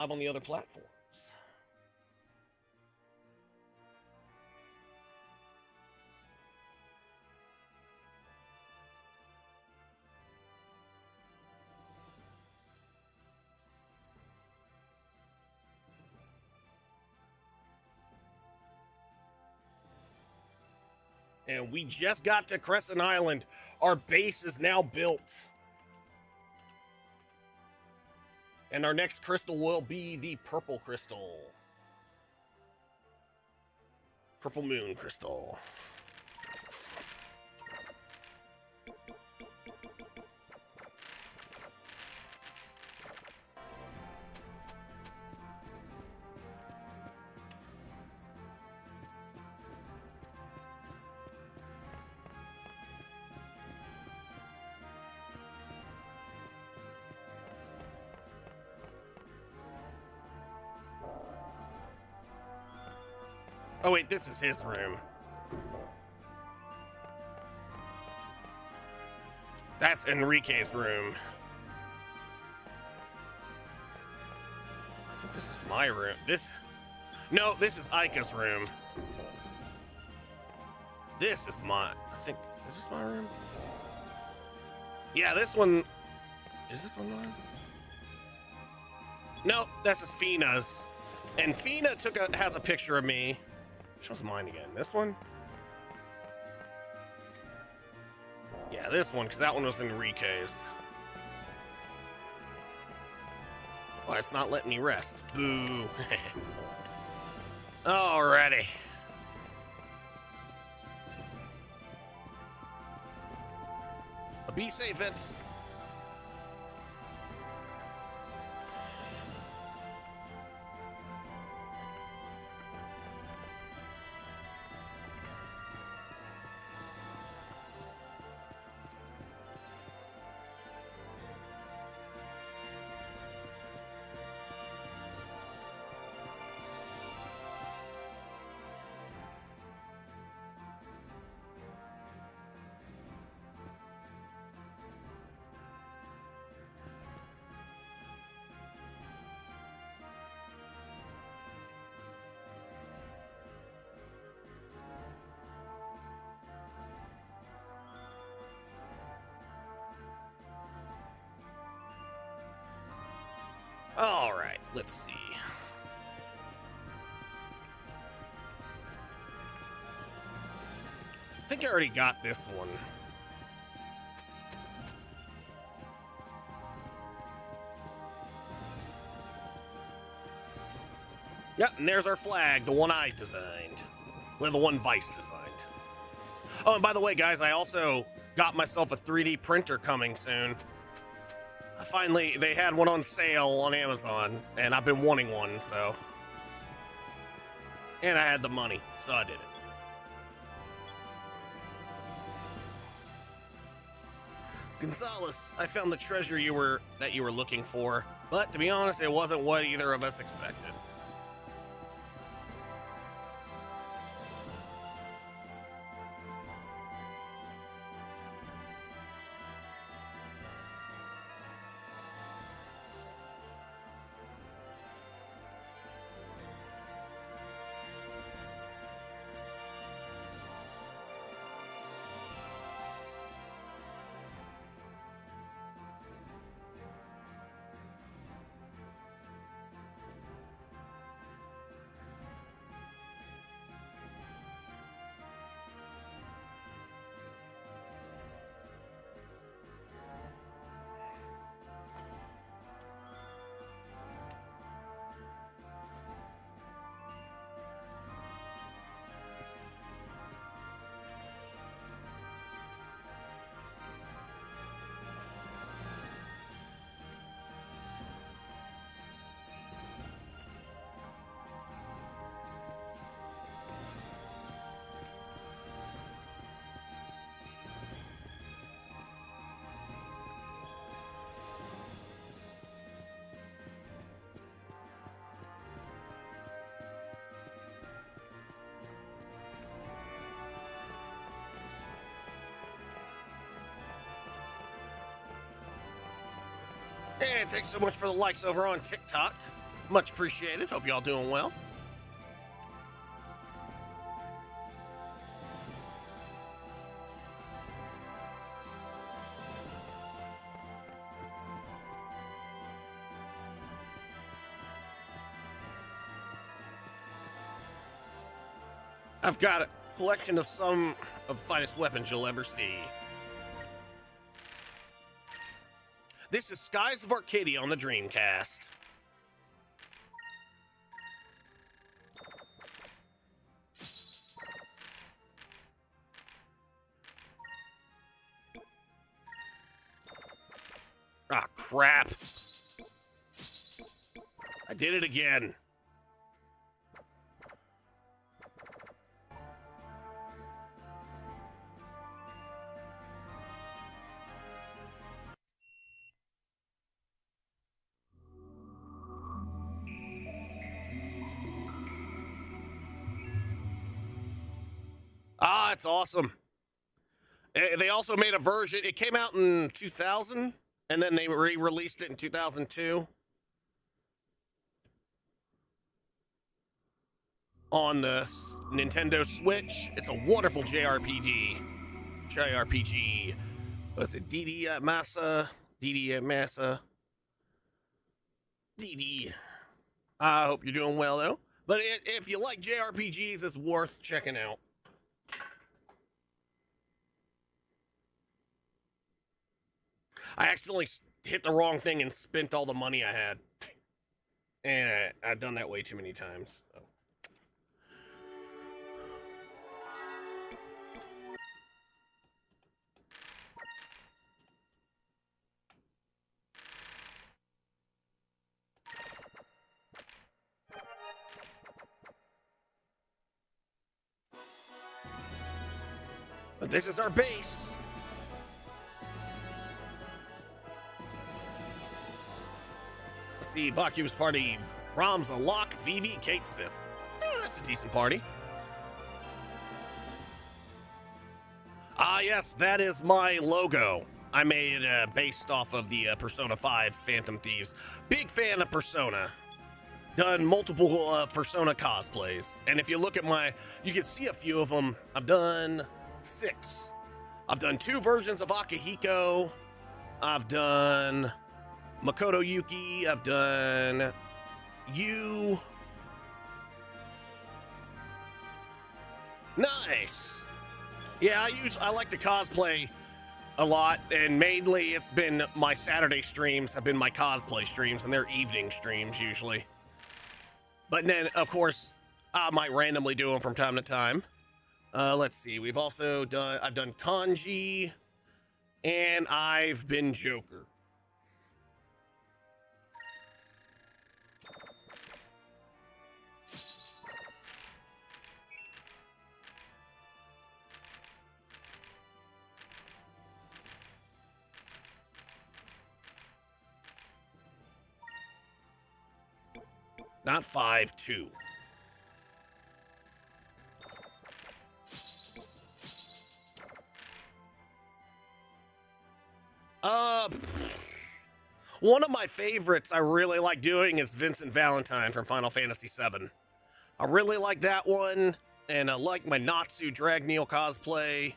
live on the other platforms. And we just got to Crescent Island. Our base is now built. And our next crystal will be the purple crystal. Purple moon crystal. Oh wait, this is his room. That's Enrique's room. I think this is my room. No, this is Ika's room. This is I think, is this my room? Yeah, this one, is this one mine? No, this is Fina's. And Fina has a picture of me. Which one's mine again? This one? Yeah, this one, because that one was Enrique's. Well, it's not letting me rest. Boo. Alrighty. Be safe, Vince. All right, let's see. I think I already got this one. Yep, and there's our flag, the one I designed. Well, the one Vice designed. Oh, and by the way, guys, I also got myself a 3D printer coming soon. Finally, they had one on sale on Amazon, and I've been wanting one, so. And I had the money, so I did it. Gonzalez, I found the treasure that you were looking for, but to be honest, it wasn't what either of us expected. Hey, thanks so much for the likes over on TikTok. Much appreciated. Hope y'all doing well. I've got a collection of some of the finest weapons you'll ever see. This is Skies of Arcadia on the Dreamcast. Ah, crap. I did it again. Ah, it's awesome. They also made a version. It came out in 2000, and then they re-released it in 2002 on the Nintendo Switch. It's a wonderful JRPG. What's it? DD Massa. I hope you're doing well, though. But if you like JRPGs, it's worth checking out. I accidentally hit the wrong thing and spent all the money I had. And I've done that way too many times. So. But this is our base. Let's see, Baku's party. Ram's a Locke, Vivi, Kate Sith. That's a decent party. Ah, yes, that is my logo. I made it based off of the Persona 5 Phantom Thieves. Big fan of Persona. Done multiple Persona cosplays. And if you look at you can see a few of them. I've done 6. I've done 2 versions of Akihiko. I've done Makoto Yuki. I've done Yu. Nice. Yeah, I like to cosplay a lot, and mainly it's been my Saturday streams have been my cosplay streams, and they're evening streams usually. But then, of course, I might randomly do them from time to time. Let's see. I've done Kanji, and I've been Joker. Not 5, 2. One of my favorites I really like doing is Vincent Valentine from Final Fantasy VII. I really like that one, and I like my Natsu Dragneel cosplay,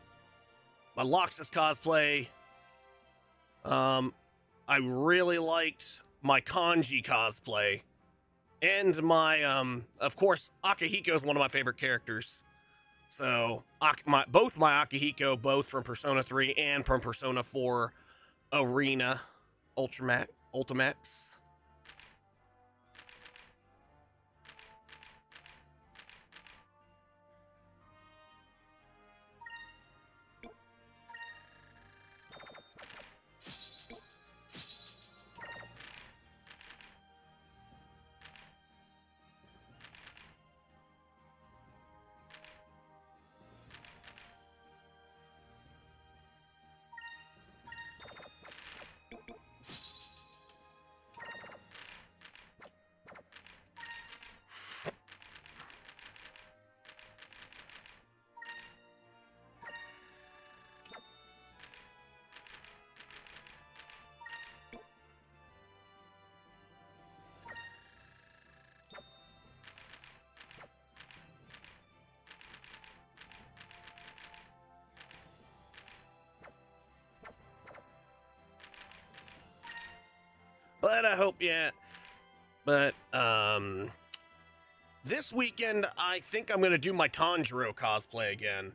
my Loxus cosplay. I really liked my Kanji cosplay, and my, of course, Akihiko is one of my favorite characters. So, both my Akihiko, both from Persona 3 and from Persona 4 Arena Ultimax. But I hope, yeah. But, this weekend, I think I'm gonna do my Tanjiro cosplay again.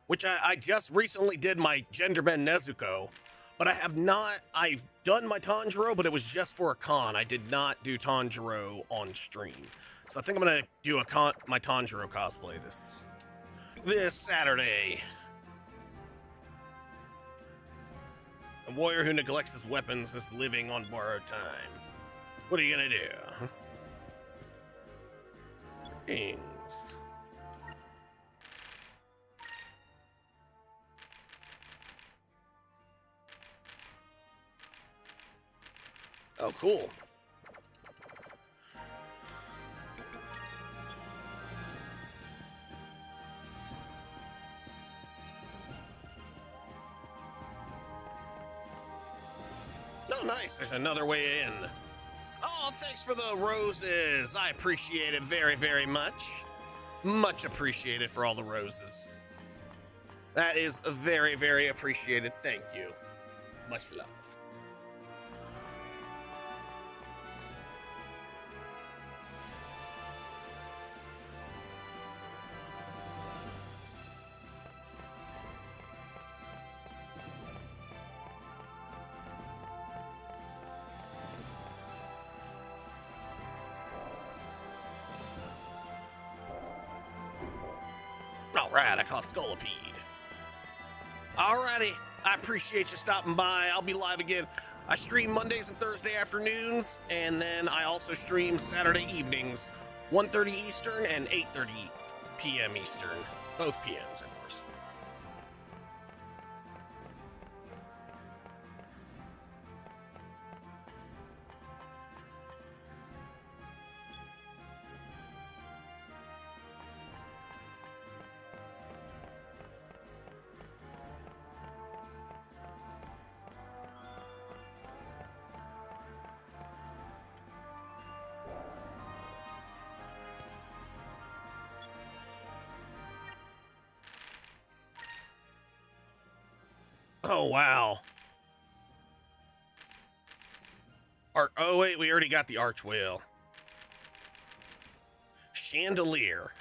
Which I just recently did my Genderbend Nezuko. But I have not, I've done my Tanjiro, but it was just for a con. I did not do Tanjiro on stream. So I think I'm gonna do my Tanjiro cosplay this Saturday. A warrior who neglects his weapons is living on borrowed time. What are you gonna do? Things. Oh, cool. Oh, nice. There's another way in. Oh, thanks for the roses. I appreciate it very, very much. Much appreciated for all the roses. That is very, very appreciated. Thank you. Much love. Alright, I caught Scolipede. Alrighty, I appreciate you stopping by. I'll be live again. I stream Mondays and Thursday afternoons, and then I also stream Saturday evenings, 1:30 Eastern and 8:30 p.m. Eastern. Both PMs, of course. Oh, wow. Oh, wait, we already got the arch whale. Chandelier.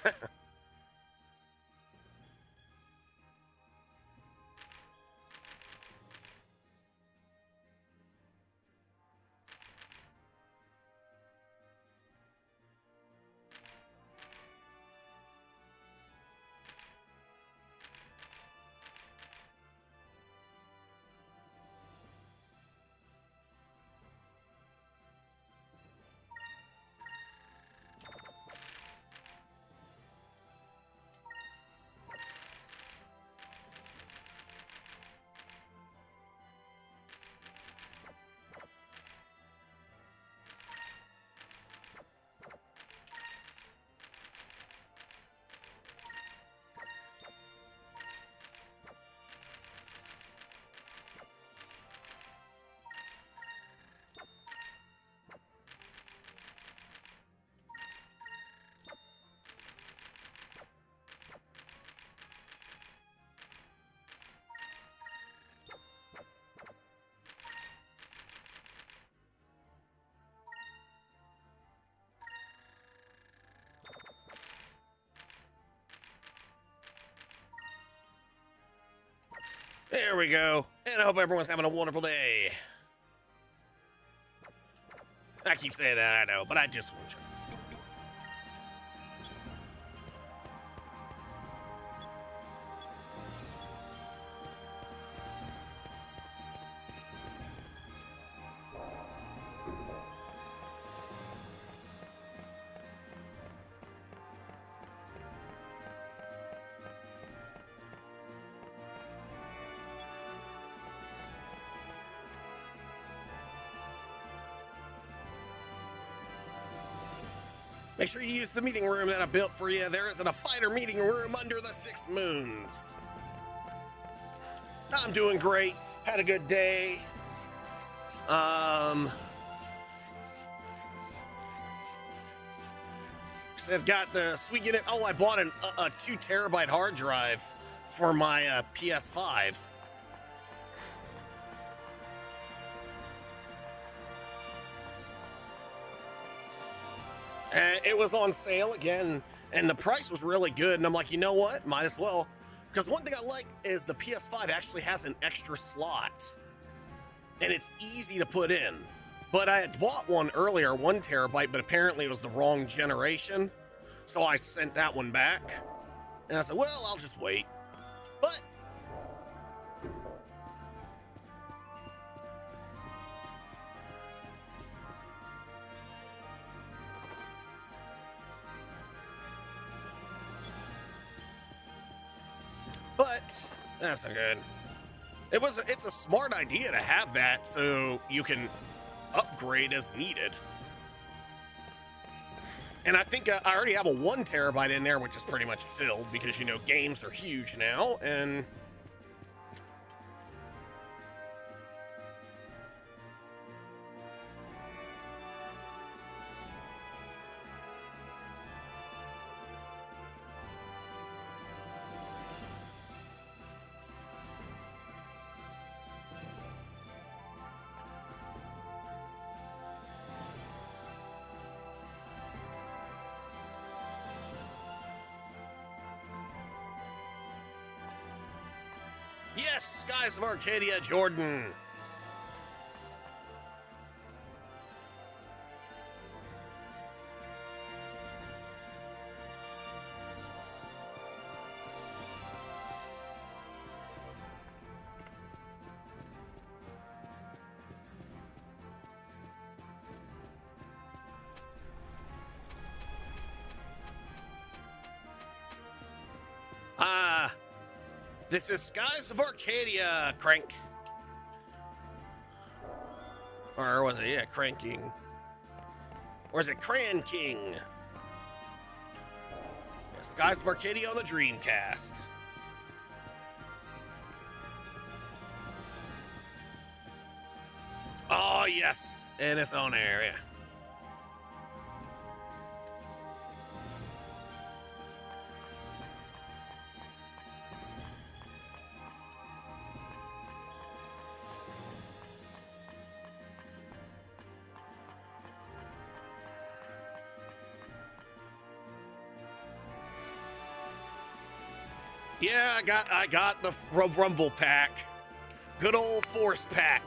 There we go. And I hope everyone's having a wonderful day. I keep saying that, I know, but I just want you. Make sure you use the meeting room that I built for you. There isn't a fighter meeting room under the 6 moons. I'm doing great. Had a good day. So I've got the sweet unit. Oh, I bought a 2 terabyte hard drive for my PS5. And it was on sale again, and the price was really good. And I'm like, you know what? Might as well. Because one thing I like is the PS5 actually has an extra slot, and it's easy to put in. But I had bought one earlier, 1 terabyte, but apparently it was the wrong generation. So I sent that one back. And I said, well, I'll just wait. But that's not good. It's a smart idea to have that so you can upgrade as needed. And I think I already have a 1 terabyte in there, which is pretty much filled because, you know, games are huge now. And yes, Skies of Arcadia, Jordan. This is Skies of Arcadia, Crank. Or was it, yeah, Cranking. Or is it Cran King? Yeah, Skies of Arcadia on the Dreamcast. Oh, yes, in its own area. Yeah, I got the Rumble Pack. Good old Force Pack.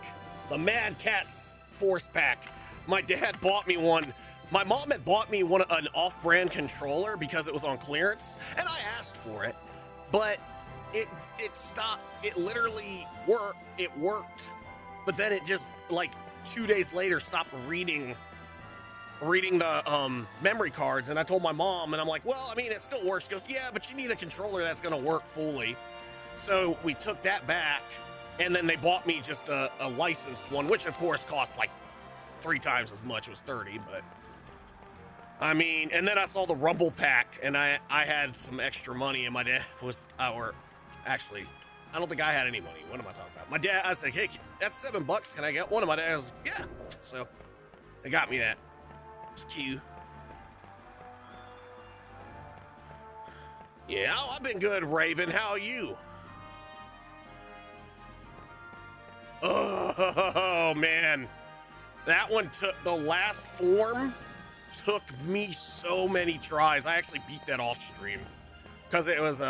The Mad Catz Force Pack. My dad bought me one. My mom had bought me an off-brand controller because it was on clearance, and I asked for it, but it stopped. It literally worked. It worked, but then it just, like, 2 days later stopped reading the memory cards. And I told my mom, and I'm like, well, I mean, it still works. She goes, yeah, but you need a controller that's gonna work fully. So we took that back, and then they bought me just a licensed one, which of course costs like 3 times as much. It was 30, but I mean, and then I saw the Rumble Pack, and I had some extra money, and my dad was, or actually, I don't think I had any money. What am I talking about? My dad, I said, hey, that's $7. Can I get one? And my dad was, yeah. So they got me that. It's cute. Yeah, I've been good, Raven. How are you? Oh, man. That one took, the last form took me so many tries. I actually beat that off stream because it was,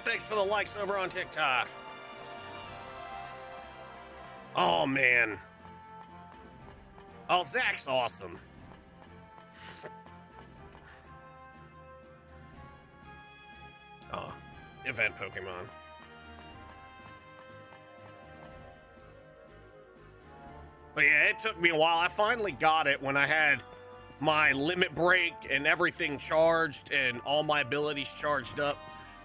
thanks for the likes over on TikTok. Oh, man. Oh, Zach's awesome. Oh, event Pokemon. But yeah, it took me a while. I finally got it when I had my limit break and everything charged and all my abilities charged up,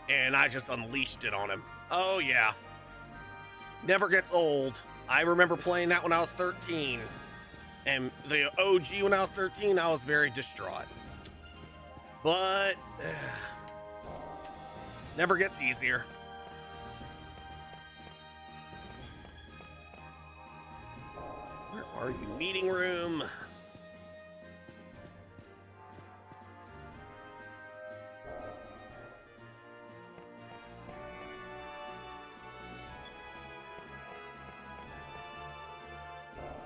and I just unleashed it on him. Oh yeah. Never gets old. I remember playing that when I was 13. And the OG when I was 13, I was very distraught. But never gets easier. Where are you? Meeting room.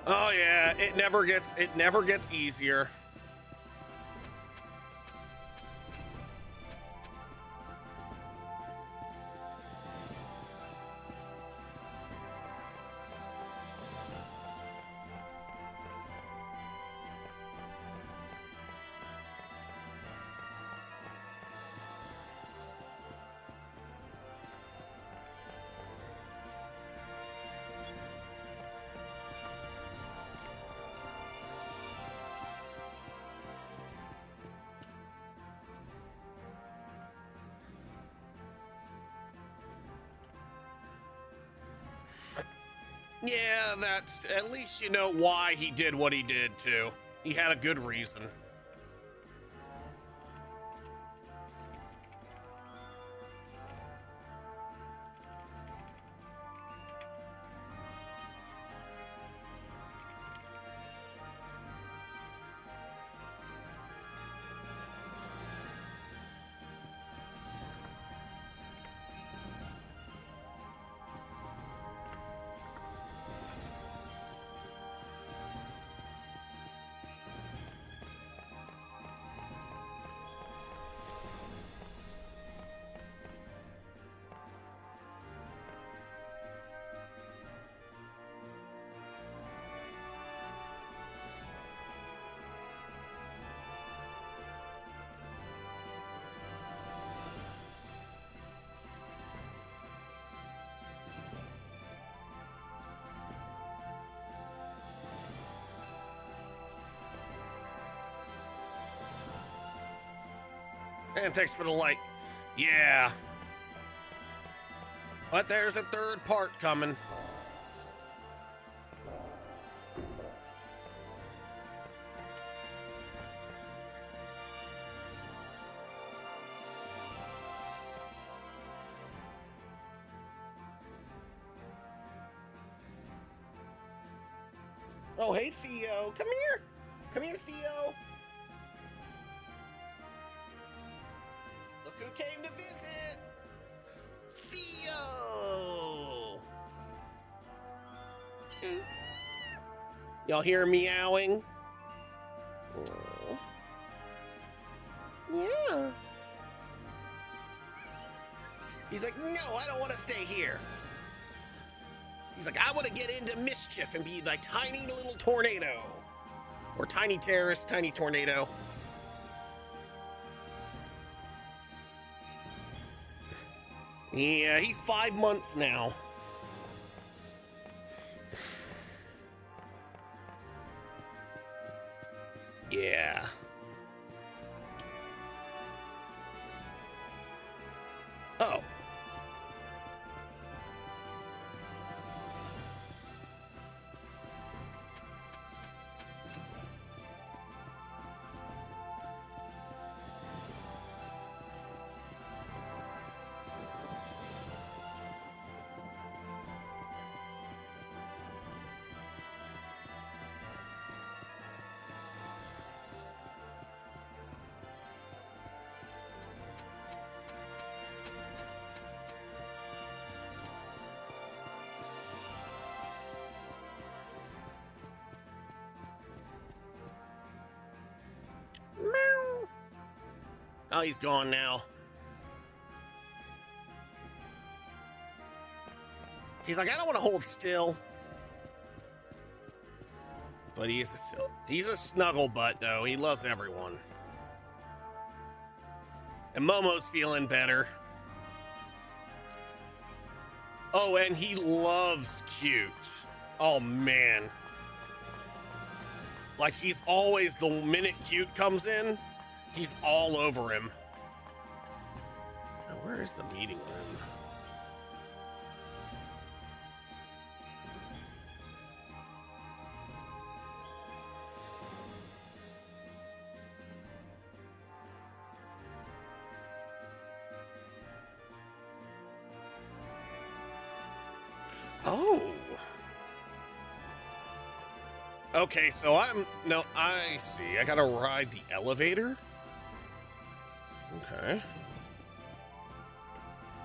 Oh yeah, it never gets easier. Yeah, that's at least you know why he did what he did too. He had a good reason. And thanks for the light. Yeah. But there's a third part coming. Oh, hey, Theo. Come here. Come here, Theo. Look who came to visit. Theo. Y'all hear meowing? Oh. Yeah. He's like, no, I don't want to stay here. He's like, I want to get into mischief and be like tiny little tornado. Or tiny terrorist, tiny tornado. Yeah, he's 5 months now. Yeah. Oh. Oh, he's gone now. He's like, I don't want to hold still. But he's a snuggle butt, though. He loves everyone. And Momo's feeling better. Oh, and he loves cute. Oh, man. Like, he's always, the minute Cute comes in, he's all over him. Now, where is the meeting room? Oh. Okay, so I see. I gotta ride the elevator? Okay.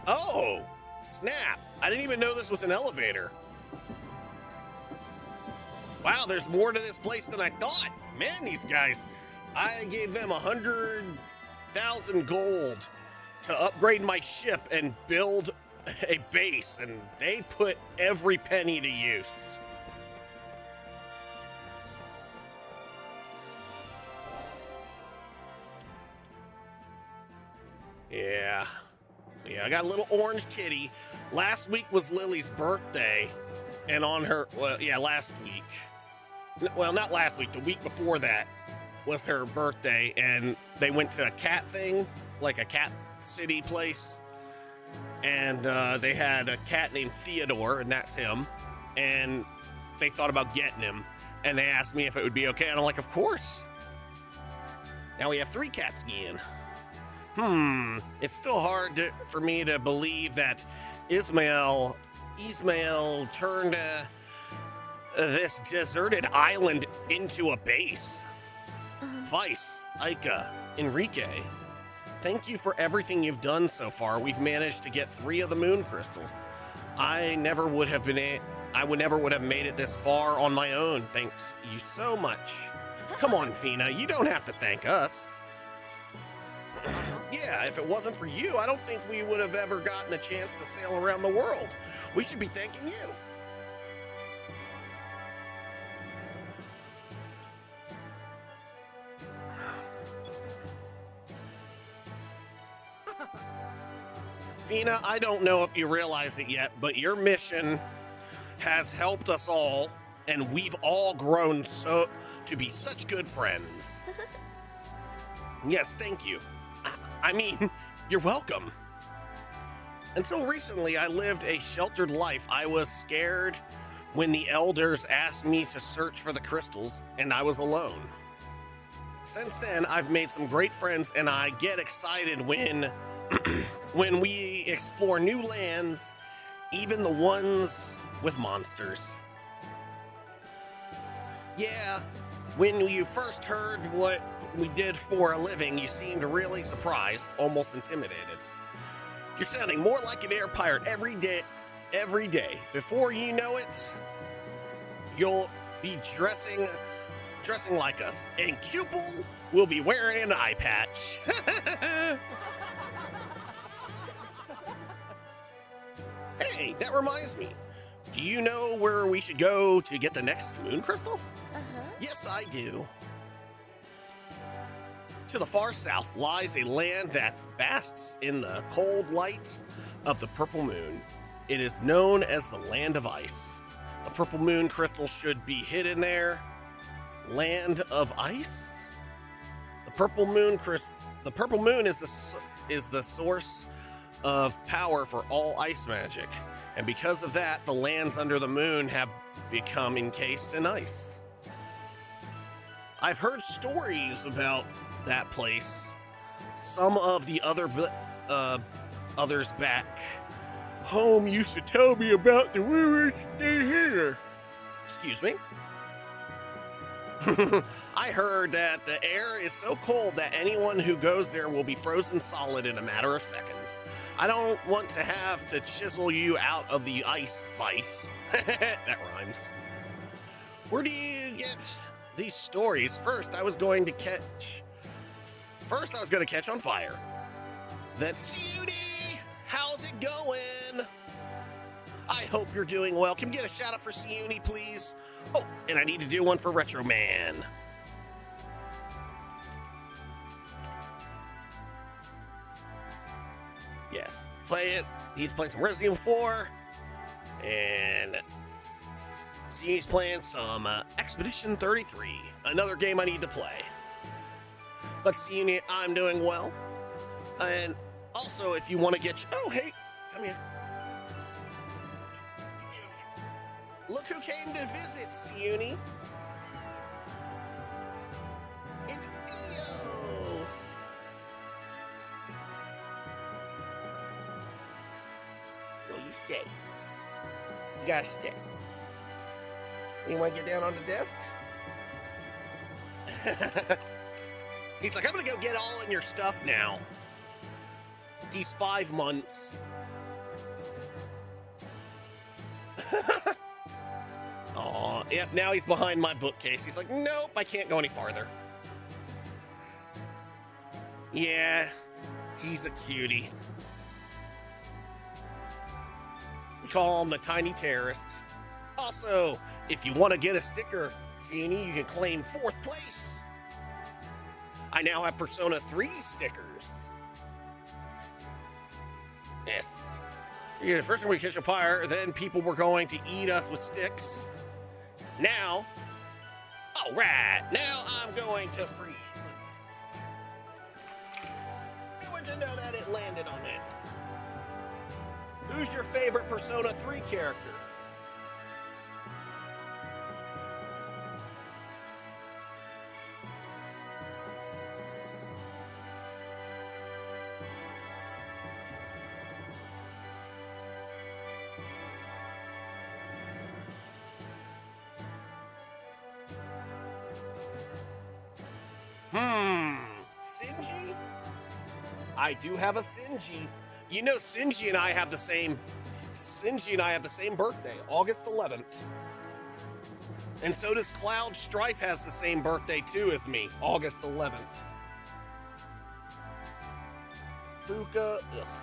Oh, snap. I didn't even know this was an elevator. Wow, there's more to this place than I thought. Man, these guys, I gave them 100,000 gold to upgrade my ship and build a base, and they put every penny to use. Yeah, I got a little orange kitty. Last week was Lily's birthday, and on her, last week. Well, not last week, the week before that was her birthday, and they went to a cat thing, like a cat city place, and they had a cat named Theodore, and that's him, and they thought about getting him, and they asked me if it would be okay, and I'm like, of course. Now we have 3 cats again. It's still hard for me to believe that Ismail turned this deserted island into a base. Vice, Ika, Enrique, thank you for everything you've done so far. We've managed to get 3 of the moon crystals. I never would have made it this far on my own. Thanks you so much. Come on, Fina, you don't have to thank us. Yeah, if it wasn't for you, I don't think we would have ever gotten a chance to sail around the world. We should be thanking you. Fina, I don't know if you realize it yet, but your mission has helped us all, and we've all grown to be such good friends. Yes, thank you. I mean, you're welcome. Until recently, I lived a sheltered life. I was scared when the elders asked me to search for the crystals, and I was alone. Since then, I've made some great friends, and I get excited when when we explore new lands, even the ones with monsters. Yeah, when you first heard what we did for a living, you seemed really surprised, almost intimidated. You're sounding more like an air pirate every day. Before you know it, you'll be dressing like us, and Cupel will be wearing an eye patch. Hey, that reminds me. Do you know where we should go to get the next moon crystal? Yes, I do. To the far south lies a land that basks in the cold light of the purple moon. It is known as the Land of Ice. The purple moon crystal should be hidden there. Land of Ice? The purple moon is the source of power for all ice magic, and because of that, the lands under the moon have become encased in ice. I've heard stories about that place. Some of the others back home used to tell me about the rumors they hear. Excuse me? I heard that the air is so cold that anyone who goes there will be frozen solid in a matter of seconds. I don't want to have to chisel you out of the ice vice. That rhymes. Where do you get these stories? First, I was going to catch on fire. Then, Siuni, how's it going? I hope you're doing well. Can we get a shout out for Siuni, please? Oh, and I need to do one for Retro Man. Yes, play it. He's playing some Resident Evil 4. And So he's playing some Expedition 33, another game I need to play. But see, I'm doing well. And also, if you want to get... Oh, hey, come here. Look who came to visit, Siuni. It's Theo. No, you stay. You gotta stay. You want to get down on the desk? He's like, I'm gonna go get all in your stuff now. He's 5 months. Aw, yep, now he's behind my bookcase. He's like, nope, I can't go any farther. Yeah, he's a cutie. We call him the Tiny Terrorist. Also, if you want to get a sticker, Siuni, you can claim 4th place. I now have Persona 3 stickers. Yes. Yeah, first we catch a fire, then people were going to eat us with sticks. Now, all right, now I'm going to freeze. You want to know that it landed on it. Who's your favorite Persona 3 character? Shinji? I do have a Shinji. You know, Shinji and I have the same birthday, August 11th. And so does Cloud Strife has the same birthday too as me, August 11th. Fuka,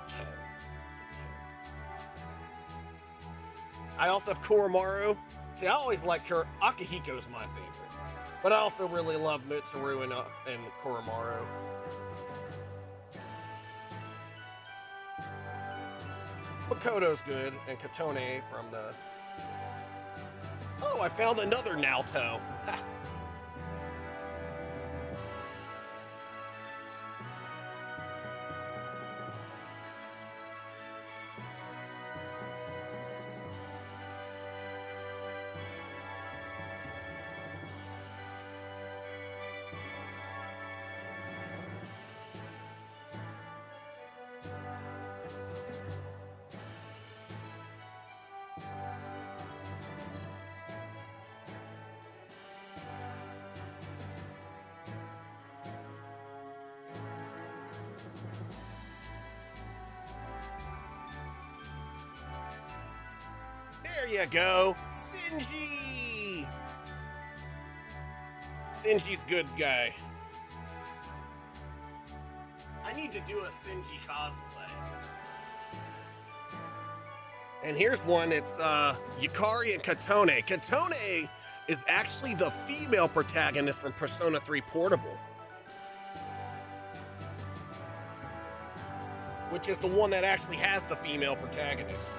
Ken. I also have Koromaru. See, I always like her. Akihiko's my favorite. But I also really love Mitsuru and Koromaru. Makoto's good, and Katone from the... Oh, I found another Naoto. Ha. There you go, Shinji! Shinji's good guy. I need to do a Shinji cosplay. And here's one, it's Yukari and Katone. Katone is actually the female protagonist from Persona 3 Portable. Which is the one that actually has the female protagonist.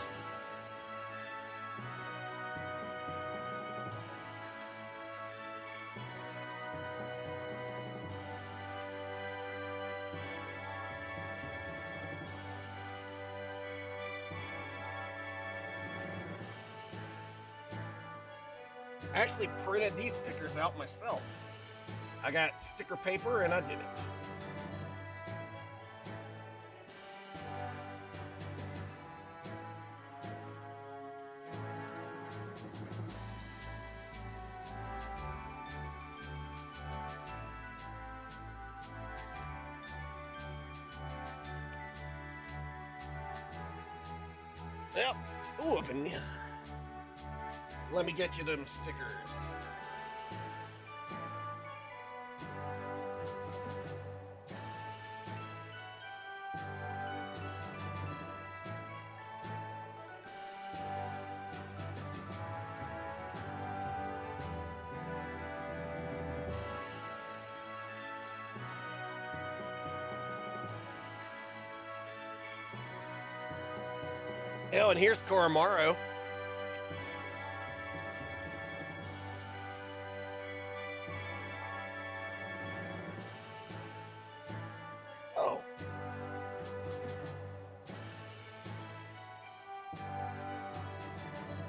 I actually printed these stickers out myself. I got sticker paper and I did it. Yep. Ooh, let me get you them stickers. Oh, and here's Koromaru.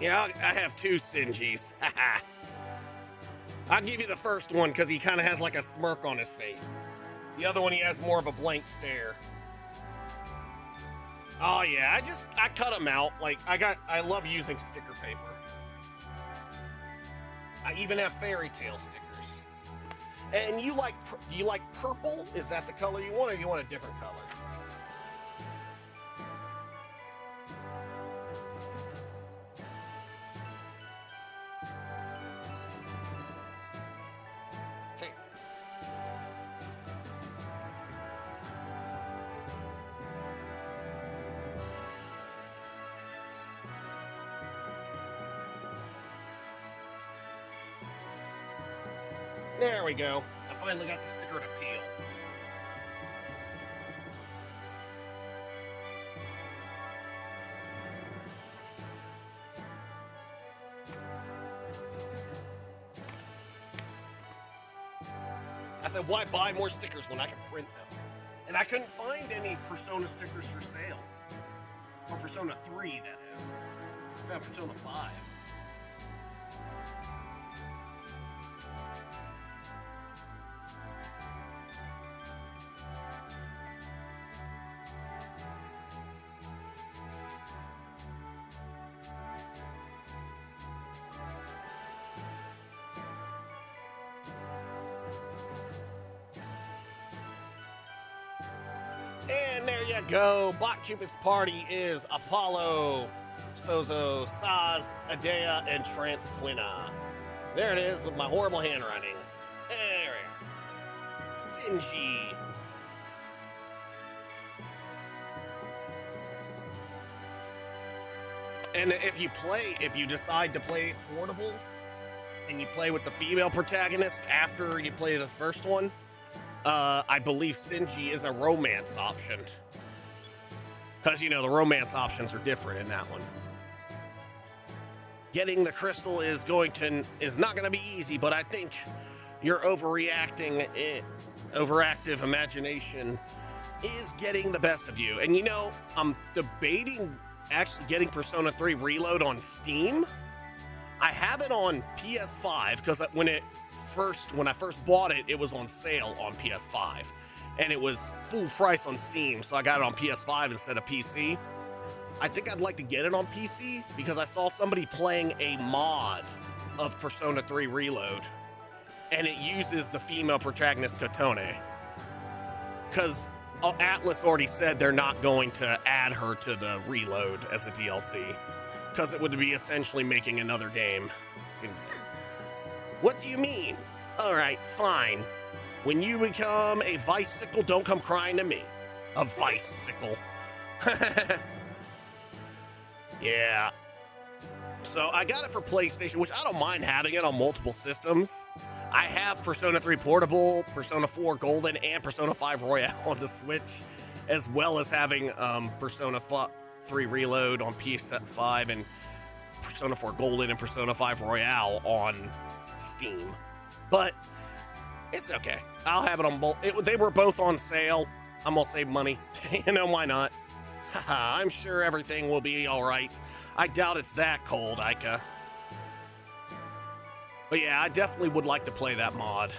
Yeah, I have two Sinjis. Haha. I'll give you the first one because he kind of has like a smirk on his face. The other one, he has more of a blank stare. Oh yeah, I cut them out. Like I love using sticker paper. I even have fairy tale stickers. And do you like purple? Is that the color you want, or you want a different color? Hey. There we go. I finally got the sticker to peel. I said, why buy more stickers when I can print them? And I couldn't find any Persona stickers for sale. Or Persona 3, that is. I found Persona 5. And there you go. Black Cupid's party is Apollo, Sozo, Saz, Adea, and Transquina. There it is with my horrible handwriting. There we go. Sinji. And if you decide to play it portable, and you play with the female protagonist after you play the first one, I believe Sinji is a romance option. Because, the romance options are different in that one. Getting the crystal is not going to be easy, but I think your overactive imagination is getting the best of you. And I'm debating actually getting Persona 3 Reload on Steam. I have it on PS5 because when I first bought it, it was on sale on PS5, and it was full price on Steam, so I got it on PS5 instead of PC. I think I'd like to get it on PC because I saw somebody playing a mod of Persona 3 Reload, and it uses the female protagonist Kotone. Because Atlas already said they're not going to add her to the Reload as a DLC, because it would be essentially making another game. What do you mean? Alright, fine. When you become a Vice-sicle, don't come crying to me. A Vice-sicle. Yeah. So I got it for PlayStation, which I don't mind having it on multiple systems. I have Persona 3 Portable, Persona 4 Golden, and Persona 5 Royale on the Switch, as well as having Persona 3 Reload on PS5 and Persona 4 Golden and Persona 5 Royale on Steam. But it's okay. I'll have it on both. They were both on sale. I'm gonna save money. Why not? Haha, I'm sure everything will be alright. I doubt it's that cold, Aika. But yeah, I definitely would like to play that mod.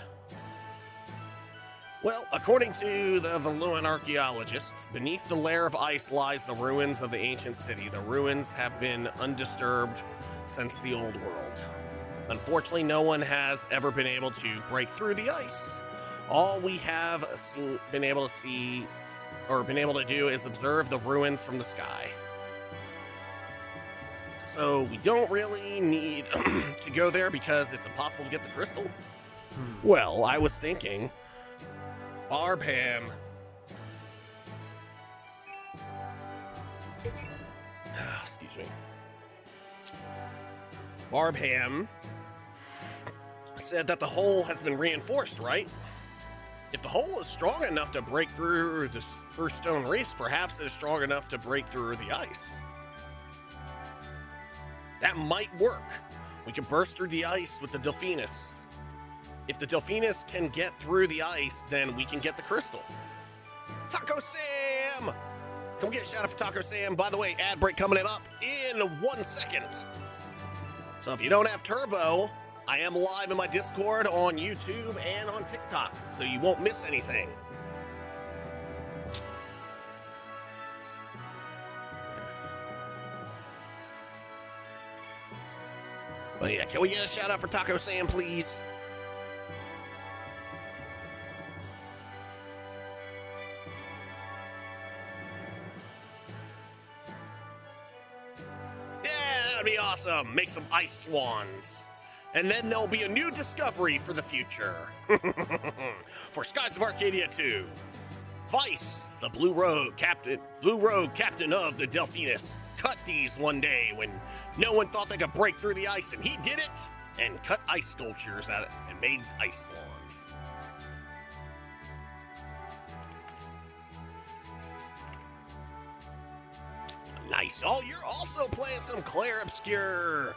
Well, according to the Valuan archaeologists, beneath the layer of ice lies the ruins of the ancient city. The ruins have been undisturbed since the old world. Unfortunately, no one has ever been able to break through the ice. All we have been able to do is observe the ruins from the sky. So we don't really need to go there because it's impossible to get the crystal. Well, I was thinking, Barbham. Excuse me. Barbham said that the hole has been reinforced, right? If the hole is strong enough to break through the first stone reefs, perhaps it is strong enough to break through the ice. That might work. We can burst through the ice with the Delphinus. If the Delphinus can get through the ice, then we can get the crystal. Taco Sam! Come get a shout out for Taco Sam. By the way, ad break coming up in 1 second. So if you don't have Turbo, I am live in my Discord on YouTube and on TikTok, so you won't miss anything. But yeah, can we get a shout out for Taco Sam, please? Yeah, that'd be awesome. Make some ice swans. And then there'll be a new discovery for the future. For Skies of Arcadia 2. Vice, the Blue Rogue captain of the Delphinus, cut these one day when no one thought they could break through the ice, and he did it, and cut ice sculptures out of it and made ice swans. Nice. Oh, you're also playing some Claire Obscure.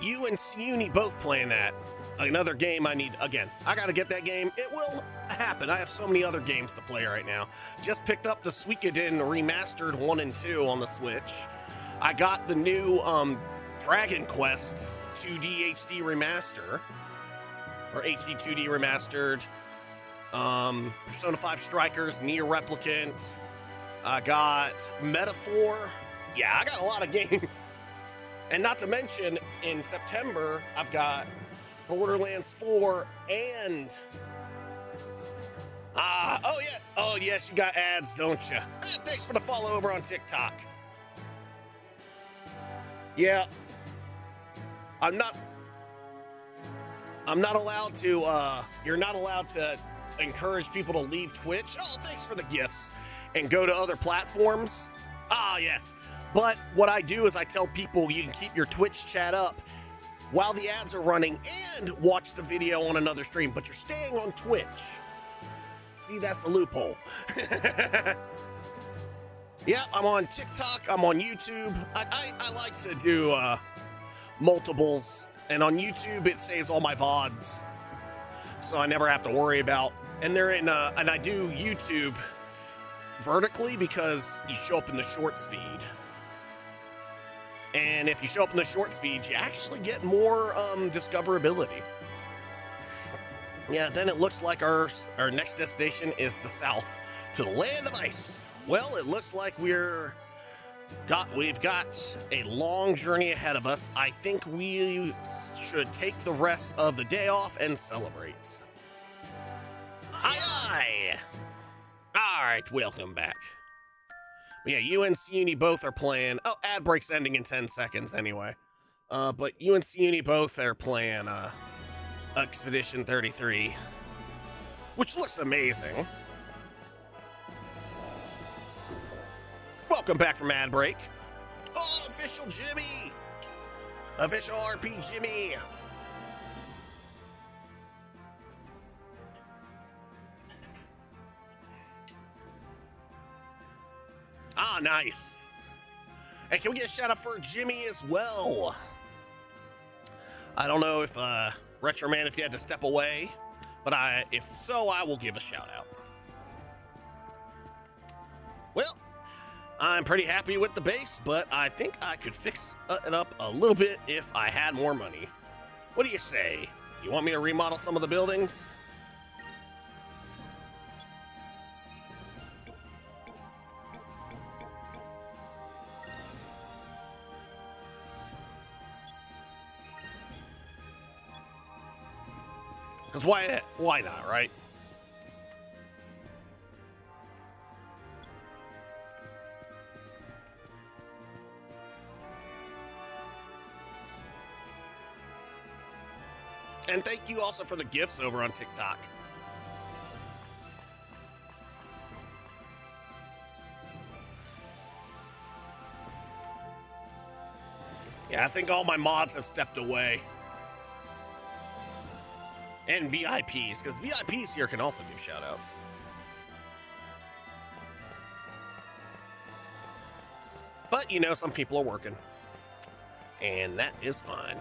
You and Siuni both playing that. Another game I need. Again, I gotta get that game. It will happen. I have so many other games to play right now. Just picked up the Suikoden Remastered 1 and 2 on the Switch. I got the new Dragon Quest 2D HD Remaster. Or HD 2D Remastered. Persona 5 Strikers, Nier Replicant. I got Metaphor. Yeah, I got a lot of games. And not to mention, in September, I've got Borderlands 4 and... oh yes, you got ads, don't you? Thanks for the follow over on TikTok. Yeah. I'm not allowed to, you're not allowed to encourage people to leave Twitch. Oh, thanks for the gifts. And go to other platforms. Ah, yes. But what I do is I tell people you can keep your Twitch chat up while the ads are running and watch the video on another stream, but you're staying on Twitch. See, that's the loophole. Yeah, I'm on TikTok, I'm on YouTube. I like to do multiples, and on YouTube it saves all my VODs, so I never have to worry about. And they're in, and I do YouTube vertically because you show up in the shorts feed. And if you show up in the shorts feed, you actually get more discoverability. Yeah, then it looks like our next destination is the south, to the land of ice. Well, it looks like we've got a long journey ahead of us. I think we should take the rest of the day off and celebrate. Aye, aye. All right, welcome back. Yeah, you and Siuni both are playing. Oh, ad break's ending in 10 seconds anyway. But you and Siuni both are playing Expedition 33, which looks amazing. Welcome back from ad break. Oh, official Jimmy! Official RP Jimmy! Ah, nice. And can we get a shout out for Jimmy as well? I don't know if, Retro Man, if you had to step away, but if so, I will give a shout out. Well, I'm pretty happy with the base, but I think I could fix it up a little bit if I had more money. What do you say? You want me to remodel some of the buildings? Because why not, right? And thank you also for the gifts over on TikTok. Yeah, I think all my mods have stepped away. And VIPs, because VIPs here can also give shoutouts. But, you know, some people are working. And that is fine.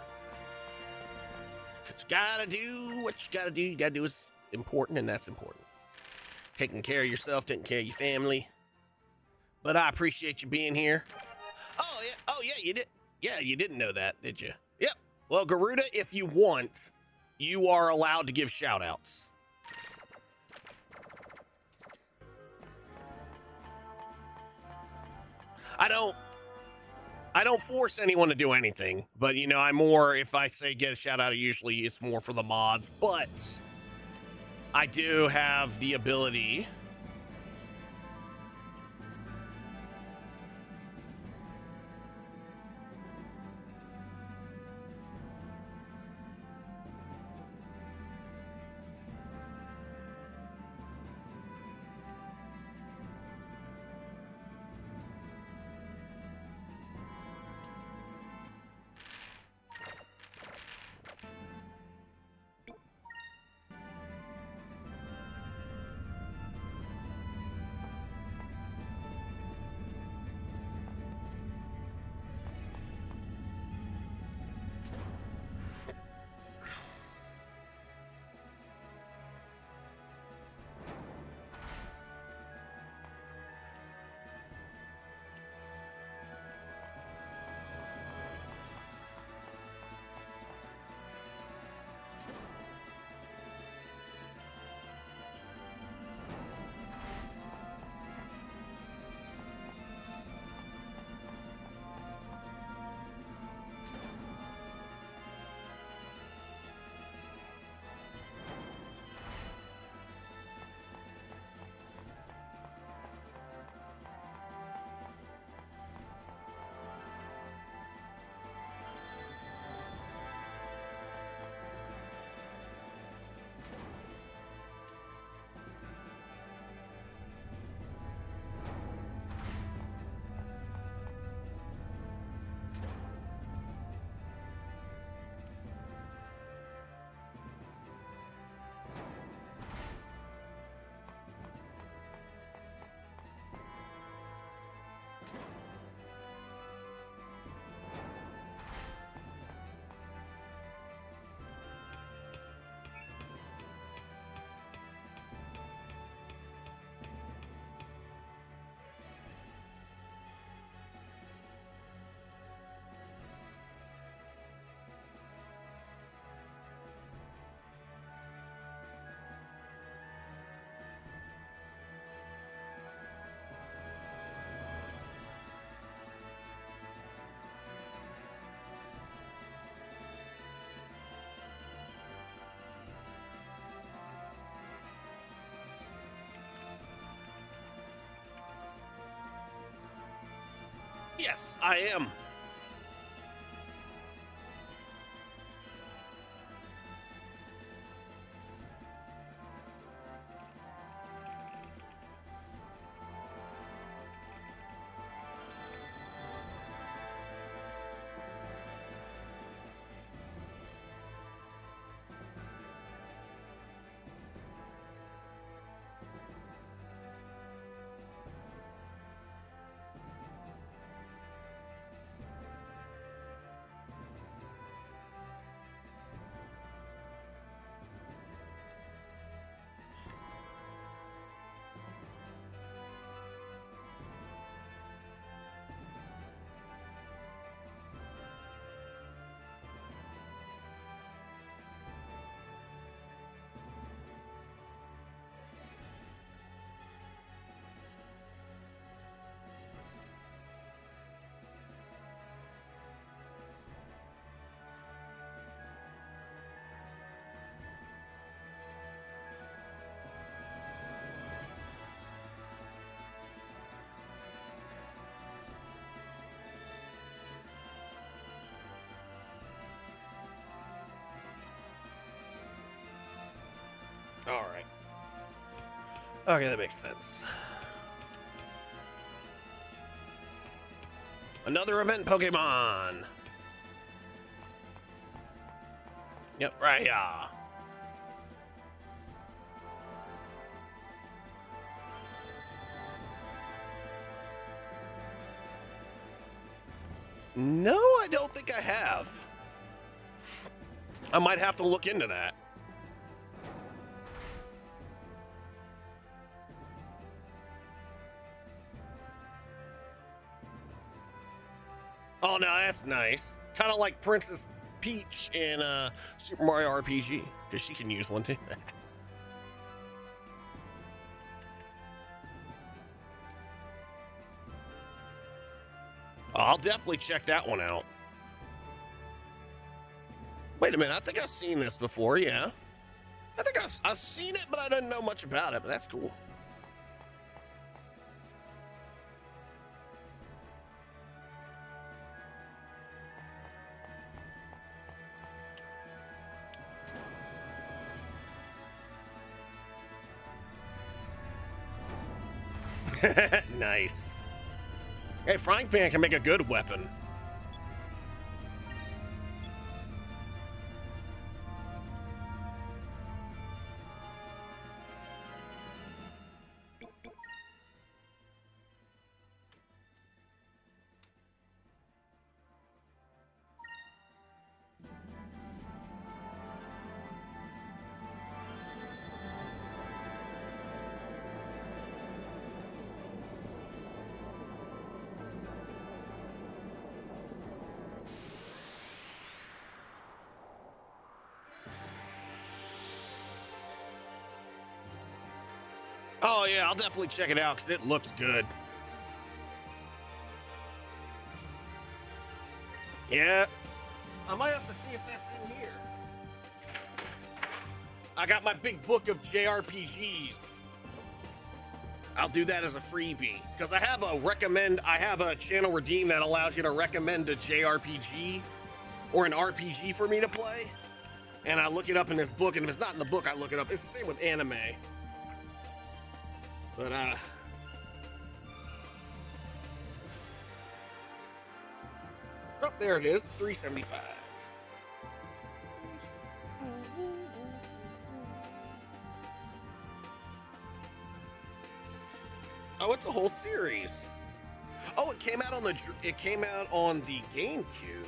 But you gotta do what you gotta do. You gotta do what's important, and that's important. Taking care of yourself, taking care of your family. But I appreciate you being here. Oh, yeah, you did. Yeah, you didn't know that, did you? Yep. Well, Garuda, if you want, you are allowed to give shout-outs. I don't force anyone to do anything, but you know, if I say get a shout out, usually it's more for the mods, but I do have the ability. Yes, I am. All right. Okay, that makes sense. Another event Pokemon. Yep, right here. No, I don't think I have. I might have to look into that. Oh, no, that's nice. Kind of like Princess Peach in Super Mario RPG, because she can use one too. I'll definitely check that one out. Wait a minute, I think I've seen this before, yeah. I think I've seen it, but I didn't know much about it, but that's cool. Nice. Hey, frying pan can make a good weapon. Oh yeah, I'll definitely check it out because it looks good. Yeah, I might have to see if that's in here. I got my big book of JRPGs. I'll do that as a freebie because I have a channel redeem that allows you to recommend a JRPG or an RPG for me to play. And I look it up in this book, and if it's not in the book, I look it up. It's the same with anime. But, oh, there it is, $3.75. Oh, it's a whole series. Oh, it came out on the GameCube.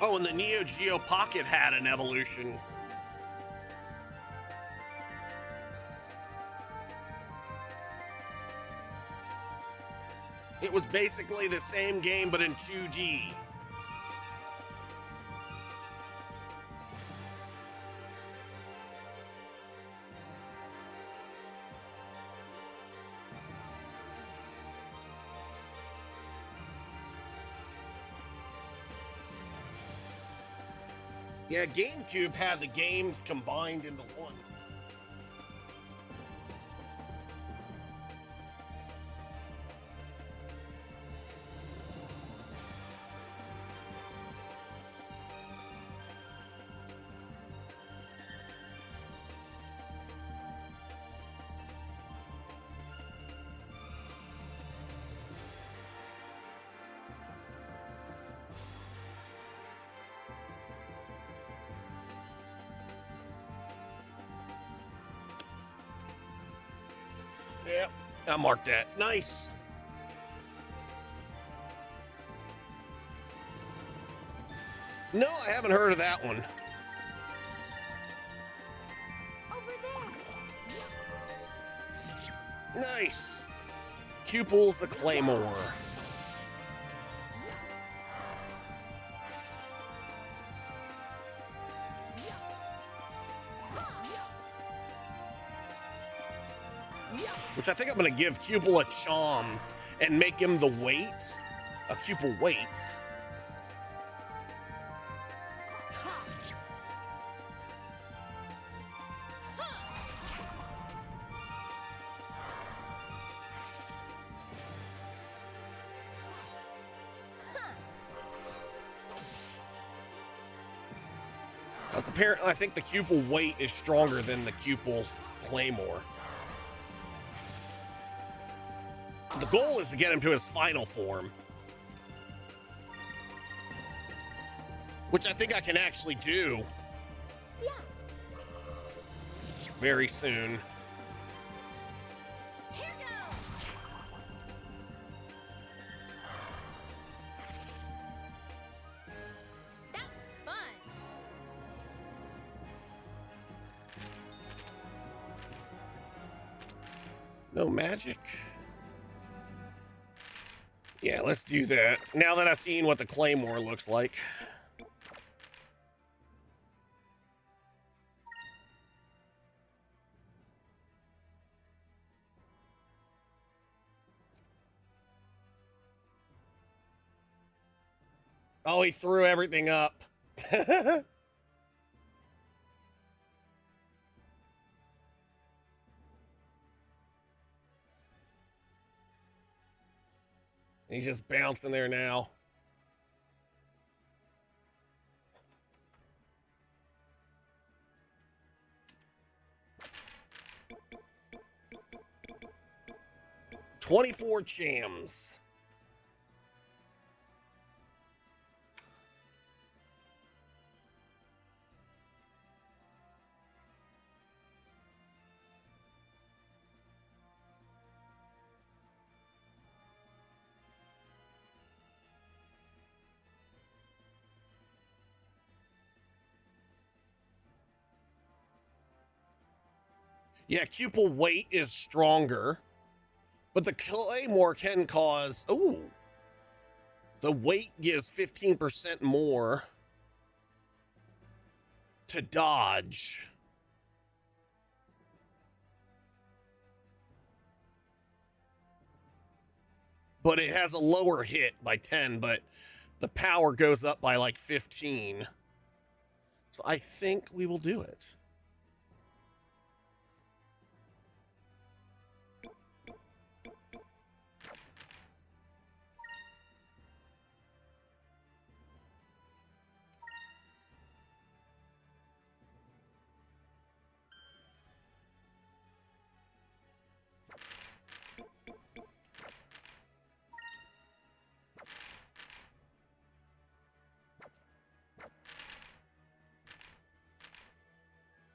Oh, and the Neo Geo Pocket had an evolution. It was basically the same game, but in 2D. Yeah, GameCube had the games combined into one. Yep, I marked that. Nice. No, I haven't heard of that one. Over there. Nice. Cuples the Claymore. Which I think I'm going to give Cupel a charm and make him the weight, a Cupel weight. Because apparently I think the Cupel weight is stronger than the Cupel Claymore. The goal is to get him to his final form. Which I think I can actually do. Yeah. Very soon. No magic? Yeah, let's do that. Now that I've seen what the claymore looks like. Oh, he threw everything up. He's just bouncing there now. $24 chams. Yeah, Cupel weight is stronger, but the claymore can cause. Ooh, the weight gives 15% more to dodge. But it has a lower hit by 10, but the power goes up by like 15. So I think we will do it.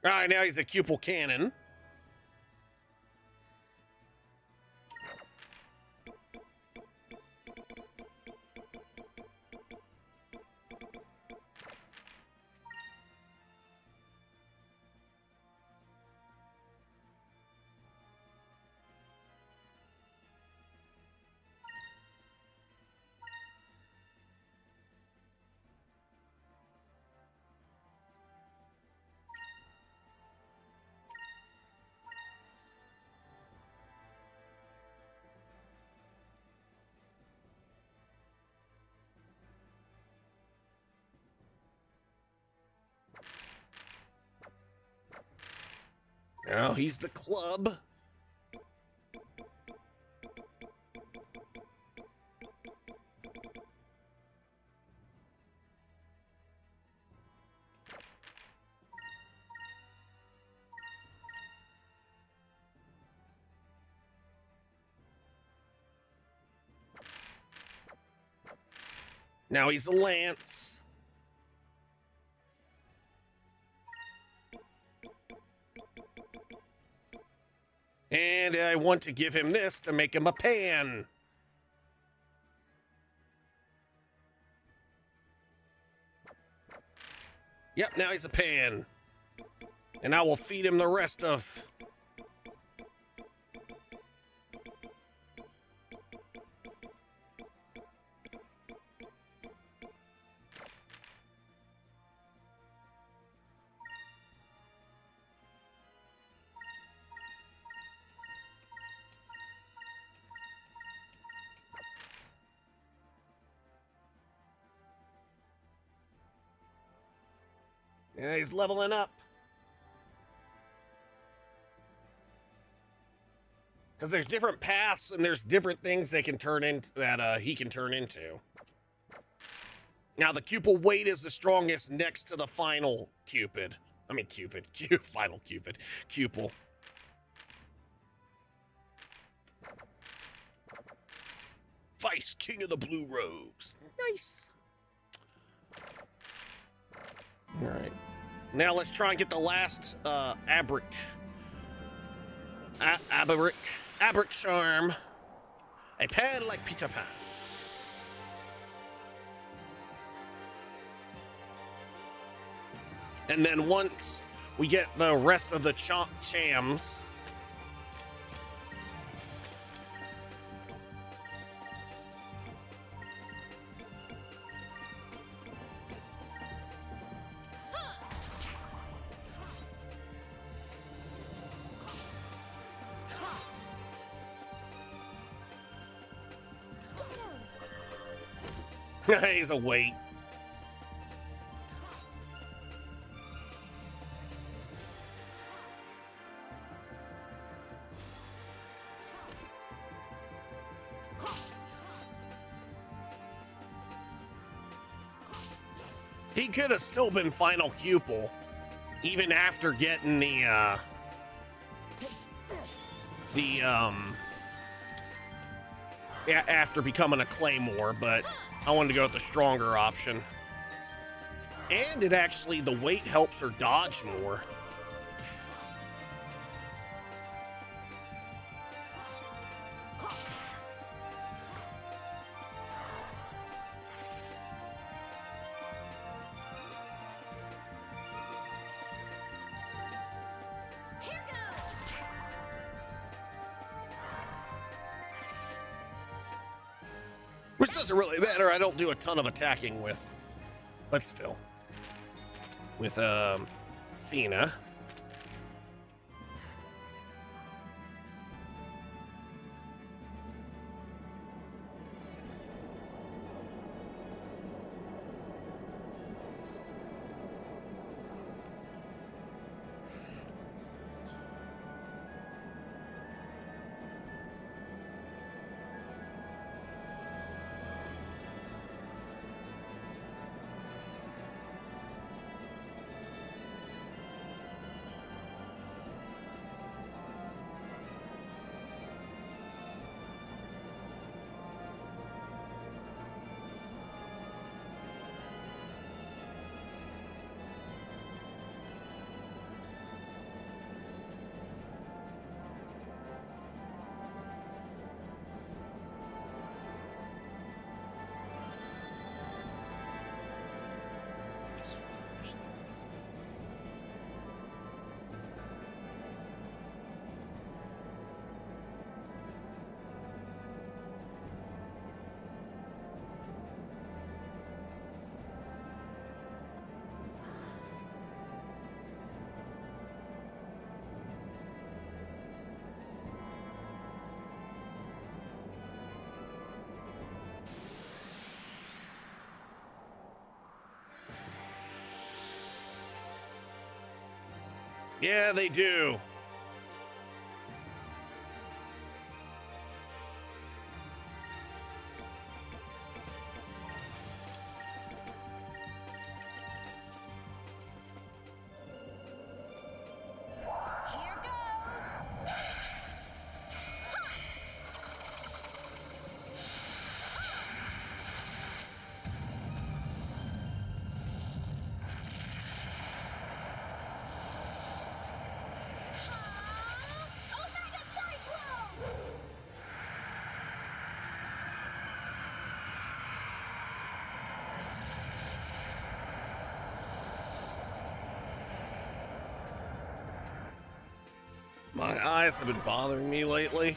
All right, now he's a Cupel cannon. Now he's the club. Now he's a lance. And I want to give him this to make him a pan. Yep, now he's a pan. And I will feed him the rest of... Yeah, he's leveling up. Because there's different paths and there's different things they can turn into that he can turn into. Now the Cupel weight is the strongest next to the final Cupid. I mean Cupid. Final Cupid. Cupel. Vice King of the Blue Robes. Nice. All right. Now let's try and get the last Abric charm. A pan like Peter Pan. And then once we get the rest of the chams, He's a weight. He could have still been final pupil, even after getting after becoming a claymore, but I wanted to go with the stronger option. And it actually, the weight helps her dodge more. Which doesn't really matter, I don't do a ton of attacking with. But still. With, Fina. Yeah, they do. Here goes. Omega Cyclone! My eyes have been bothering me lately.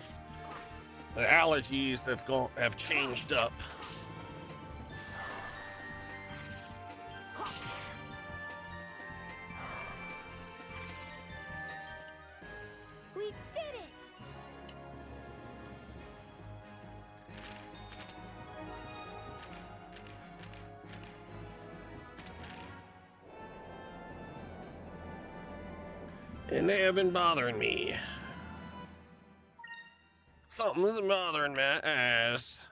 The allergies have changed up. We did it! And they have been bothering me. Something's bothering my eyes.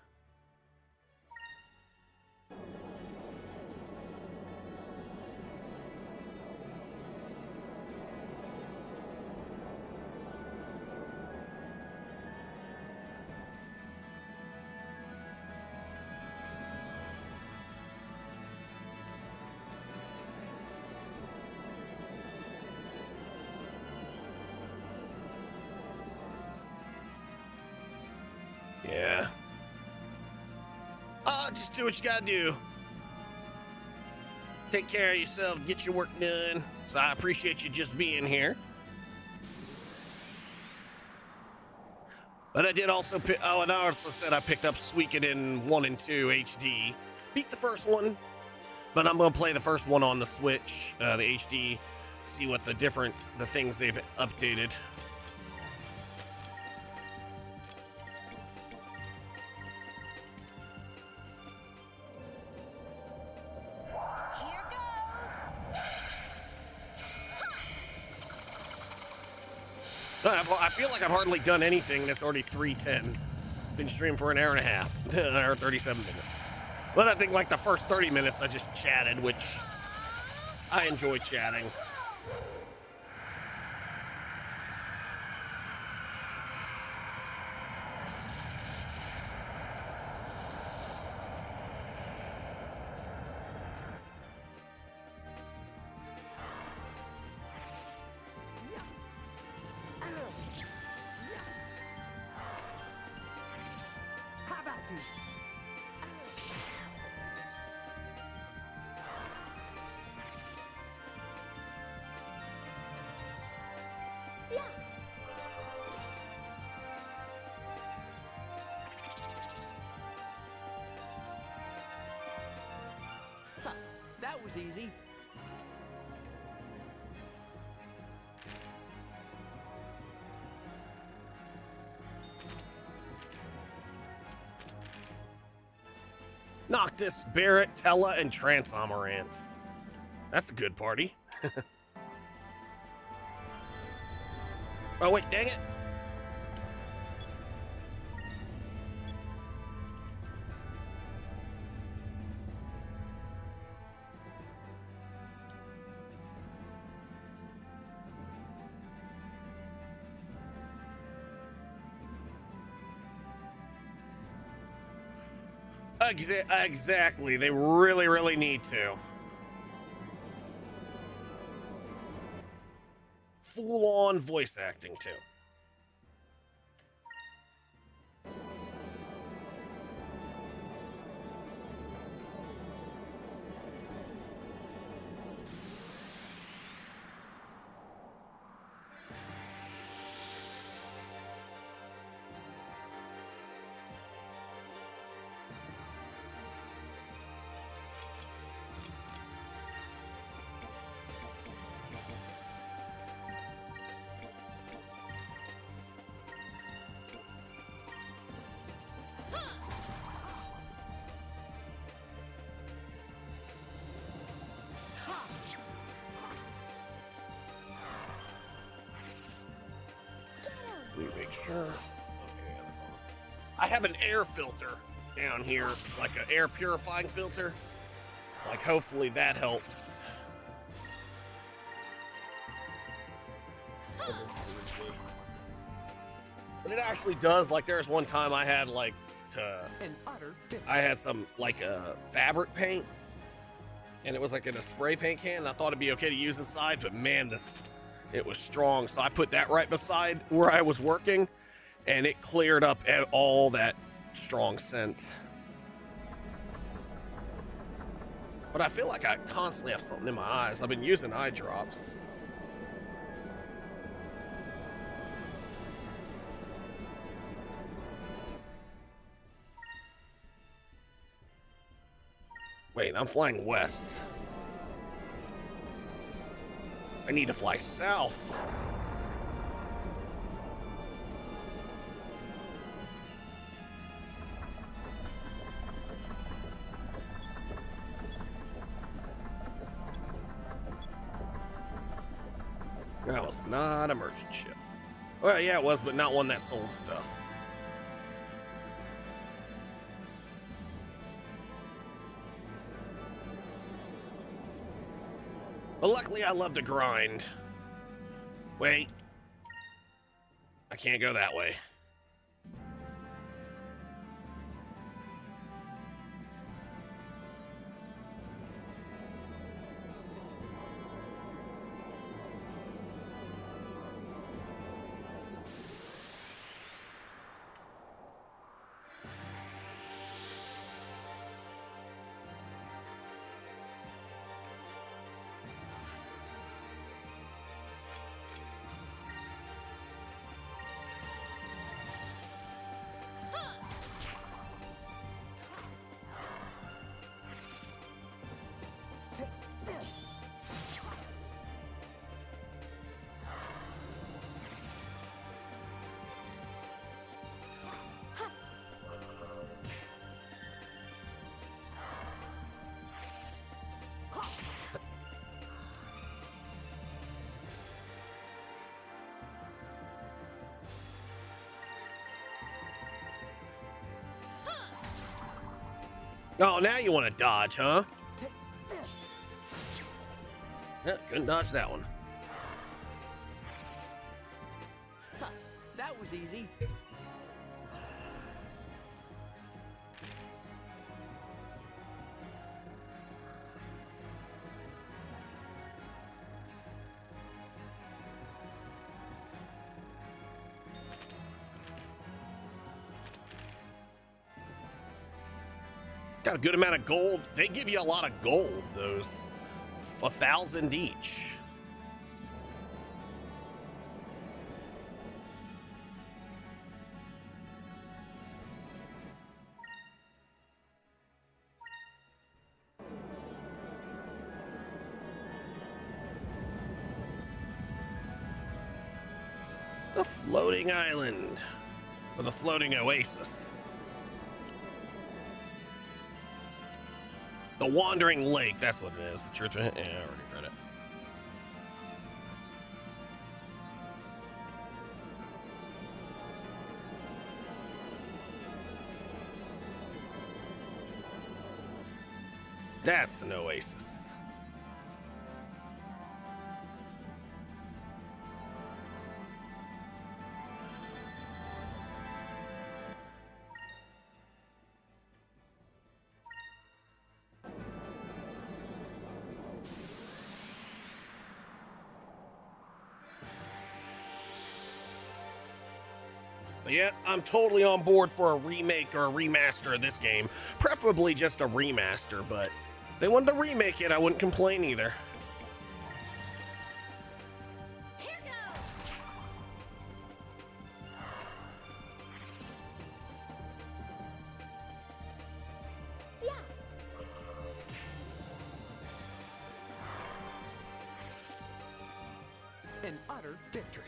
Yeah. Just do what you gotta do. Take care of yourself, get your work done. So I appreciate you just being here. But I did also pick, and I also said I picked up Suikoden 1 and 2 HD. Beat the first one, but I'm gonna play the first one on the Switch, the HD, see what the things they've updated. I feel like I've hardly done anything, and it's already 3:10. Been streaming for an hour and a half, an hour and 37 minutes. But I think like the first 30 minutes I just chatted, which I enjoy chatting. That was easy. Noctis, Barret, Tella, and Trance Amarant. That's a good party. Oh, wait, dang it. Exactly. They really, really need to. Full-on voice acting, too. Let me make sure. Okay, yeah, that's on. I have an air filter down here, like an air purifying filter. Like, hopefully that helps. But it actually does. Like, there's one time I had like I had some like fabric paint, and it was like in a spray paint can. And I thought it'd be okay to use inside, but man, it was strong. So I put that right beside where I was working, and it cleared up all that strong scent. But I feel like I constantly have something in my eyes. I've been using eye drops. Wait, I'm flying west. I need to fly south. That was not a merchant ship. Well, yeah, it was, but not one that sold stuff. But luckily, I love to grind. Wait. I can't go that way. Oh, now you want to dodge, huh? Yeah, couldn't dodge that one. Huh, that was easy. Got a good amount of gold. They give you a lot of gold, those. 1,000 each. The floating island. Or the floating oasis. The Wandering Lake, that's what it is. The truth. Yeah, I already read it. That's an oasis. But yeah, I'm totally on board for a remake or a remaster of this game. Preferably just a remaster, but if they wanted to remake it, I wouldn't complain either. Here goes. Yeah. An utter victory.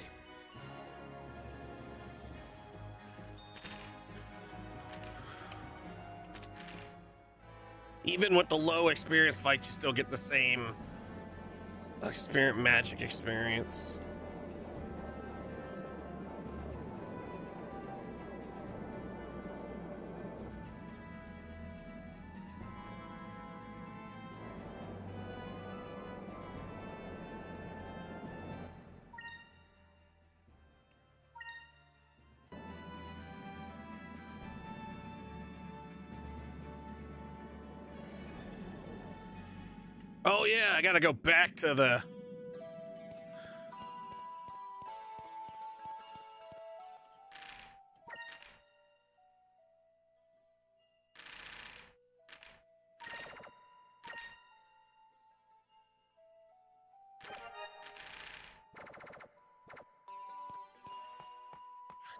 Even with the low experience fight, you still get the same magic experience. Oh yeah, I gotta go back to the...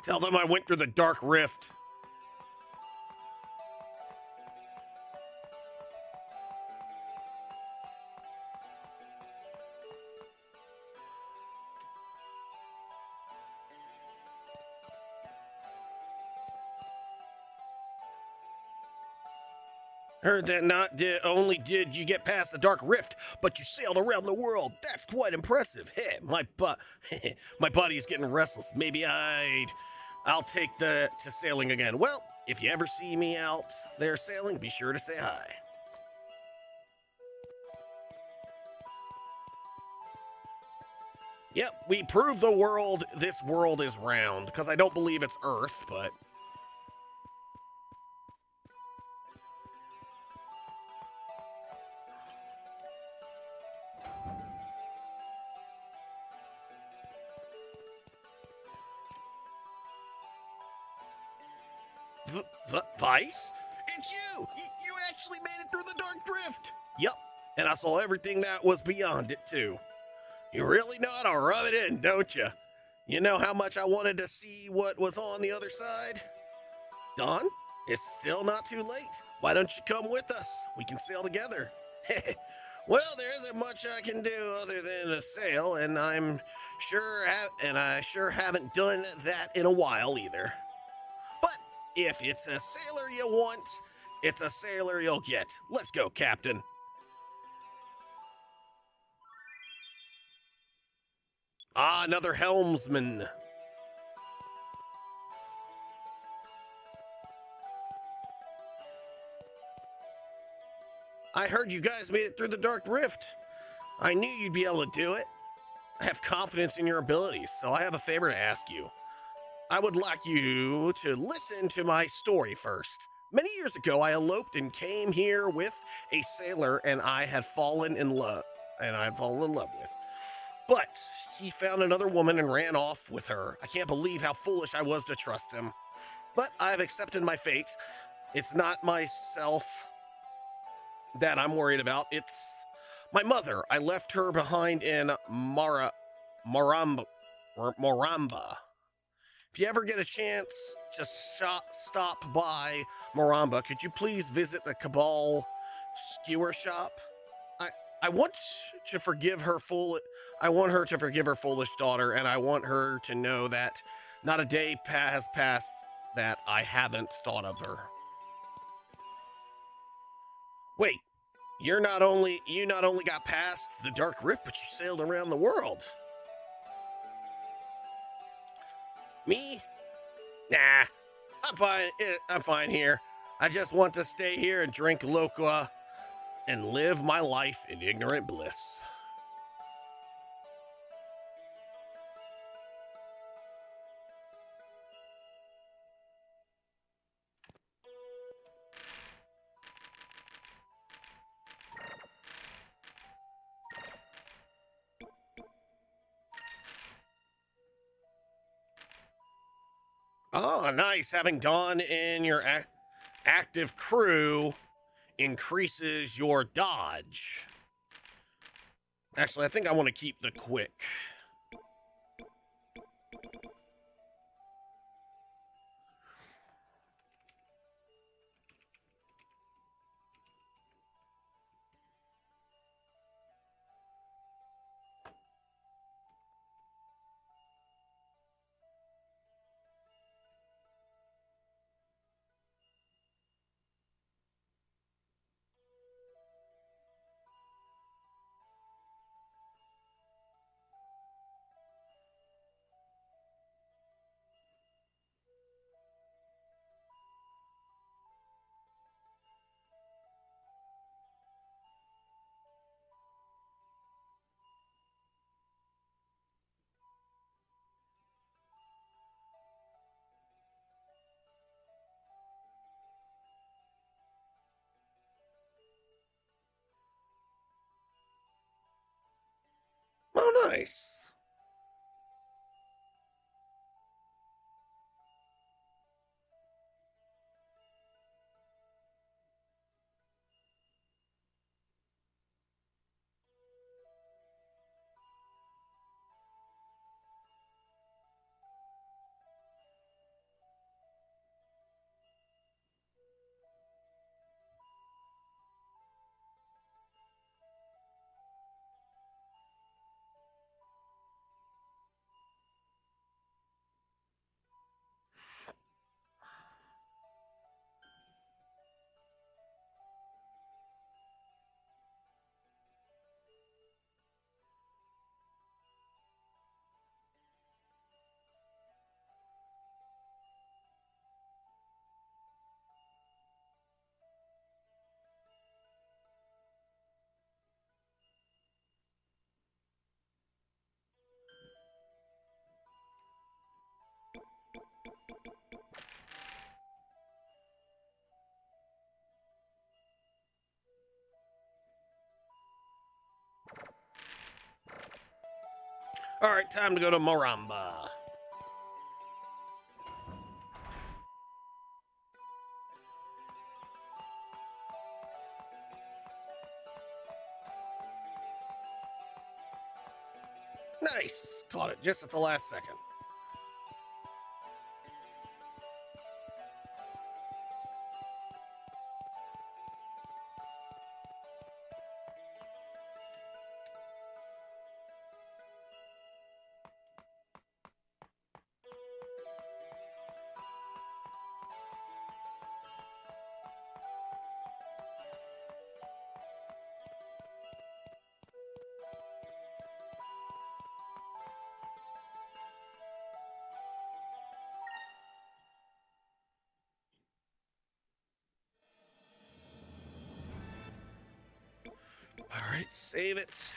Tell them I went through the Dark Rift. Heard that not only did you get past the Dark Rift, but you sailed around the world. That's quite impressive. Hey, my body is getting restless. Maybe I'll take to sailing again. Well, if you ever see me out there sailing, be sure to say hi. Yep, we proved this world is round, because I don't believe it's Earth, but... Vice? It's you! You actually made it through the Dark Drift! Yup, and I saw everything that was beyond it, too. You really know how to rub it in, don't you? You know how much I wanted to see what was on the other side? Don, it's still not too late. Why don't you come with us? We can sail together. Well, there isn't much I can do other than sail, and I sure haven't done that in a while either. But if it's a sailor you want, it's a sailor you'll get. Let's go, Captain. Ah, another helmsman. I heard you guys made it through the Dark Rift. I knew you'd be able to do it. I have confidence in your abilities, so I have a favor to ask you. I would like you to listen to my story first. Many years ago, I eloped and came here with a sailor, and I had fallen in love, with. But he found another woman and ran off with her. I can't believe how foolish I was to trust him. But I've accepted my fate. It's not myself that I'm worried about. It's my mother. I left her behind in Moramba. If you ever get a chance to stop by Moramba, could you please visit the Cabal skewer shop? I want to forgive her I want her to forgive her foolish daughter, and I want her to know that not a day has passed that I haven't thought of her. Wait, you not only got past the Dark Rift, but you sailed around the world. Me? Nah, I'm fine. I'm fine here. I just want to stay here and drink Loqua and live my life in ignorant bliss. Oh, nice. Having Dawn in your active crew increases your dodge. Actually, I think I want to keep the quick. Oh, nice. All right, time to go to Moramba. Nice. Caught it just at the last second. All right, save it.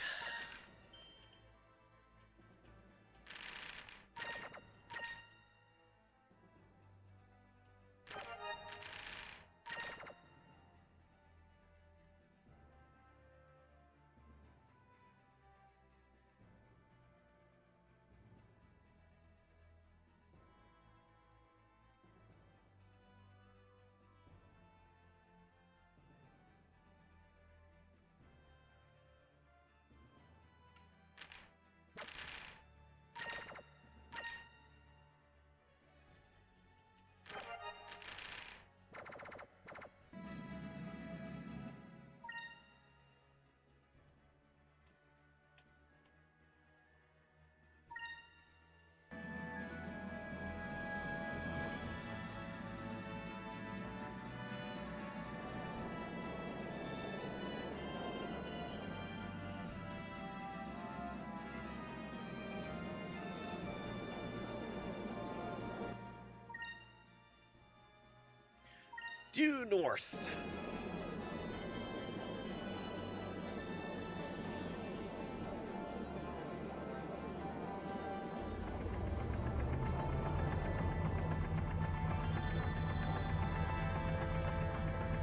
Due north.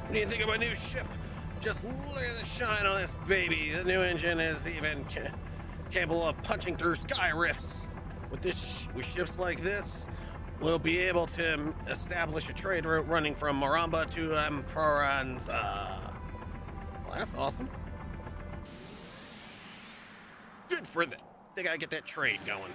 What do you think of my new ship? Just look at the shine on this baby. The new engine is even capable of punching through sky rifts. With ships like this, we'll be able to establish a trade route running from Maramba to Esperanza. Well, that's awesome. Good for them. They gotta get that trade going.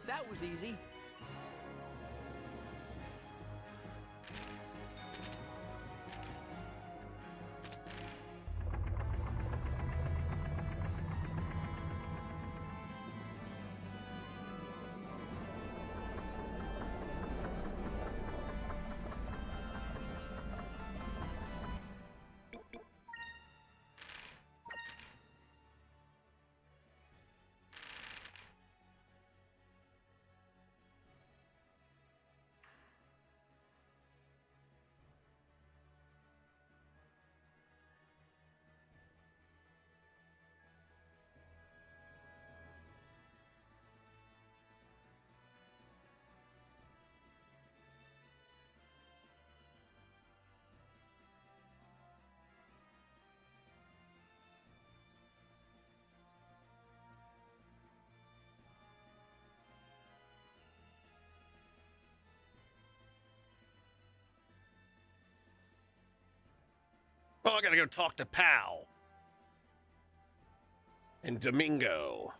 That was easy. Oh, I gotta go talk to Pal. And Domingo.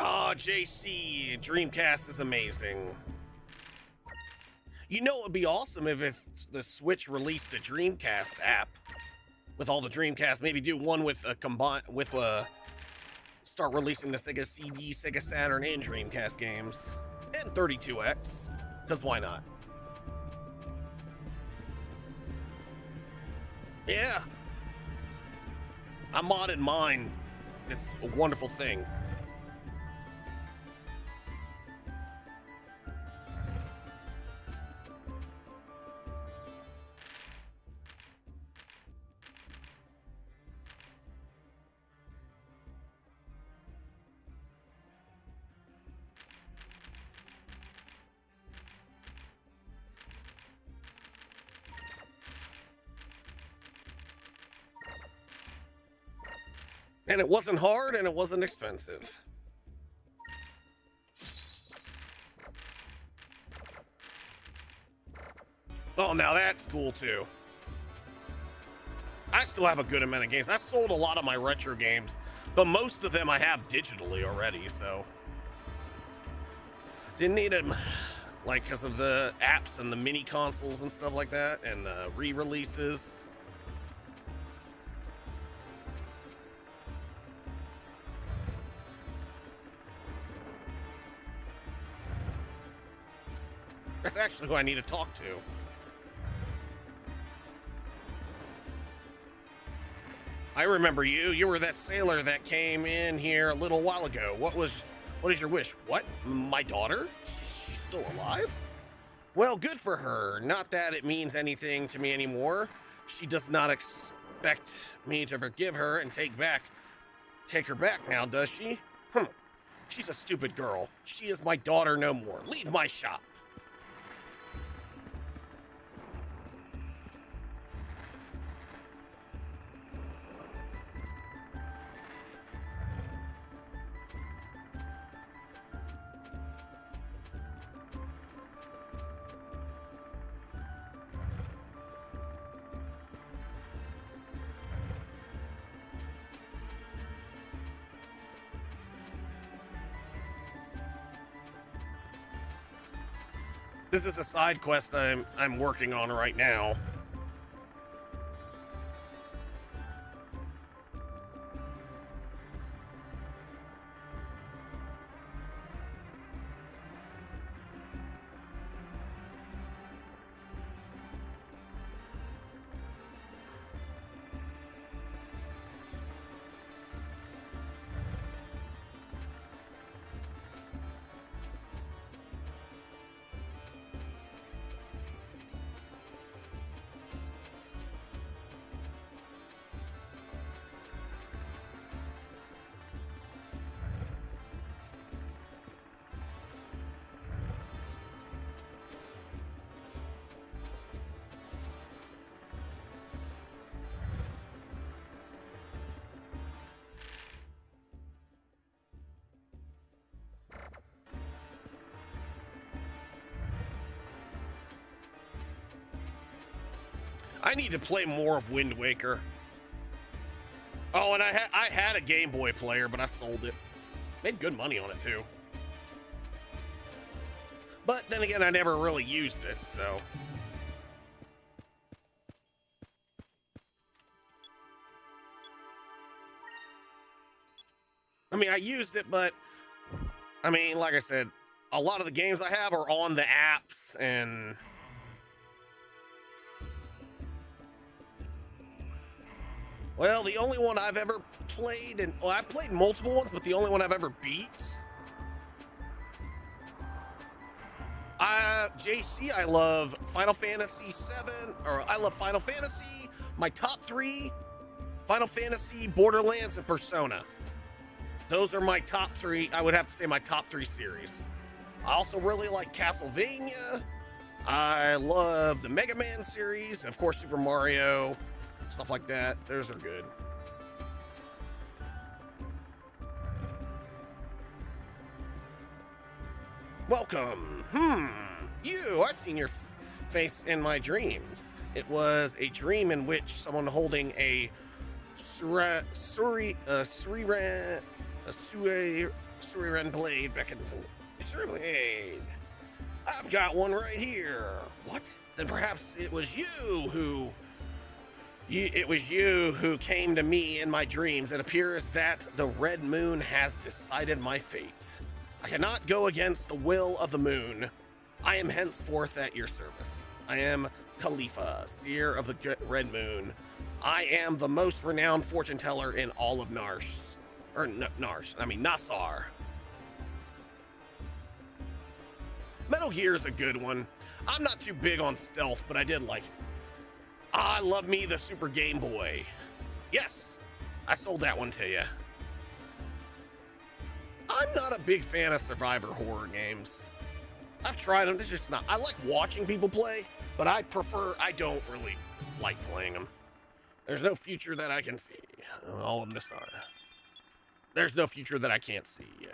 Oh, JC, Dreamcast is amazing. You know, it would be awesome if the Switch released a Dreamcast app with all the Dreamcast. Maybe do one with a start releasing the Sega CD, Sega Saturn, and Dreamcast games, and 32X. Because why not? Yeah. I modded mine. It's a wonderful thing. And it wasn't hard and it wasn't expensive. Oh, now that's cool too. I still have a good amount of games. I sold a lot of my retro games, but most of them I have digitally already, so. Didn't need them, like, because of the apps and the mini consoles and stuff like that, and the re-releases. That's actually who I need to talk to. I remember you. You were that sailor that came in here a little while ago. What is your wish? What? My daughter? She's still alive? Well, good for her. Not that it means anything to me anymore. She does not expect me to forgive her and take her back now, does she? She's a stupid girl. She is my daughter no more. Leave my shop. This is a side quest I'm working on right now. I need to play more of Wind Waker. Oh, and I had a Game Boy player, but I sold it. Made good money on it, too. But then again, I never really used it, so. I mean, I used it, but I mean, like I said, a lot of the games I have are on the apps, and well, the only one I've ever played, and well, I've played multiple ones, but the only one I've ever beat. JC, I love Final Fantasy VII, or I love Final Fantasy. My top three: Final Fantasy, Borderlands, and Persona. Those are my top three. I would have to say my top three series. I also really like Castlevania. I love the Mega Man series, of course, Super Mario. Stuff like that. Those are good. Welcome. I've seen your face in my dreams. It was a dream in which someone holding a Suriran blade beckons. Suri blade. I've got one right here. What? Then perhaps it was you who came to me in my dreams. It appears that the red moon has decided my fate. I cannot go against the will of the moon. I am henceforth at your service. I am Khalifa, seer of the red moon. I am the most renowned fortune teller in all of Nars. Or Nassar. Metal Gear is a good one. I'm not too big on stealth, but I did like it. I love me the Super Game Boy. Yes, I sold that one to you. I'm not a big fan of survivor horror games. I've tried them, they're just not. I like watching people play, but I don't really like playing them. There's no future that I can see. All of this are. There's no future that I can't see, yeah.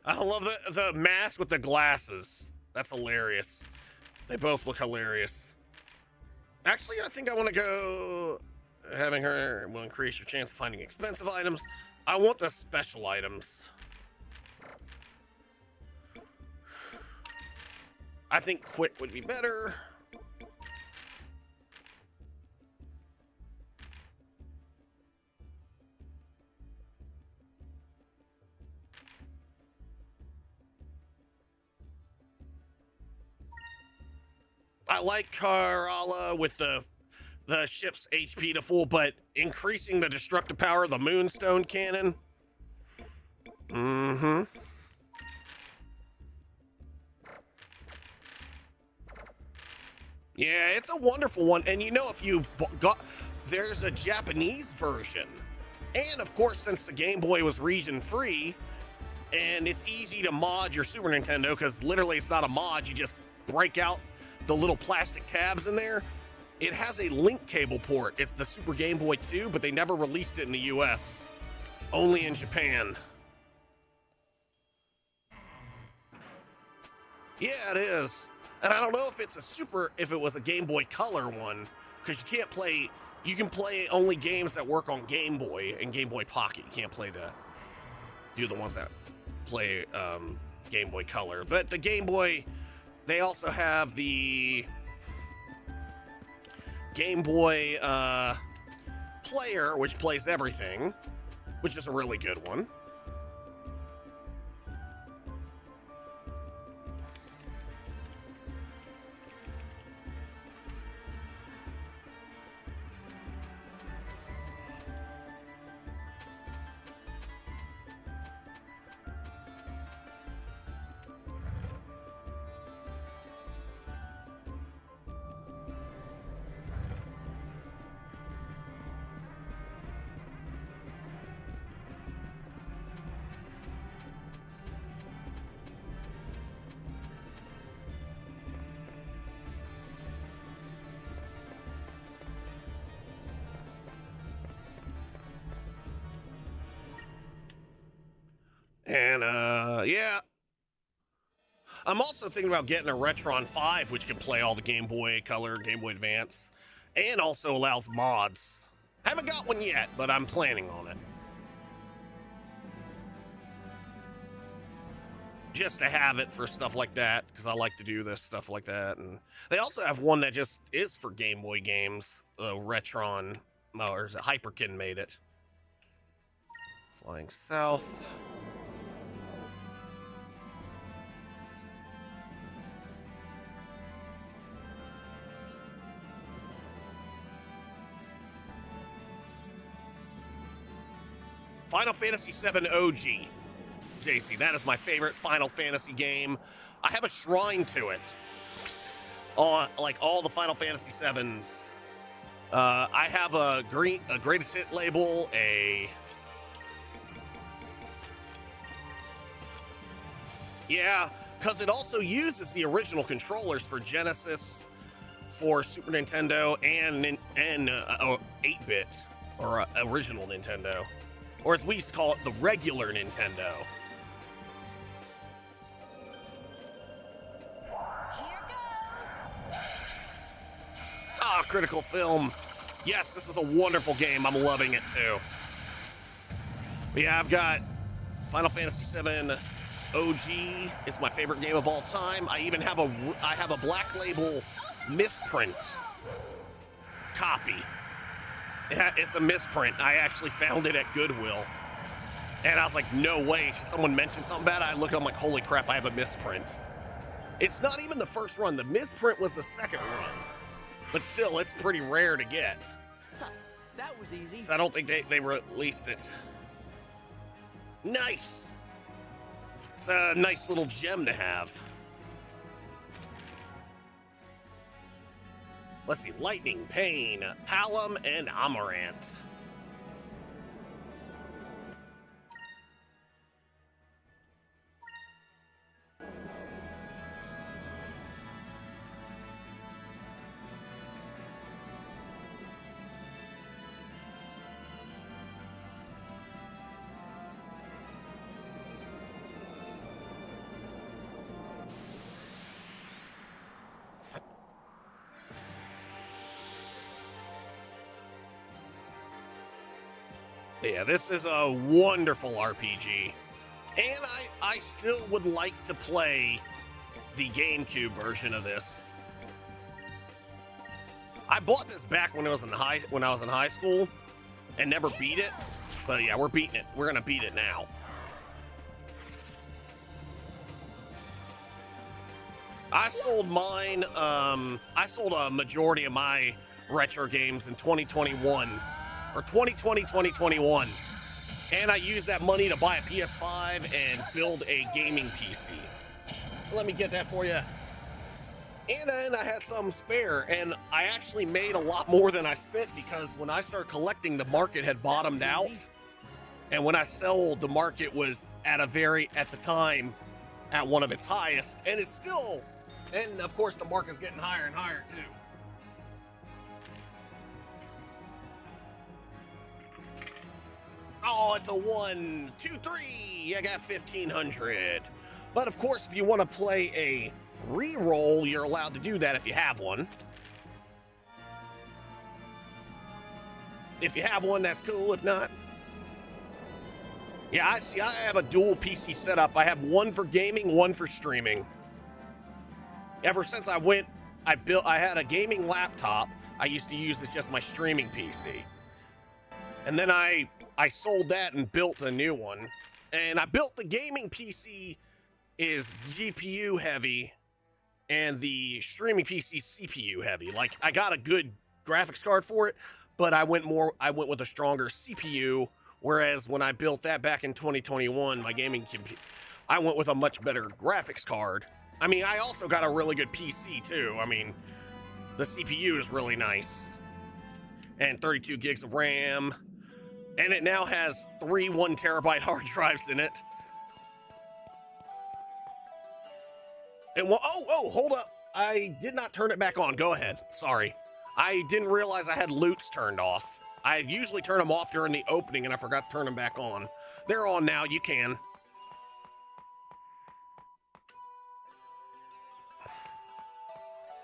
I love the mask with the glasses. That's hilarious. They both look hilarious. Actually, I think I want to go... Having her will increase your chance of finding expensive items. I want the special items. I think quick would be better. I like Karala with the ship's HP to full, but increasing the destructive power of the Moonstone Cannon. Mm-hmm. Yeah, it's a wonderful one. And you know, if you got... There's a Japanese version. And, of course, since the Game Boy was region-free, and it's easy to mod your Super Nintendo, because literally it's not a mod, you just break out the little plastic tabs in there. It has a link cable port. It's the Super Game Boy 2, but they never released it in the US. Only in Japan. Yeah, it is. And I don't know if if it was a Game Boy Color one, because you can play only games that work on Game Boy and Game Boy Pocket. You can't do the ones that play Game Boy Color. But the Game Boy, they also have the Game Boy Player, which plays everything, which is a really good one. And, yeah. I'm also thinking about getting a Retron 5, which can play all the Game Boy Color, Game Boy Advance, and also allows mods. Haven't got one yet, but I'm planning on it. Just to have it for stuff like that, because I like to do this stuff like that. And they also have one that just is for Game Boy games. Retron, or is it Hyperkin made it. Flying south. Final Fantasy VII OG. JC, that is my favorite Final Fantasy game. I have a shrine to it. On like all the Final Fantasy VIIs. I have a greatest hit label, yeah, because it also uses the original controllers for Genesis, for Super Nintendo, and 8-bit, or original Nintendo. Or as we used to call it, the regular Nintendo. Here goes. critical film. Yes, this is a wonderful game. I'm loving it too. But yeah, I've got Final Fantasy VII OG. It's my favorite game of all time. I even have a Black Label misprint copy. It's a misprint. I actually found it at Goodwill. And I was like, no way. Someone mentioned something about it. I look, I'm like, holy crap, I have a misprint. It's not even the first run. The misprint was the second run. But still, it's pretty rare to get. That was easy. So I don't think they released it. Nice. It's a nice little gem to have. Let's see, Lightning, Pain, Hallam, and Amarant. Yeah, this is a wonderful RPG. And I still would like to play the GameCube version of this. I bought this back when I was in high school and never beat it. But yeah, we're beating it. We're gonna beat it now. I sold mine, I sold a majority of my retro games in 2021. Or 2020, 2021. And I used that money to buy a PS5 and build a gaming PC. Let me get that for you. And then I had some spare, and I actually made a lot more than I spent because when I started collecting, the market had bottomed out. And when I sold, the market was at the time, at one of its highest. And it's still, and of course the market's getting higher and higher too. Oh, it's a 1, 2, 3. I got 1,500. But of course, if you want to play a re-roll, you're allowed to do that if you have one. If you have one, that's cool. If not, yeah, I have a dual PC setup. I have one for gaming, one for streaming. Ever since I had a gaming laptop. I used to use as just my streaming PC. And then I sold that and built a new one. And I built the gaming PC is GPU heavy and the streaming PC CPU heavy. Like, I got a good graphics card for it, but I went with a stronger CPU, whereas when I built that back in 2021, my gaming computer, I went with a much better graphics card. I mean, I also got a really good PC too. I mean, the CPU is really nice. And 32 gigs of RAM. And it now has 3 1-terabyte hard drives in it. And hold up. I did not turn it back on. Go ahead. Sorry. I didn't realize I had loots turned off. I usually turn them off during the opening and I forgot to turn them back on. They're on now. You can.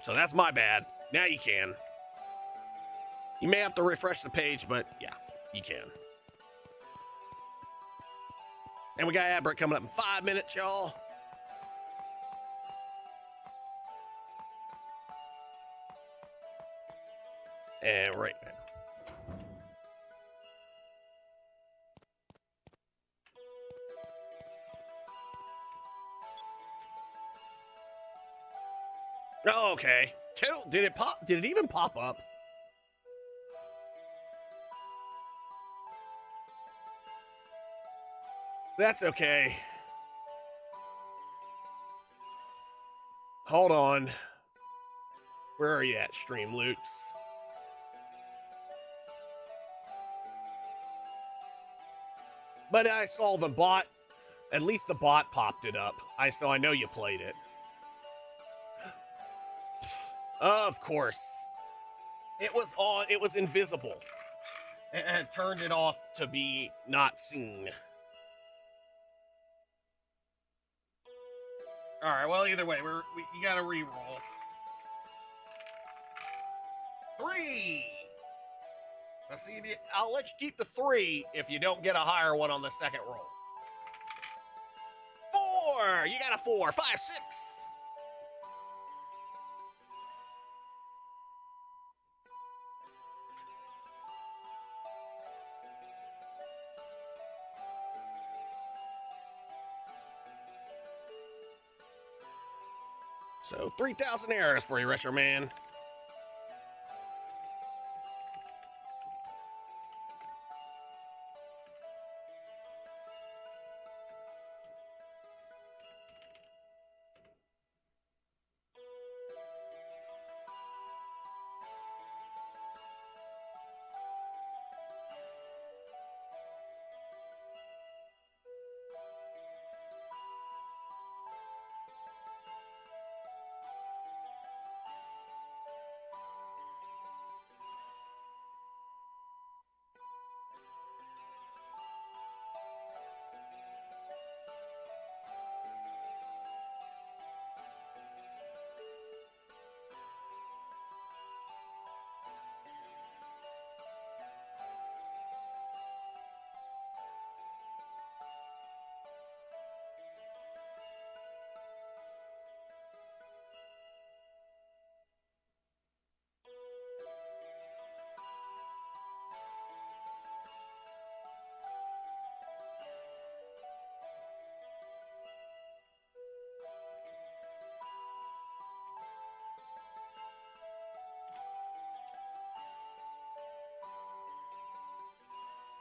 So that's my bad. Now you can. You may have to refresh the page, but yeah, you can. And we got ad break coming up in 5 minutes, y'all. And right now. Oh, okay. Cool. Did it pop? Did it even pop up? That's okay. Hold on. Where are you at, Stream Loots? But I saw the bot. At least the bot popped it up. So I know you played it. Of course. It was on. It was invisible. And turned it off to be not seen. All right. Well, either way, you got to re-roll. 3, 3. Let's see. I'll let you keep the 3 if you don't get a higher one on the second roll. 4. You got a 4. 5, 6. So 3,000 errors for you, Retro Man.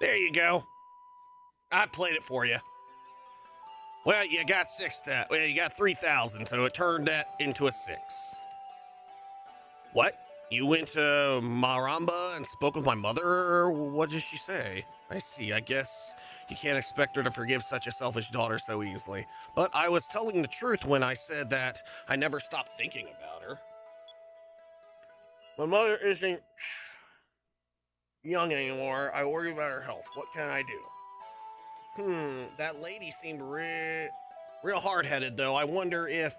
There you go. I played it for you. Well, you got 6,000. Well, you got 3,000, so it turned that into a 6. What? You went to Maramba and spoke with my mother, or what did she say? I see. I guess you can't expect her to forgive such a selfish daughter so easily. But I was telling the truth when I said that I never stopped thinking about her. My mother isn't young anymore. I worry about her health. What can I do? That lady seemed real hard-headed, though. I wonder if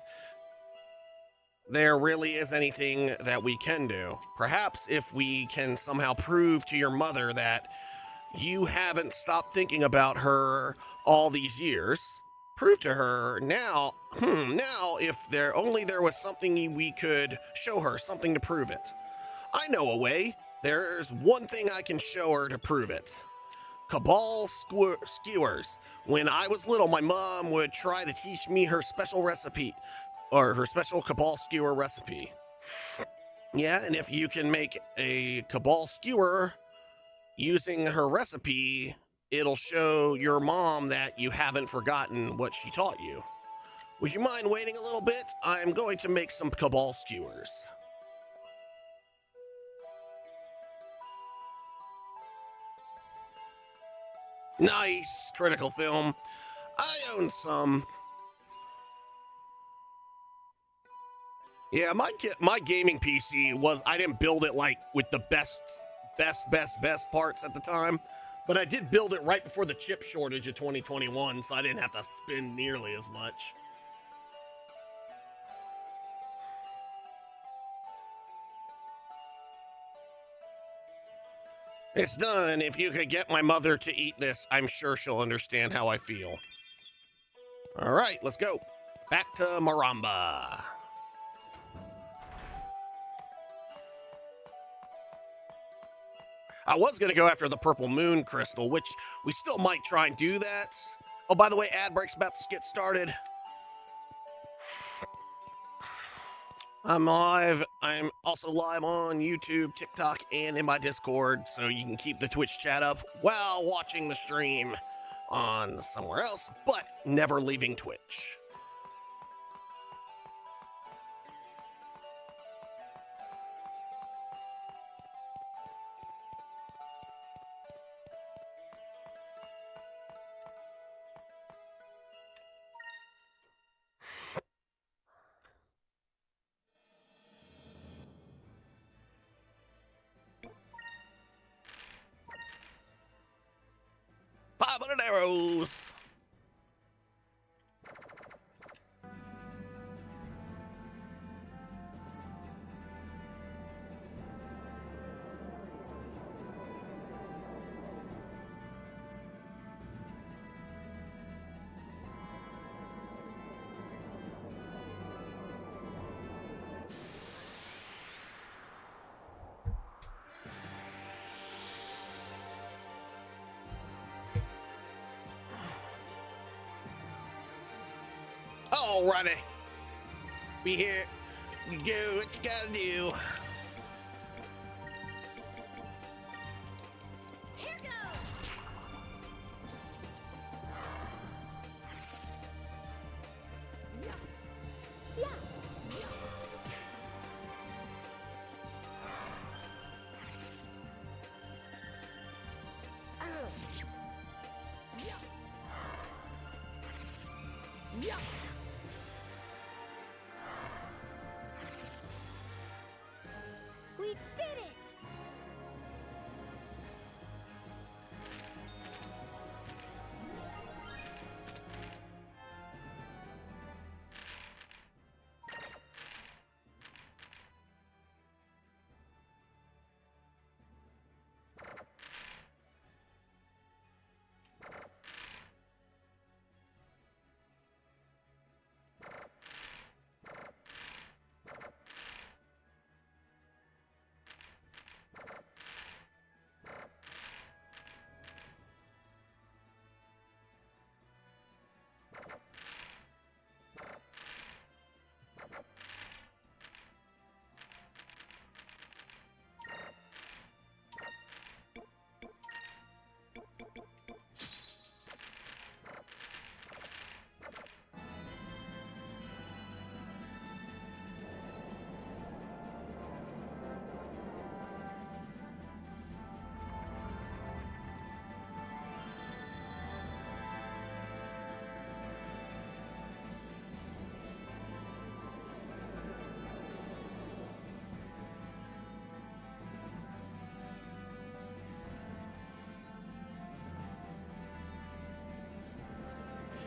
there really is anything that we can do. Perhaps if we can somehow prove to your mother that you haven't stopped thinking about her all these years. Prove to her now, if there was something we could show her, something to prove it. I know a way. There's one thing I can show her to prove it. Cabal skewers. When I was little, my mom would try to teach me her special recipe, or her special Cabal skewer recipe. Yeah, and if you can make a Cabal skewer using her recipe, it'll show your mom that you haven't forgotten what she taught you. Would you mind waiting a little bit? I'm going to make some Cabal skewers. Nice, critical film. I own some. Yeah, my gaming PC I didn't build it like with the best parts at the time, but I did build it right before the chip shortage of 2021, so I didn't have to spend nearly as much. It's done. If you could get my mother to eat this, I'm sure she'll understand how I feel. All right, let's go. Back to Maramba. I was going to go after the Purple Moon Crystal, which we still might try and do that. Oh, by the way, ad break's about to get started. I'm live. I'm also live on YouTube, TikTok, and in my Discord, so you can keep the Twitch chat up while watching the stream on somewhere else, but never leaving Twitch. Arrows. Alrighty. Be here. You go what you gotta do. Here goes. Yeah. We did it.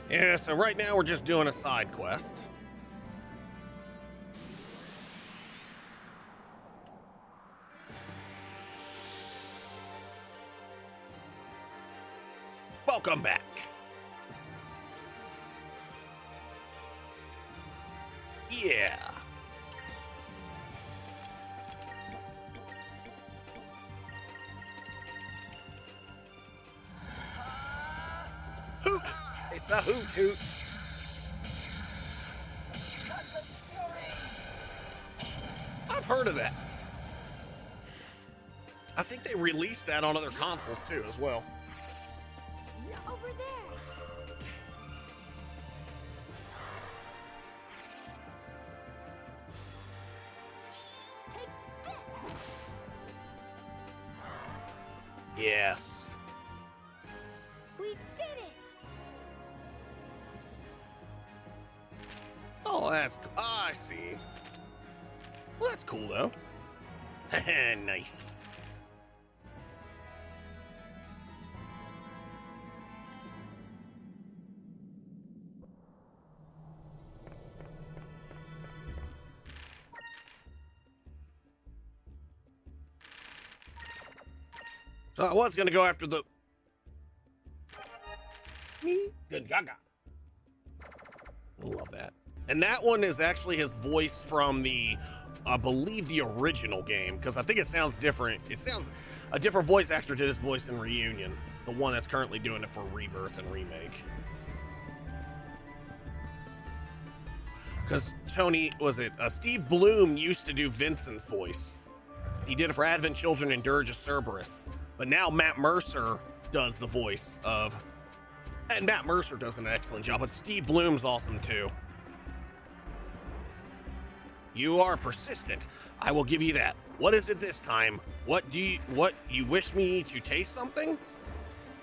Yeah, so right now we're just doing a side quest. Welcome back. Yeah. Hoot! It's a hoot hoot. I've heard of that. I think they released that on other consoles too, as well. Over there. Take this. Yes. We did it. Oh, that's I see. Well, that's cool though. Nice. So I was gonna go after the good gaga. Love that. And that one is actually his voice from the, I believe, the original game, because I think it sounds different. It sounds a different voice actor did his voice in Reunion, the one that's currently doing it for Rebirth and Remake. Because Steve Bloom used to do Vincent's voice. He did it for Advent Children and Dirge of Cerberus. But now Matt Mercer does the voice of, and Matt Mercer does an excellent job, but Steve Bloom's awesome too. You are persistent. I will give you that. What is it this time? What you wish me to taste something?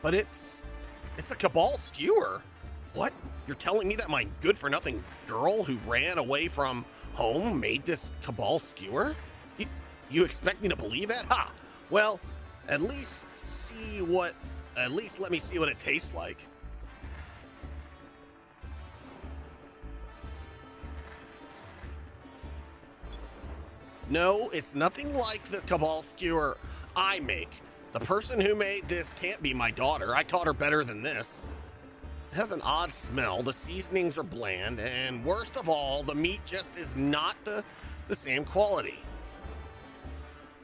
But it's a Cabal skewer. What? You're telling me that my good-for-nothing girl who ran away from home made this Cabal skewer? You expect me to believe that? Ha! Well, at least let me see what it tastes like. No, it's nothing like the Cabal skewer I make. The person who made this can't be my daughter. I taught her better than this. It has an odd smell, the seasonings are bland, and worst of all, the meat just is not the same quality.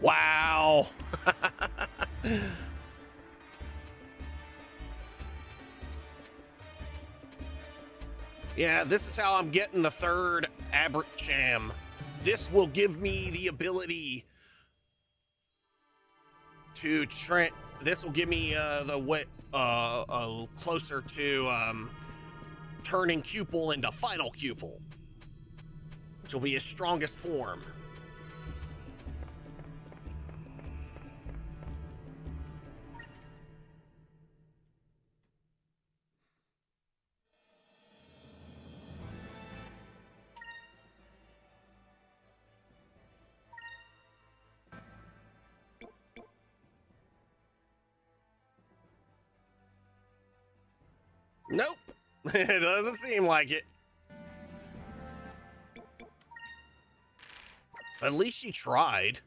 Wow. Yeah, this is how I'm getting the third Abercham. This will give me the ability to this will give me the way closer to turning Cupel into final Cupel, which will be his strongest form. Nope. It doesn't seem like it. At least she tried.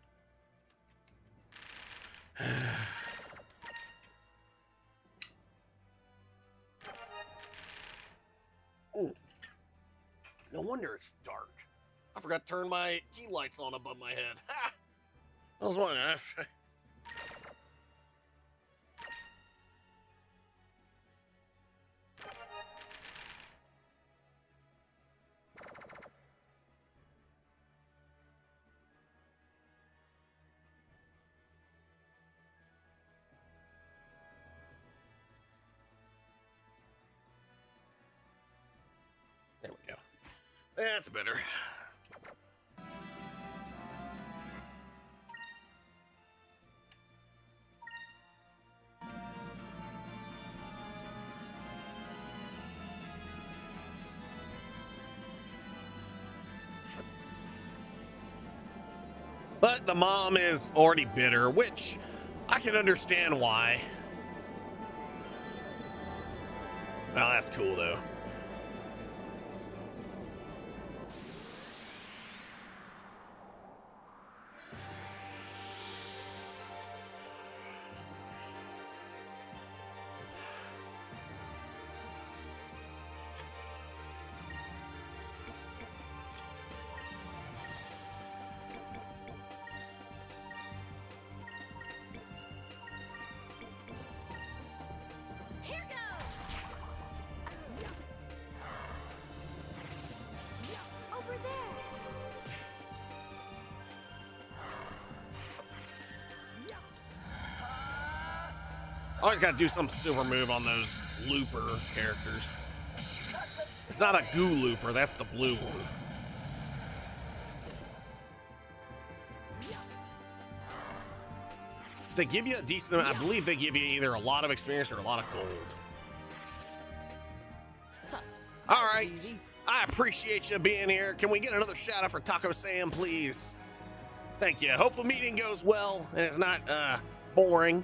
Ooh. No wonder it's dark. I forgot to turn my key lights on above my head. Ha! I was wondering. There we go. That's better. But the mom is already bitter, which I can understand why. Oh, that's cool though. Here goes! Over there! Always got to do some super move on those looper characters. It's not a goo looper, that's the blue one. They give you a decent amount. I believe they give you either a lot of experience or a lot of gold. All right. I appreciate you being here. Can we get another shout out for Taco Sam, please? Thank you. Hope the meeting goes well and it's not boring.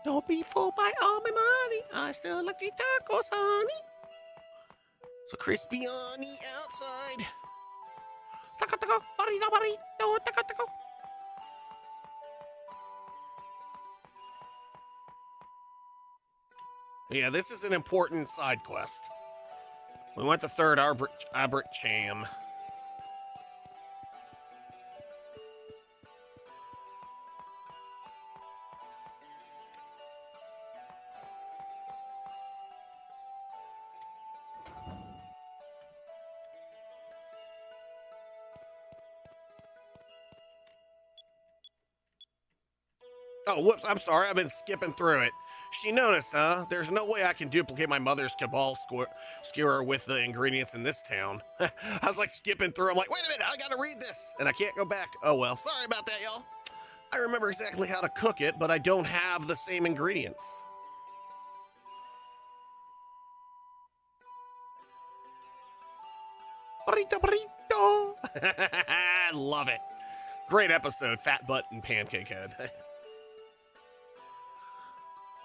Don't be fooled by all my money. I still like the tacos, honey. So crispy on the outside. Yeah, this is an important side quest. We want the third Abercham. Oh, whoops, I'm sorry. I've been skipping through it. She noticed, huh? There's no way I can duplicate my mother's skewer with the ingredients in this town. I was like skipping through. I'm like, wait a minute, I gotta read this. And I can't go back. Oh well, sorry about that, y'all. I remember exactly how to cook it, but I don't have the same ingredients. Burrito, burrito. I love it. Great episode, Fat Butt and Pancake Head.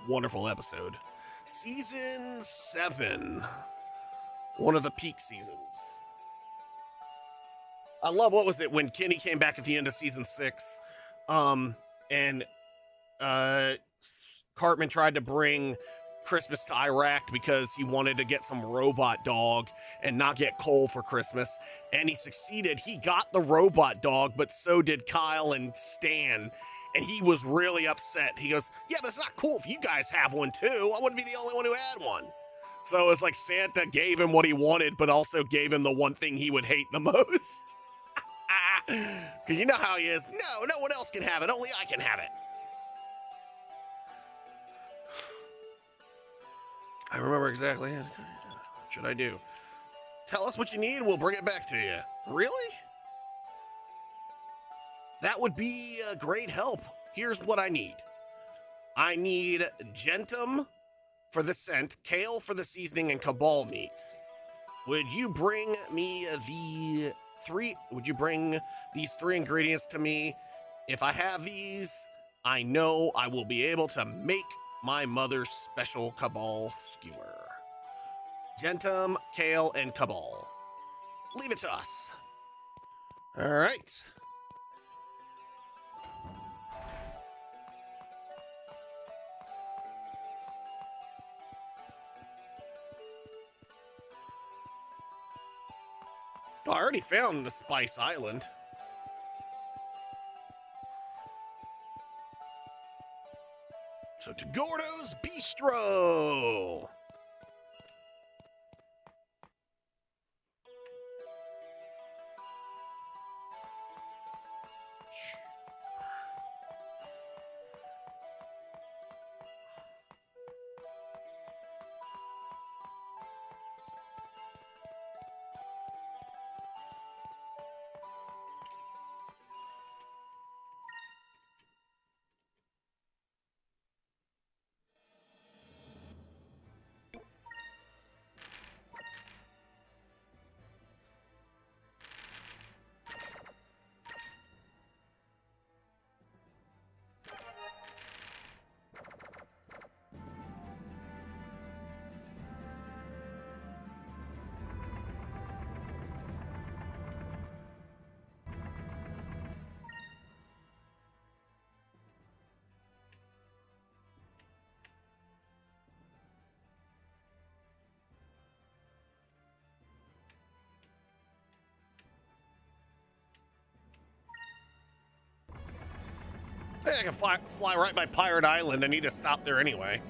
Wonderful episode. Season 7. One of the peak seasons. I love, what was it, when Kenny came back at the end of season 6. And Cartman tried to bring Christmas to Iraq because he wanted to get some robot dog and not get coal for Christmas. And he succeeded. He got the robot dog, but so did Kyle and Stan. And he was really upset. He goes, yeah, but it's not cool if you guys have one too. I wouldn't be the only one who had one. So it's like Santa gave him what he wanted, but also gave him the one thing he would hate the most. Because you know how he is. No one else can have it. Only I can have it. I remember exactly. What should I do? Tell us what you need, we'll bring it back to you. Really? That would be a great help. Here's what I need. I need Gentum for the scent, kale for the seasoning, and cabal meat. Would you bring me these 3 ingredients to me? If I have these, I know I will be able to make my mother's special cabal skewer. Gentum, kale, and cabal. Leave it to us. All right. Oh, I already found the Spice Island. So to Gordo's Bistro. Hey, I can fly right by Pirate Island. I need to stop there anyway.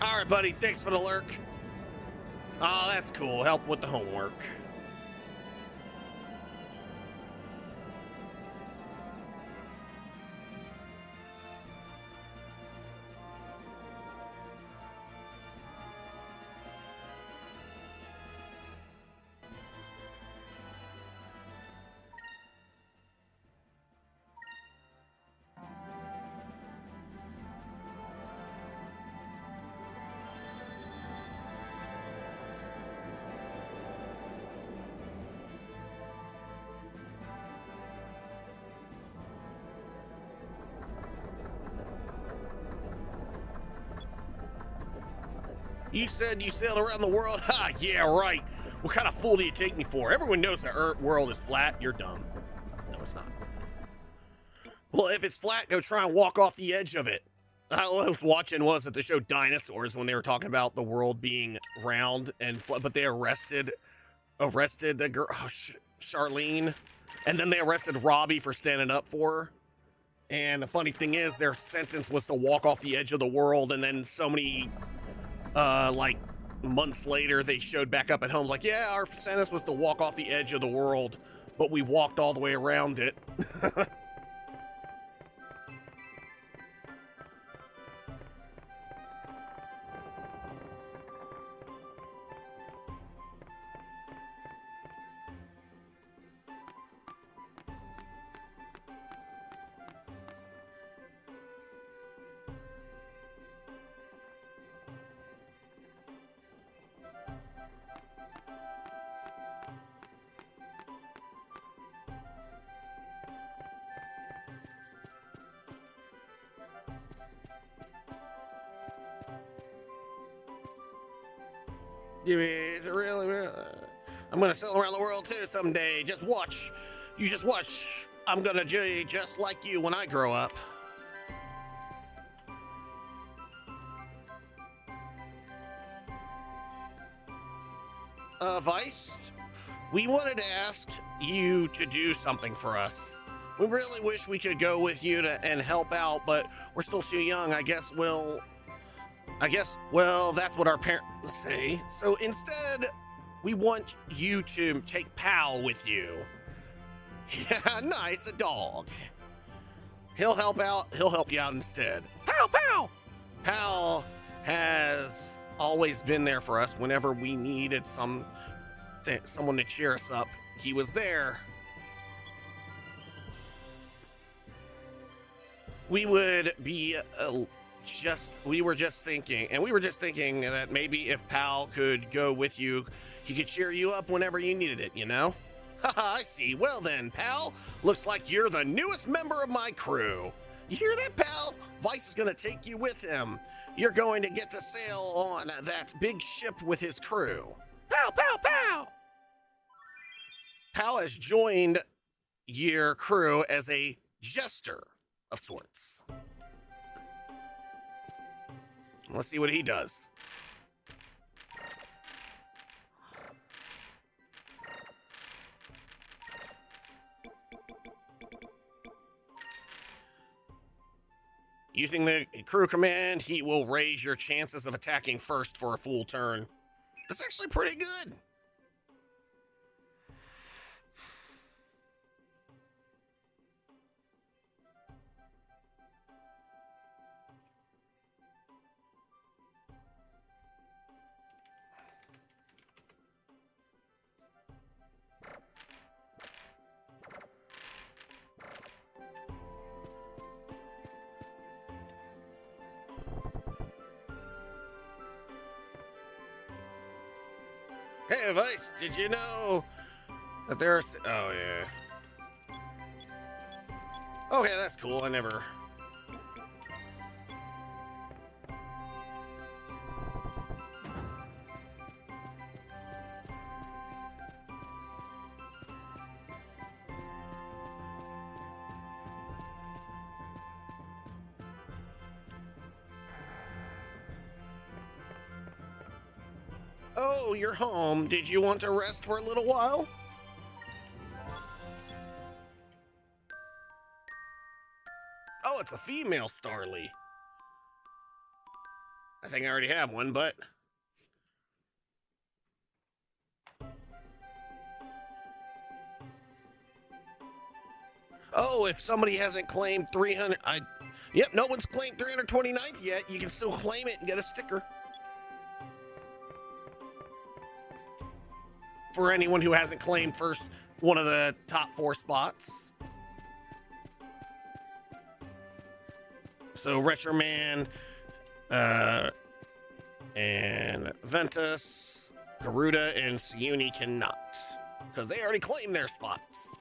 All right, buddy. Thanks for the lurk. Oh, that's cool. Help with the homework. You said you sailed around the world? Ha, yeah, right. What kind of fool do you take me for? Everyone knows the world is flat. You're dumb. No, it's not. Well, if it's flat, go try and walk off the edge of it. I was watching, was it the show Dinosaurs, when they were talking about the world being round and flat, but they arrested the girl, Charlene, and then they arrested Robbie for standing up for her. And the funny thing is, their sentence was to walk off the edge of the world, and then so many like months later, they showed back up at home like, yeah, our sentence was to walk off the edge of the world, but we walked all the way around it. Is it really? I'm gonna sail around the world too someday. Just watch. You just watch. I'm gonna be just like you when I grow up. Vice, we wanted to ask you to do something for us. We really wish we could go with you and help out, but we're still too young. I guess, well, that's what our parents say. So instead, we want you to take Pal with you. Yeah, nice, a dog. He'll help out. He'll help you out instead. Pal, Pal! Pal has always been there for us whenever we needed someone to cheer us up. He was there. We were just thinking that maybe if Pal could go with you, he could cheer you up whenever you needed it, you know? Haha, I see. Well then, Pal, looks like you're the newest member of my crew. You hear that, Pal? Vice is gonna take you with him. You're going to get to sail on that big ship with his crew. Pal, Pal, Pal! Pal has joined your crew as a jester of sorts. Let's see what he does. Using the crew command, he will raise your chances of attacking first for a full turn. That's actually pretty good. Hey, Vice, did you know that there's... Oh, yeah. Okay, that's cool. I never... Oh, you're home. Did you want to rest for a little while? Oh, it's a female Starly. I think I already have one, but... Oh, if somebody hasn't claimed 300... Yep, no one's claimed 329th yet. You can still claim it and get a sticker. For anyone who hasn't claimed first one of the top 4 spots. So Retroman, and Ventus, Garuda, and Siuni cannot, because they already claimed their spots.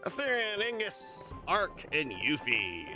Aetherian, Ingus, Ark, and Yuffie.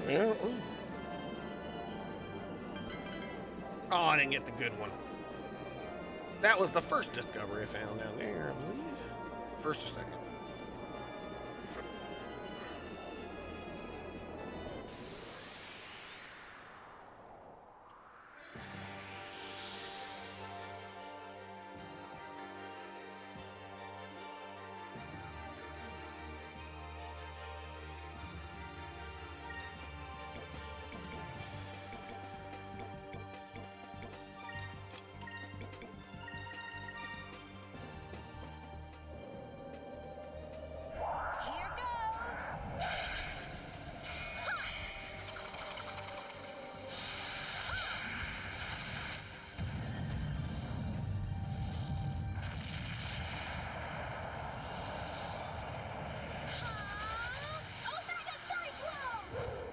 Yeah. Oh, I didn't get the good one. That was the first discovery I found down there, I believe. First or second. Here goes. Omega Cyclone!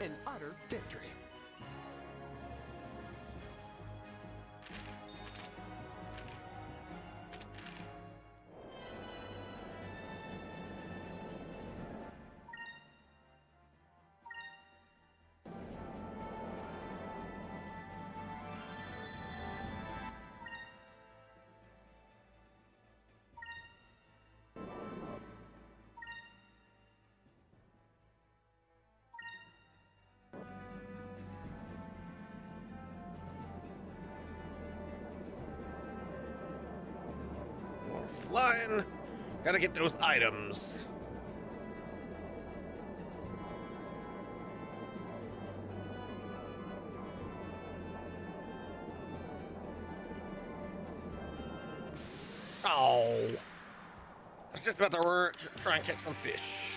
An utter victory. More flying. Gotta get those items. Oh. I was just about to try and catch some fish.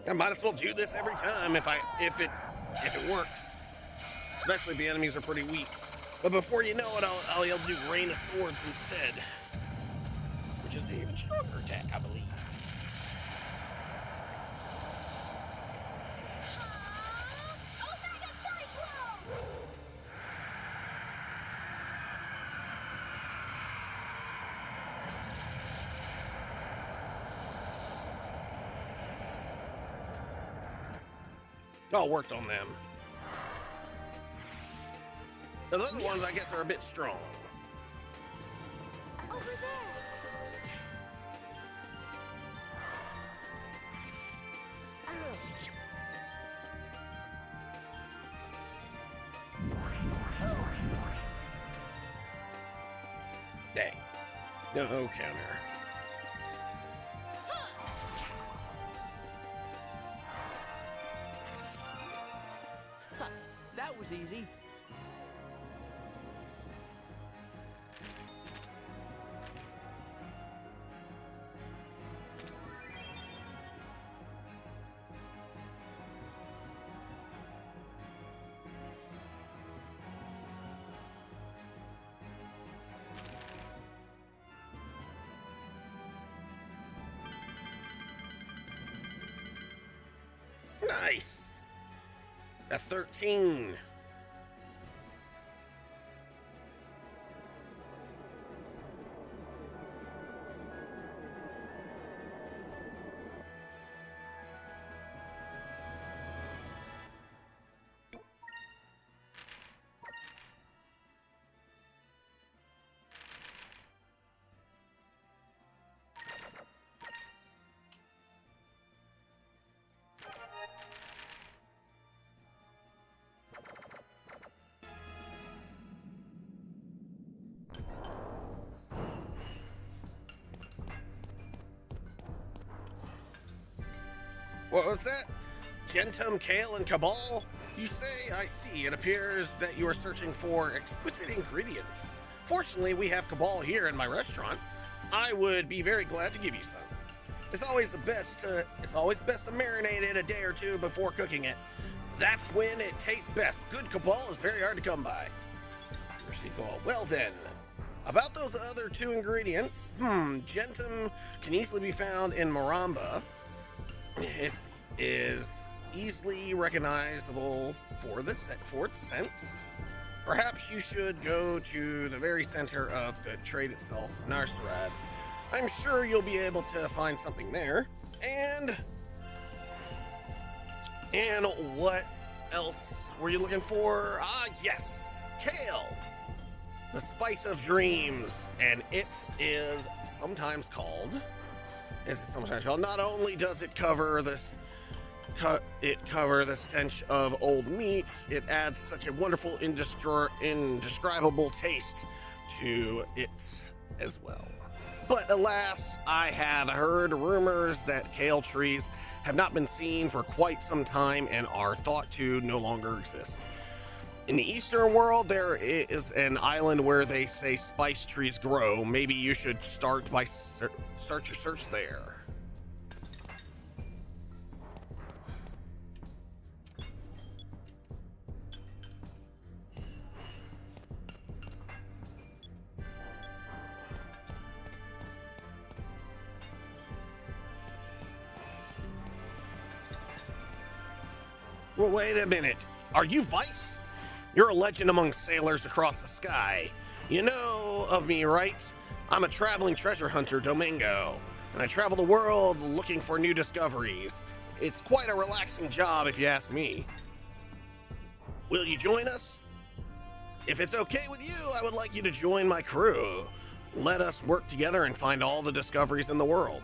I might as well do this every time if it works. Especially if the enemies are pretty weak. But before you know it, I'll be able to do Rain of Swords instead. Which is an even stronger attack, I believe. Omega Cyclone! Oh, worked on them. Now, the other ones, I guess, are a bit strong. Over there. Dang. No counter. That was easy. Nice. At 13. What was that? Gentum, Kale, and Cabal? You say? I see. It appears that you are searching for exquisite ingredients. Fortunately, we have Cabal here in my restaurant. I would be very glad to give you some. It's always best to marinate it a day or two before cooking it. That's when it tastes best. Good Cabal is very hard to come by. Receive Cabal. Well then, about those other two ingredients, Gentum can easily be found in Maramba. It is easily recognizable for its scent. Perhaps you should go to the very center of the trade itself, Narsarad. I'm sure you'll be able to find something there. And what else were you looking for? Ah, yes, Kale, the spice of dreams, and it is sometimes called. Not only does it cover the stench of old meats, it adds such a wonderful, indescribable taste to it as well. But alas, I have heard rumors that kale trees have not been seen for quite some time and are thought to no longer exist. In the Eastern world, there is an island where they say spice trees grow. Maybe you should start by start your search there. Well, wait a minute. Are you Vice? You're a legend among sailors across the sky. You know of me, right? I'm a traveling treasure hunter, Domingo, and I travel the world looking for new discoveries. It's quite a relaxing job, if you ask me. Will you join us? If it's okay with you, I would like you to join my crew. Let us work together and find all the discoveries in the world.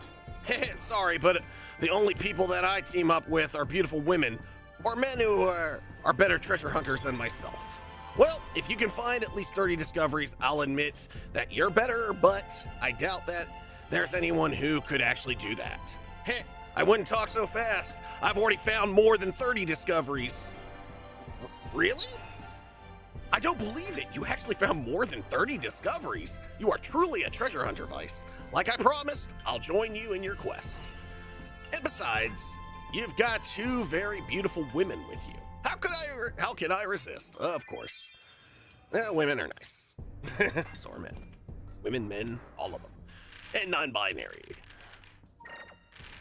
Sorry, but the only people that I team up with are beautiful women, or men who are better treasure hunters than myself. Well, if you can find at least 30 discoveries, I'll admit that you're better, but I doubt that there's anyone who could actually do that. I wouldn't talk so fast. I've already found more than 30 discoveries. Really? I don't believe it. You actually found more than 30 discoveries. You are truly a treasure hunter, Vice. Like I promised, I'll join you in your quest. And besides, you've got two very beautiful women with you. How can I resist? Of course. Well, women are nice. So are men. Women, men, all of them. And non-binary.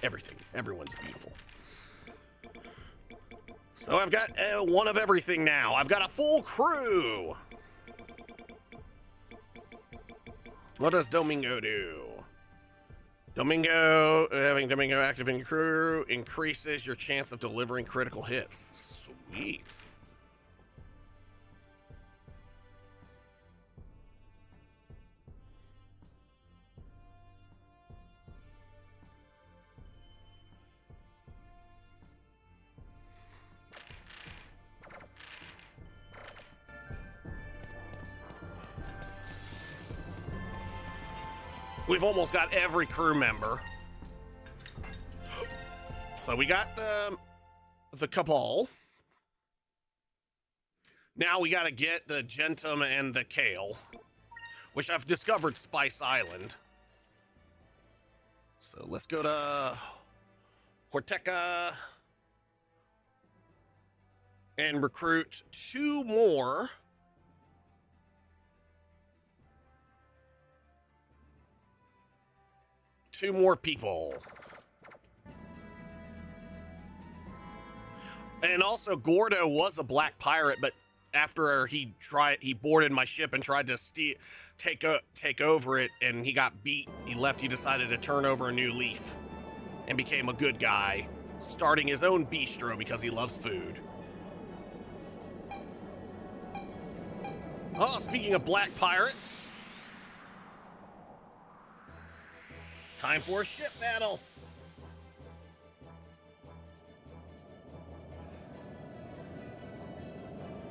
Everything. Everyone's beautiful. So I've got one of everything now. I've got a full crew. What does Domingo do? Having Domingo active in your crew increases your chance of delivering critical hits. Sweet. We've almost got every crew member. So we got the Cabal. Now we gotta get the Gentum and the Kale, which I've discovered Spice Island. So let's go to Horteca and recruit two more. Two more people. And also, Gordo was a black pirate, but after he boarded my ship and tried to take over it, and he got beat. He left. He decided to turn over a new leaf, and became a good guy, starting his own bistro because he loves food. Oh, speaking of black pirates, time for a ship battle.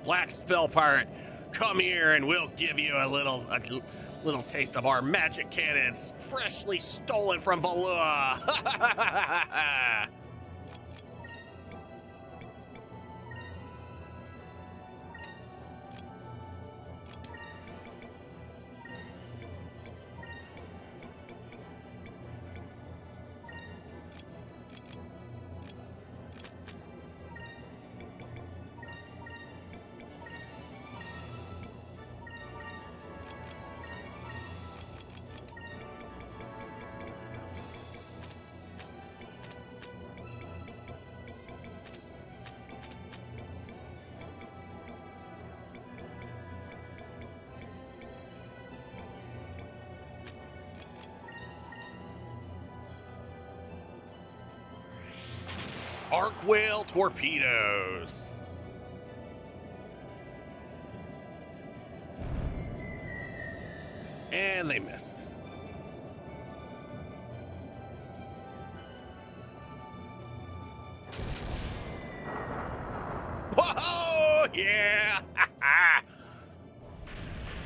Black spell pirate, come here and we'll give you a little taste of our magic cannons, freshly stolen from Valua. Arc whale torpedoes. And they missed. Whoa! Yeah!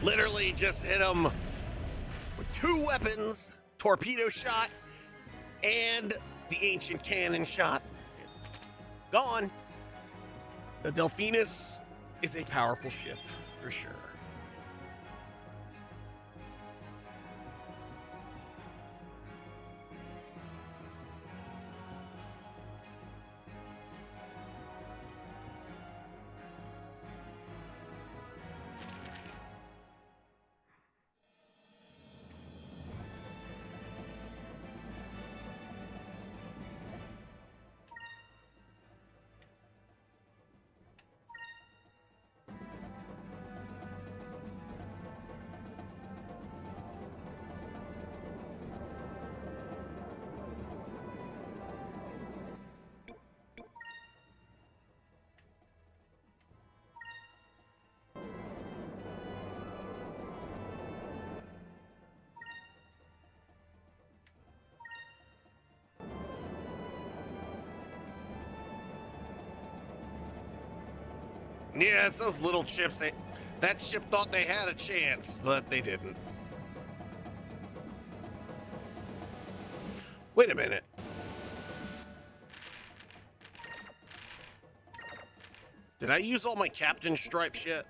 Literally just hit him with two weapons, torpedo shot and the ancient cannon shot. Gone. The Delphinus is a powerful ship, for sure. Yeah, it's those little chips. That ship thought they had a chance, but they didn't. Wait a minute. Did I use all my captain stripes yet?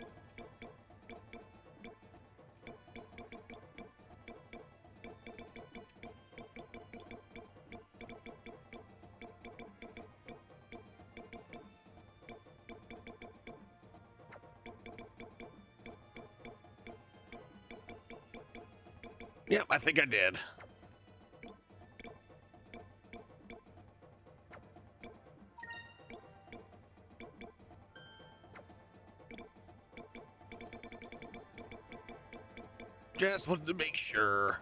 Yep, I think I did. Just wanted to make sure.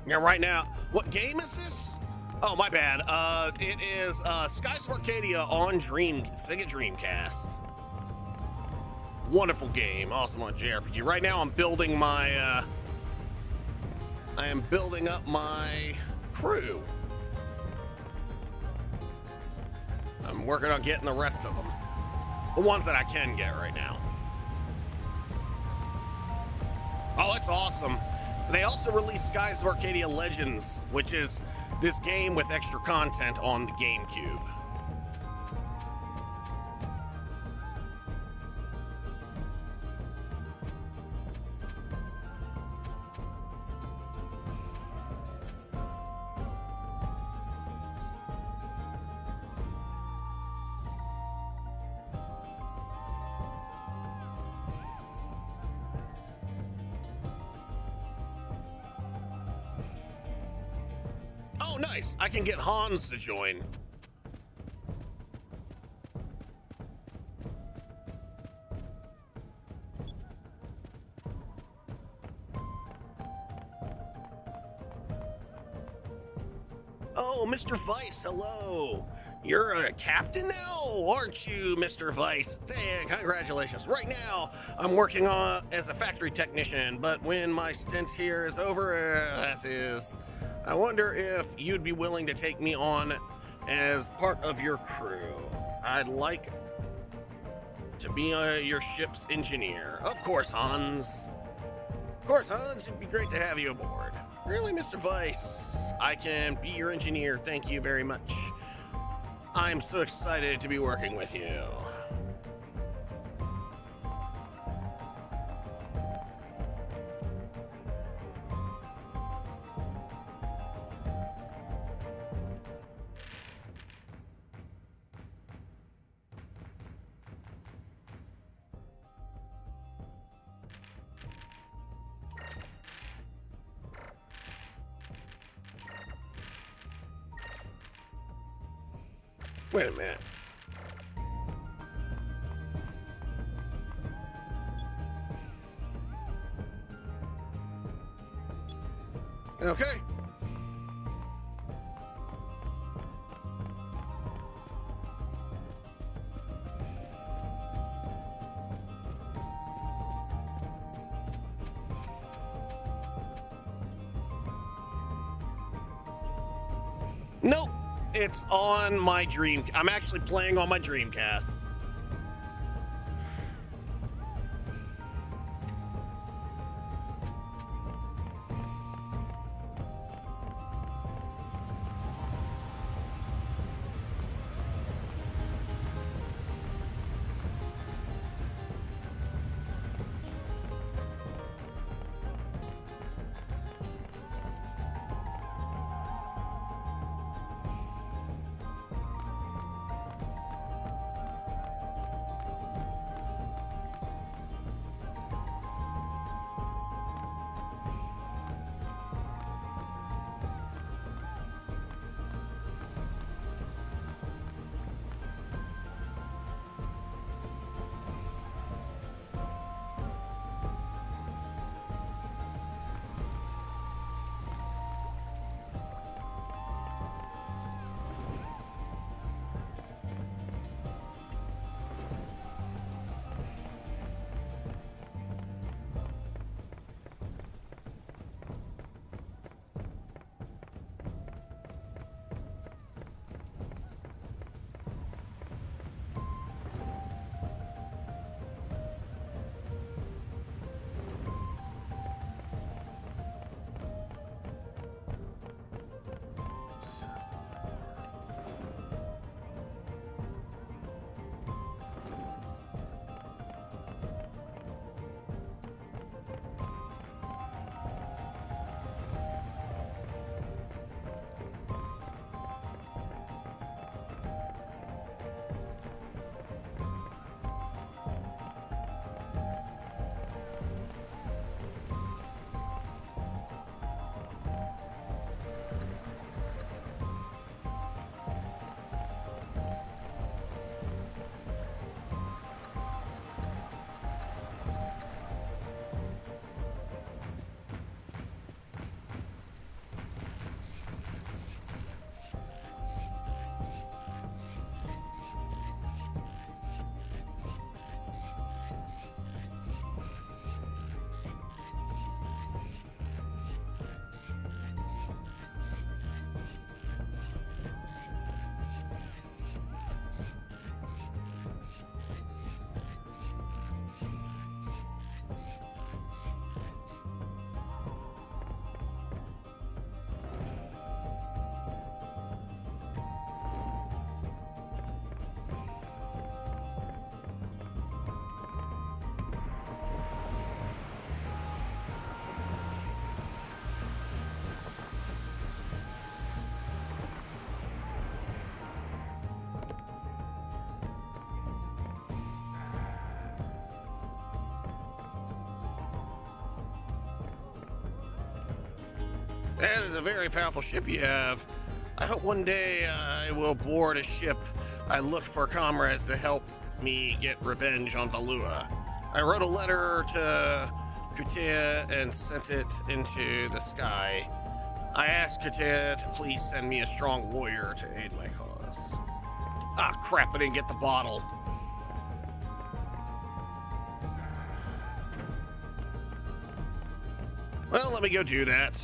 Yeah, right now. What game is this? Oh, my bad. It is Skies of Arcadia on Sega Dreamcast. Wonderful game, awesome on JRPG. Right now, I'm building my. I am building up my crew. I'm working on getting the rest of them, the ones that I can get right now. Oh, it's awesome. They also released Skies of Arcadia Legends, which is this game with extra content on the GameCube. Oh, nice! I can get Hans to join. Oh, Mr. Vice, hello! You're a captain now, aren't you, Mr. Vice? Congratulations. Right now, I'm working as a factory technician, but when my stint here is over, I wonder if you'd be willing to take me on as part of your crew. I'd like to be your ship's engineer. Of course, Hans. Of course, Hans, it'd be great to have you aboard. Really, Mr. Vice? I can be your engineer, thank you very much. I'm so excited to be working with you. Wait a minute. Okay. Nope. It's on my Dream. I'm actually playing on my Dreamcast. That is a very powerful ship you have. I hope one day I will board a ship. I look for comrades to help me get revenge on Valua. I wrote a letter to Kutea and sent it into the sky. I asked Kutea to please send me a strong warrior to aid my cause. Ah, crap, I didn't get the bottle. Well, let me go do that.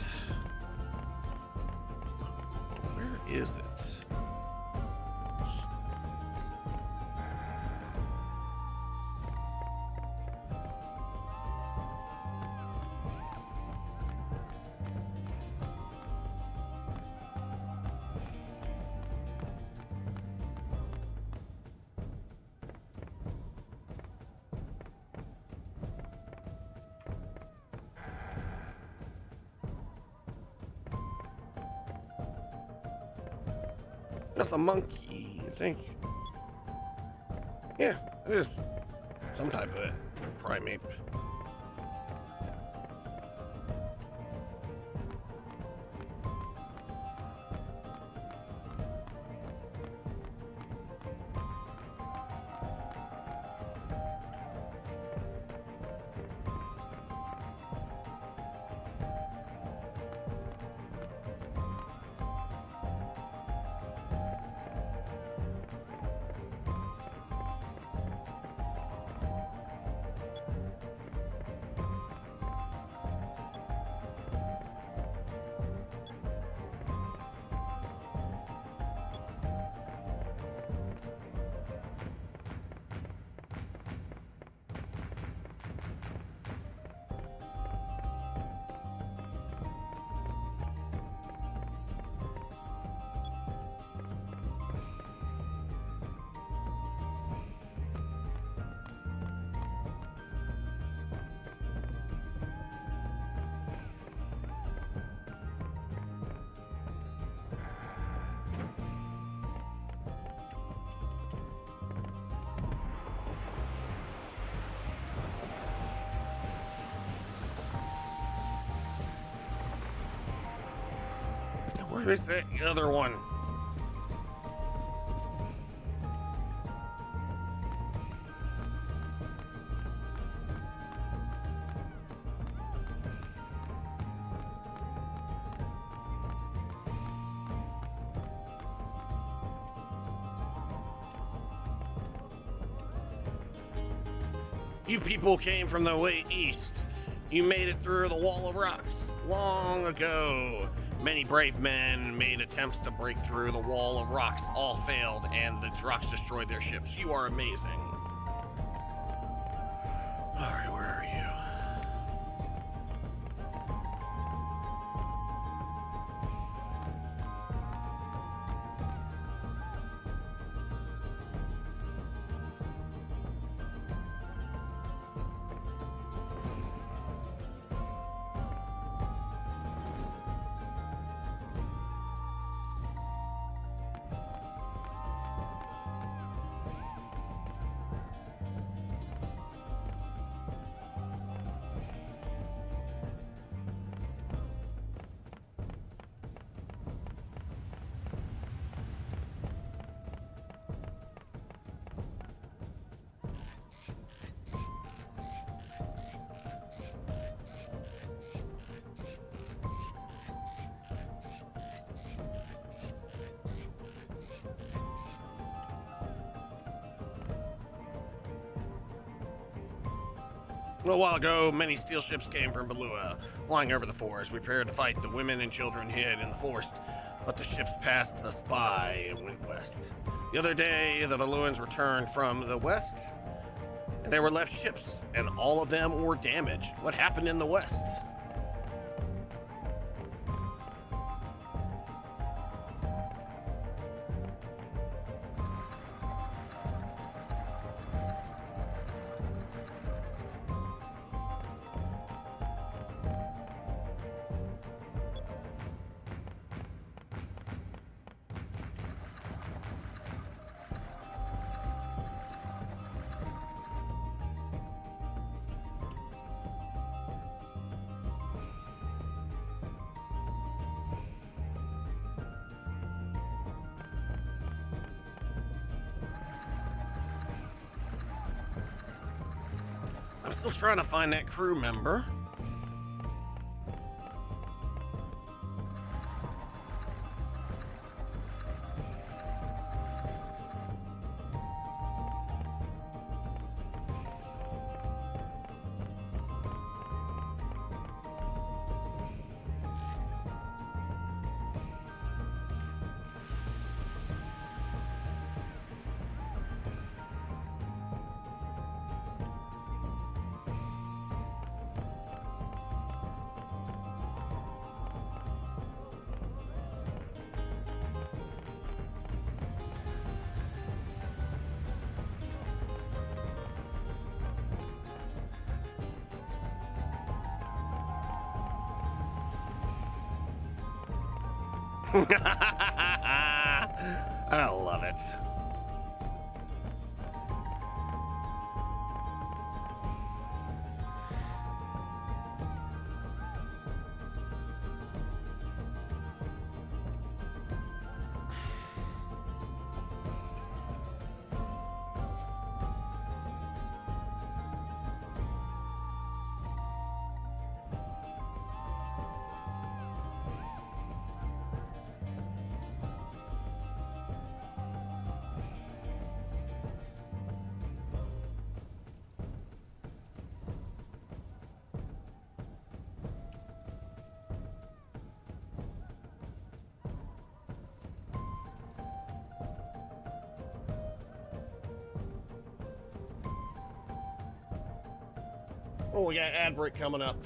Where is it? That's a monkey, I think. Yeah, it is. Some type of primate. Where is that other one? You people came from the way east. You made it through the wall of rocks long ago. Many brave men made attempts to break through the wall of rocks. All failed, and the rocks destroyed their ships. You are amazing. All right, where are you? A little while ago, many steel ships came from Valua, flying over the forest. We prepared to fight. The women and children hid in the forest, but the ships passed us by and went west. The other day, the Valuans returned from the west, and they were left ships, and all of them were damaged. What happened in the west? I'm still trying to find that crew member. I love it. Oh, we got ad break coming up.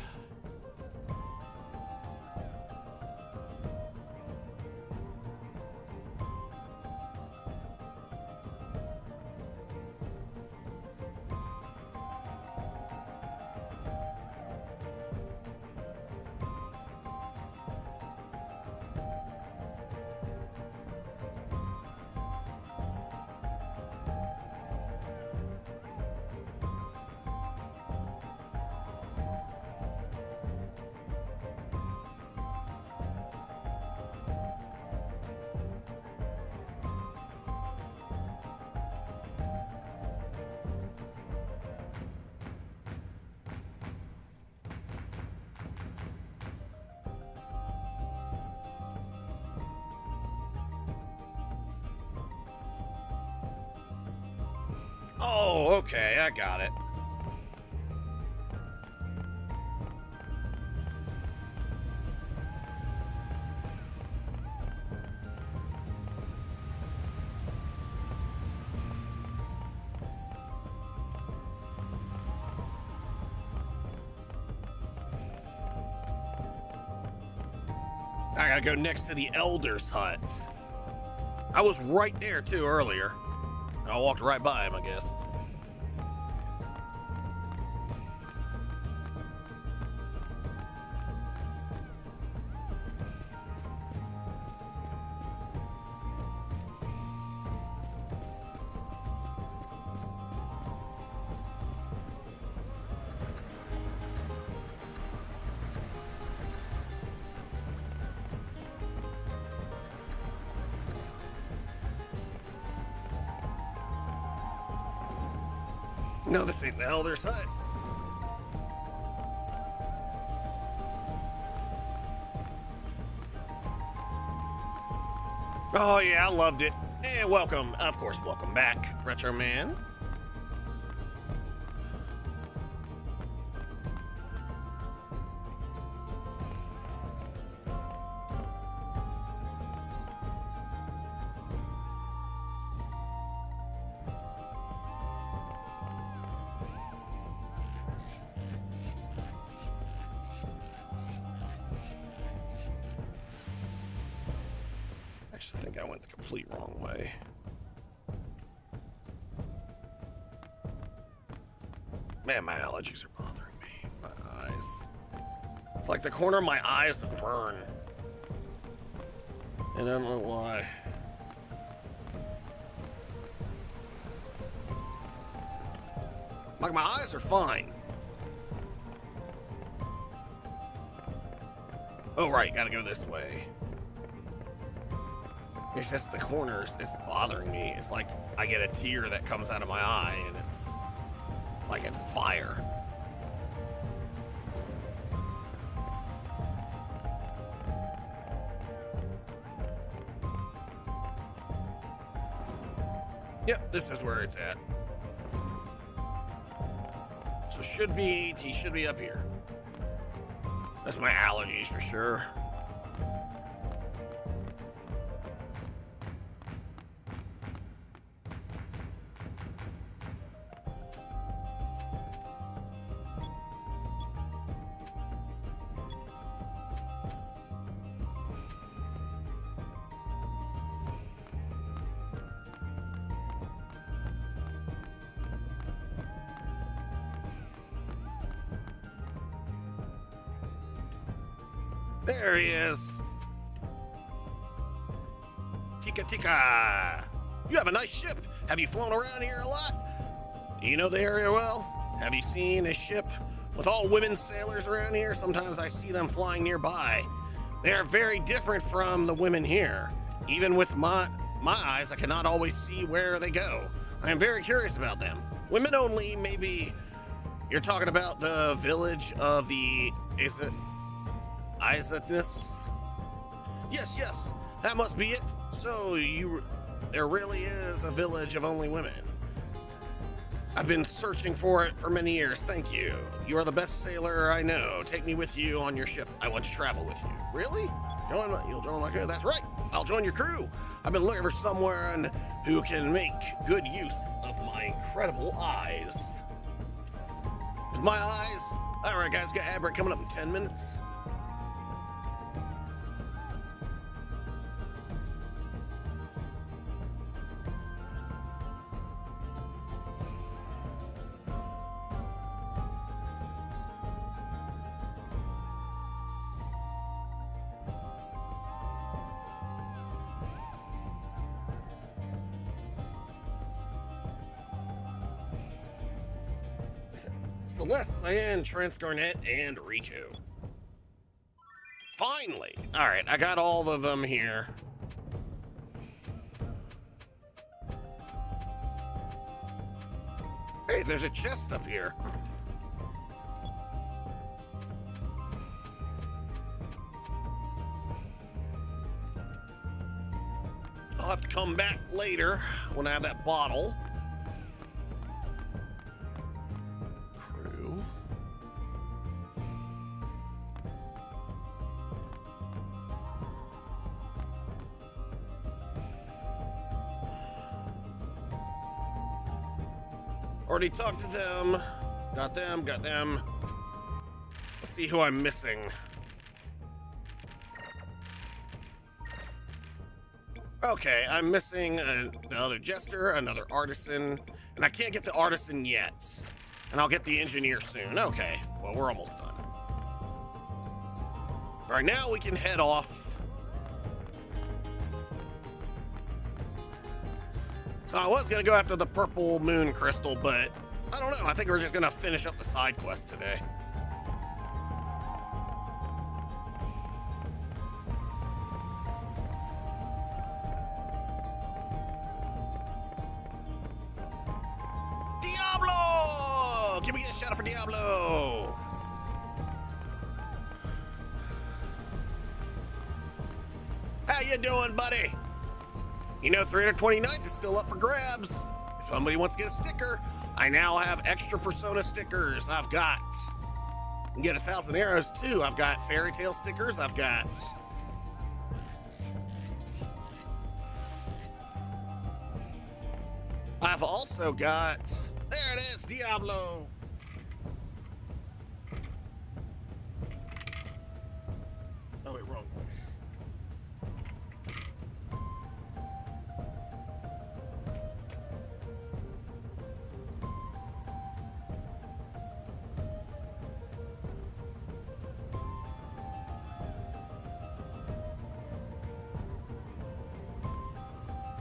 Oh, okay, I got it. I gotta go next to the Elder's hut. I was right there too earlier. I walked right by him, I guess. No, this ain't the Elder's hut. Oh yeah, I loved it. And welcome, of course, welcome back, Retro Man. I think I went the complete wrong way. Man, my allergies are bothering me. My eyes. It's like the corner of my eyes burn. And I don't know why. Like, my eyes are fine. Oh, right, gotta go this way. It's just the corners, it's bothering me. It's like I get a tear that comes out of my eye and it's like it's fire. Yep, this is where it's at. So he should be up here. That's my allergies for sure. There he is. Tika Tika. You have a nice ship. Have you flown around here a lot? Do you know the area well? Have you seen a ship with all women sailors around here? Sometimes I see them flying nearby. They are very different from the women here. Even with my eyes, I cannot always see where they go. I am very curious about them. Women only, maybe. You're talking about the village of the... Is it... Isaacness? Yes, that must be it. So there really is a village of only women. I've been searching for it for many years. Thank you. You are the best sailor I know. Take me with you on your ship. I want to travel with you. Really? You'll join my crew? That's right. I'll join your crew. I've been looking for someone who can make good use of my incredible eyes. My eyes? All right, guys, got ad break coming up in 10 minutes. Celeste, Cyan, Transgarnet, and Riku. Finally! Alright, I got all of them here. Hey, there's a chest up here. I'll have to come back later when I have that bottle. Already talked to them. Got them. Let's see who I'm missing. Okay, I'm missing another jester, another artisan, and I can't get the artisan yet. And I'll get the engineer soon. Okay, well, we're almost done. All right, now we can head off. So I was gonna go after the purple moon crystal, but I don't know. I think we're just gonna finish up the side quest today. Diablo! Can we get a shout out for Diablo? How you doing, buddy? You know, 329th is still up for grabs. If somebody wants to get a sticker, I now have extra Persona stickers. I've got, you can get 1,000 arrows too. I've got fairy tale stickers. I've also got, there it is, Diablo. Oh, wait, wrong place.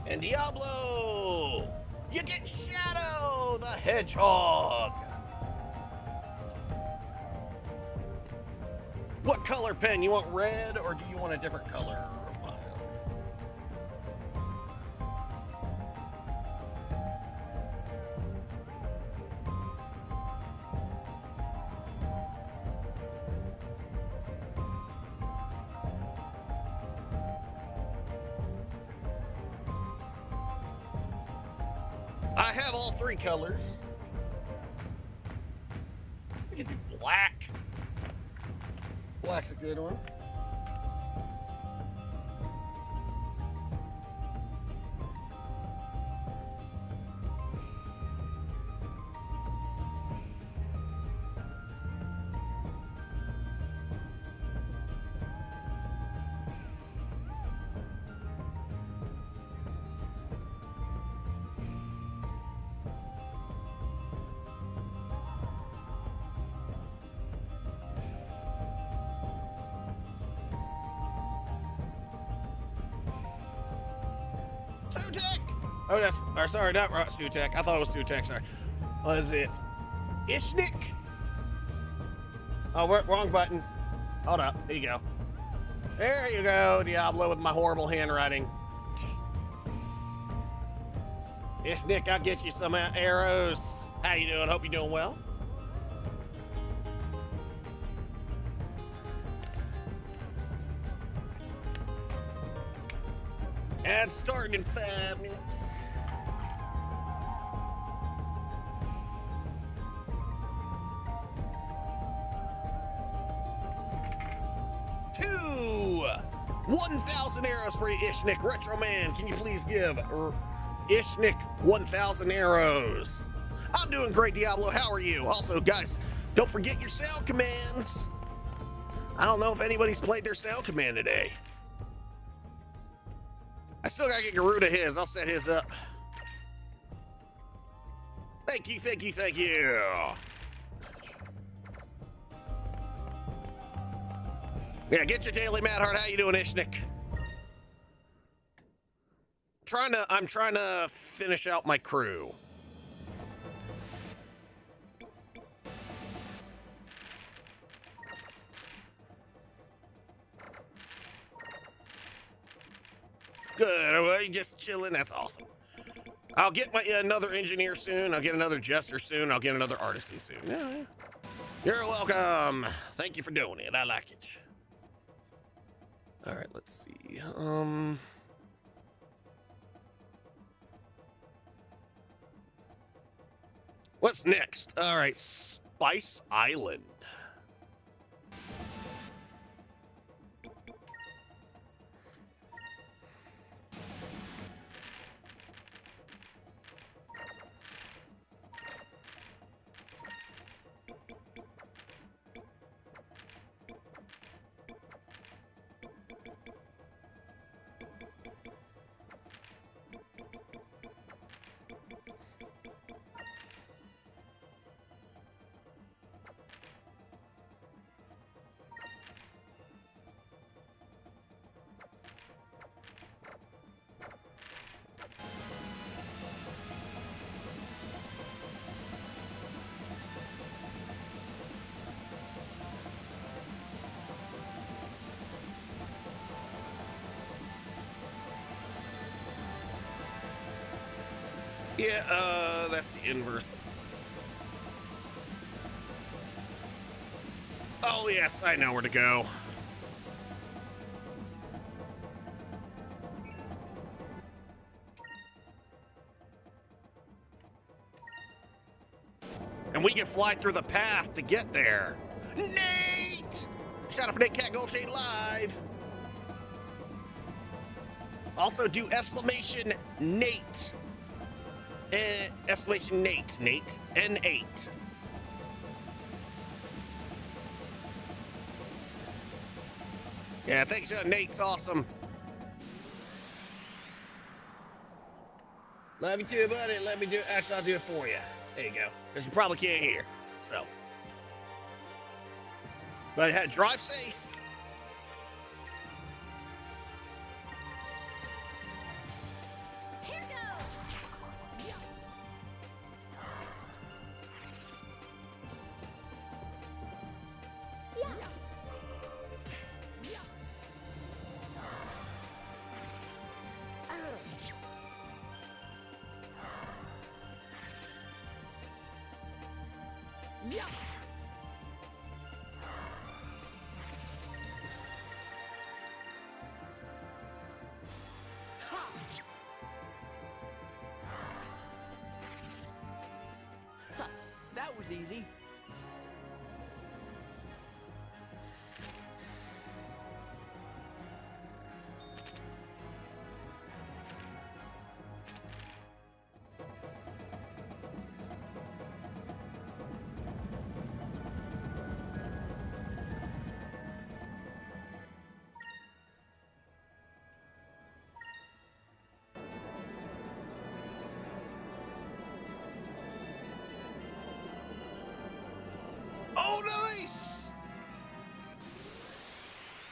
And Diablo! You get Shadow the Hedgehog! What color pen? You want red or do you want a different color? I have all three colors. We can do black. Black's a good one. Sutek! Oh, that's, or sorry, not Sutek. I thought it was Sutek, sorry. What is it? Ishnik? Oh, wrong button. Hold up, there you go. There you go, Diablo, with my horrible handwriting. Ishnik, I'll get you some arrows. How you doing? Hope you're doing well. And starting in 5 minutes. Two 1,000 arrows for you, Ishnik. Retro Man, can you please give Ishnik 1,000 arrows? I'm doing great, Diablo. How are you? Also, guys, don't forget your sound commands. I don't know if anybody's played their sound command today. I still gotta get Garuda his. I'll set his up. Thank you, thank you, thank you. Yeah, get your daily Mad Heart. How you doing, Ishnik? I'm trying to finish out my crew. Good. Are you just chilling? That's awesome. I'll get my another engineer soon. I'll get another jester soon. I'll get another artisan soon. Yeah. You're welcome. Thank you for doing it. I like it. All right, let's see. What's next? All right, Spice Island. Yeah, that's the inverse. Oh, yes, I know where to go. And we can fly through the path to get there. Nate! Shout out for Nate Cat Gold Chain Live. Also do exclamation Nate. Exclamation Nate, N8. Yeah, thanks, Nate's awesome. Love you too, buddy. Let me do it. Actually, I'll do it for you. There you go. Because you probably can't hear. So. But drive safe. was easy. Oh, nice!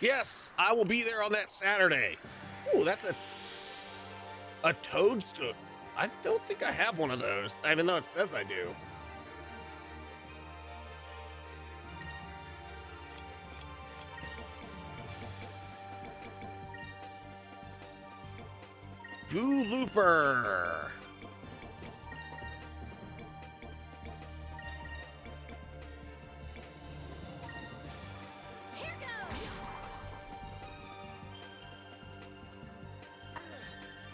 Yes, I will be there on that Saturday. Ooh, that's a toadstool. I don't think I have one of those, even though it says I do. Goo Looper. Here goes.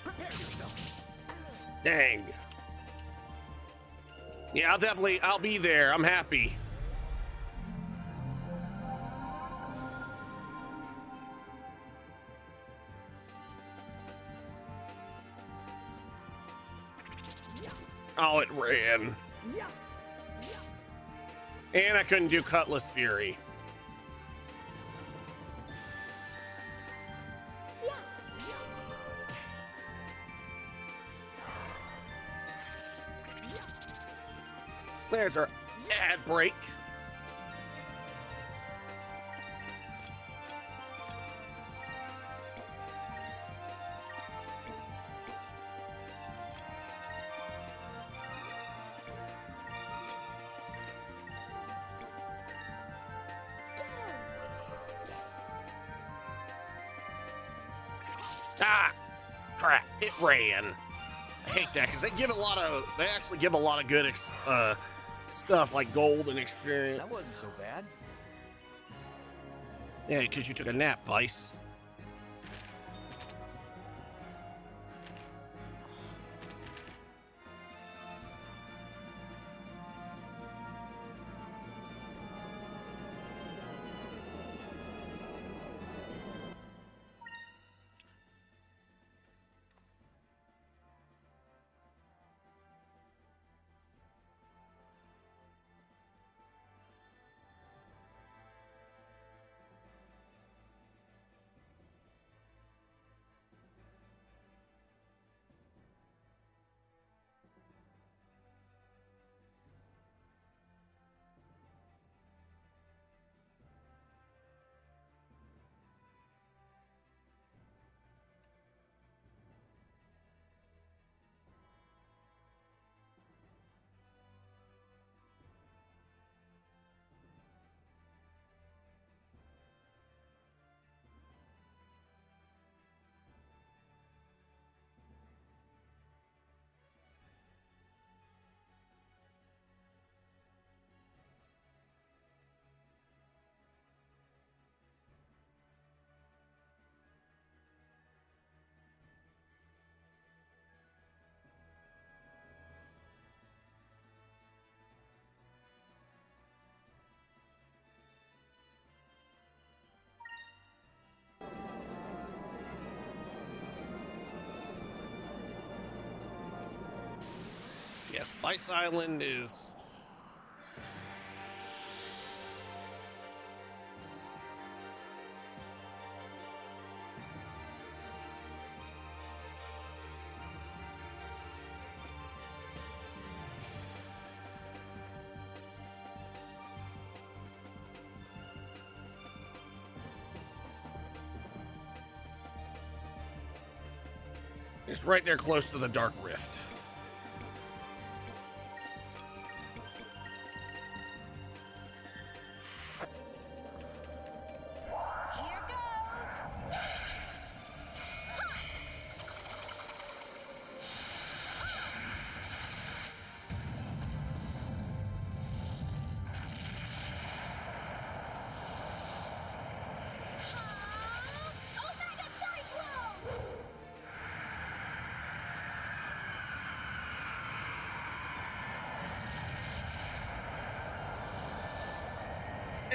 Prepare yourself. Dang. Yeah, I'll be there. I'm happy. Oh, it ran. Yeah. And I couldn't do Cutlass Fury. There's our ad break. Ah, crap! It ran. I hate that because they actually give a lot of good stuff like gold and experience. That wasn't so bad. Yeah, because you took a nap, Vice. Yes, Spice Island is... It's right there close to the Dark Rift. Here goes. Omega Cyclone.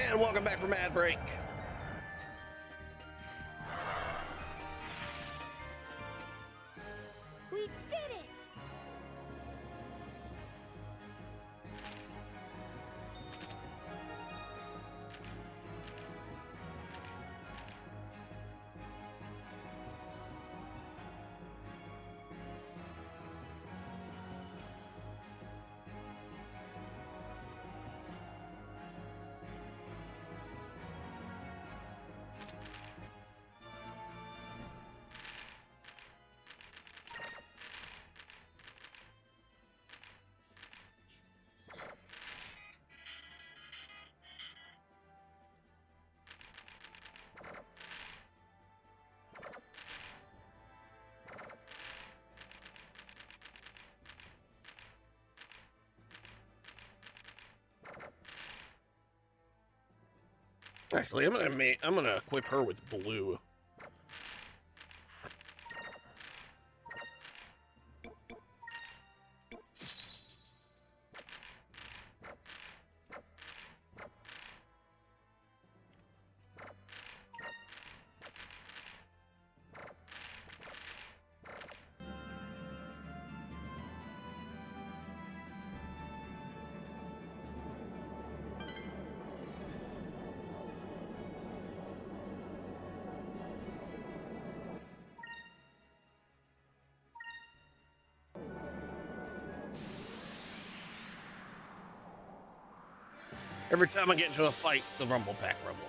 And welcome back from ad break. We did it! Actually, I'm gonna equip her with blue. Every time I get into a fight, the rumble pack rumbles.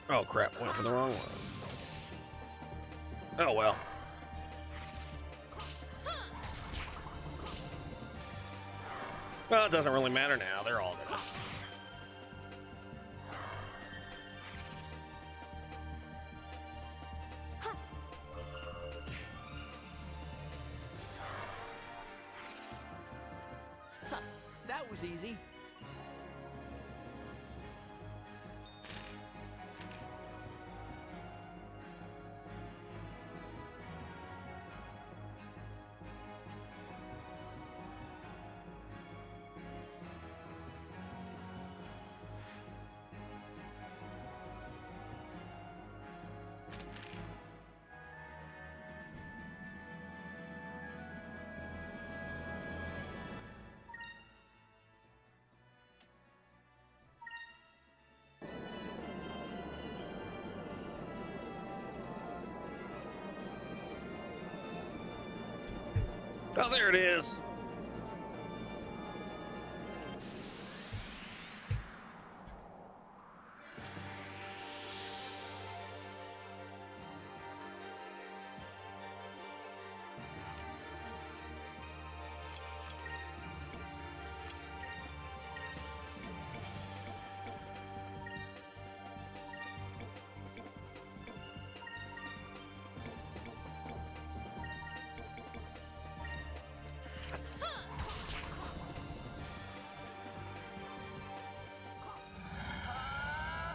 Oh crap, went for the wrong one. Oh well. Well, it doesn't really matter now. They're all gonna. That was easy. Oh, there it is.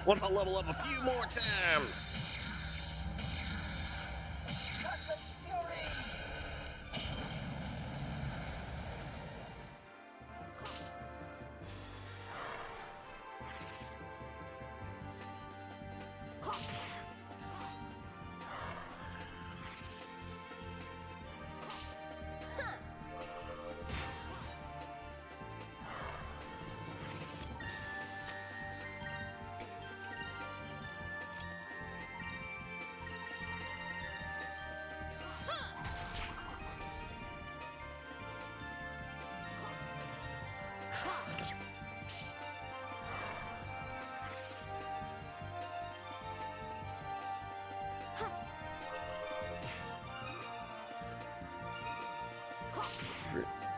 Once I level up a few more times.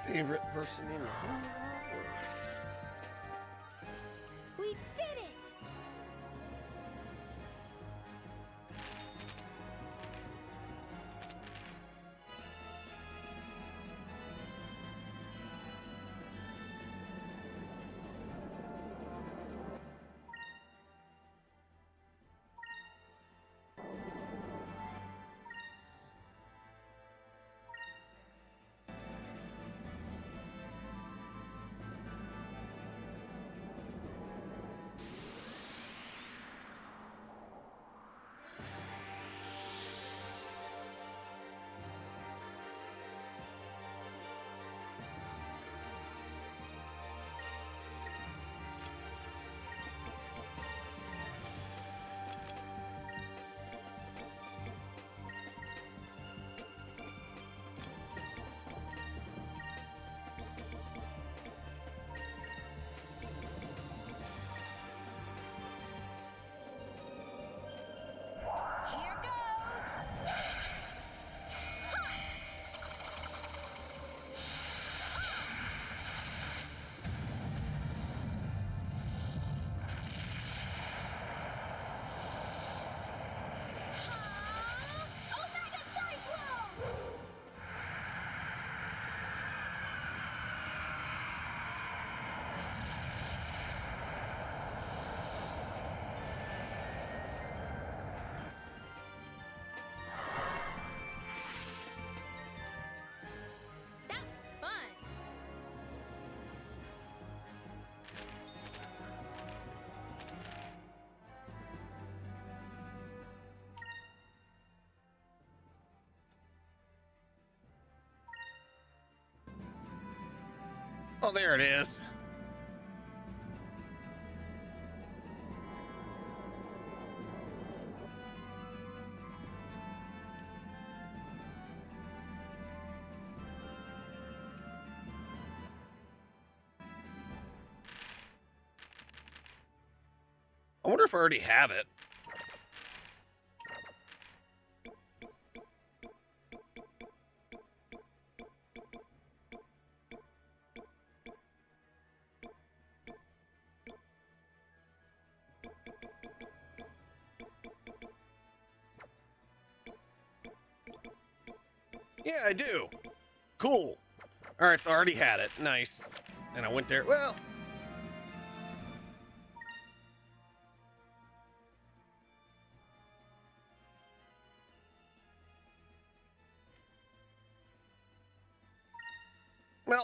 Favorite person in the whole world. We did it! Oh, there it is. I wonder if I already have it. Yeah, I do. Cool. All right, so I already had it. Nice. And I went there. Well,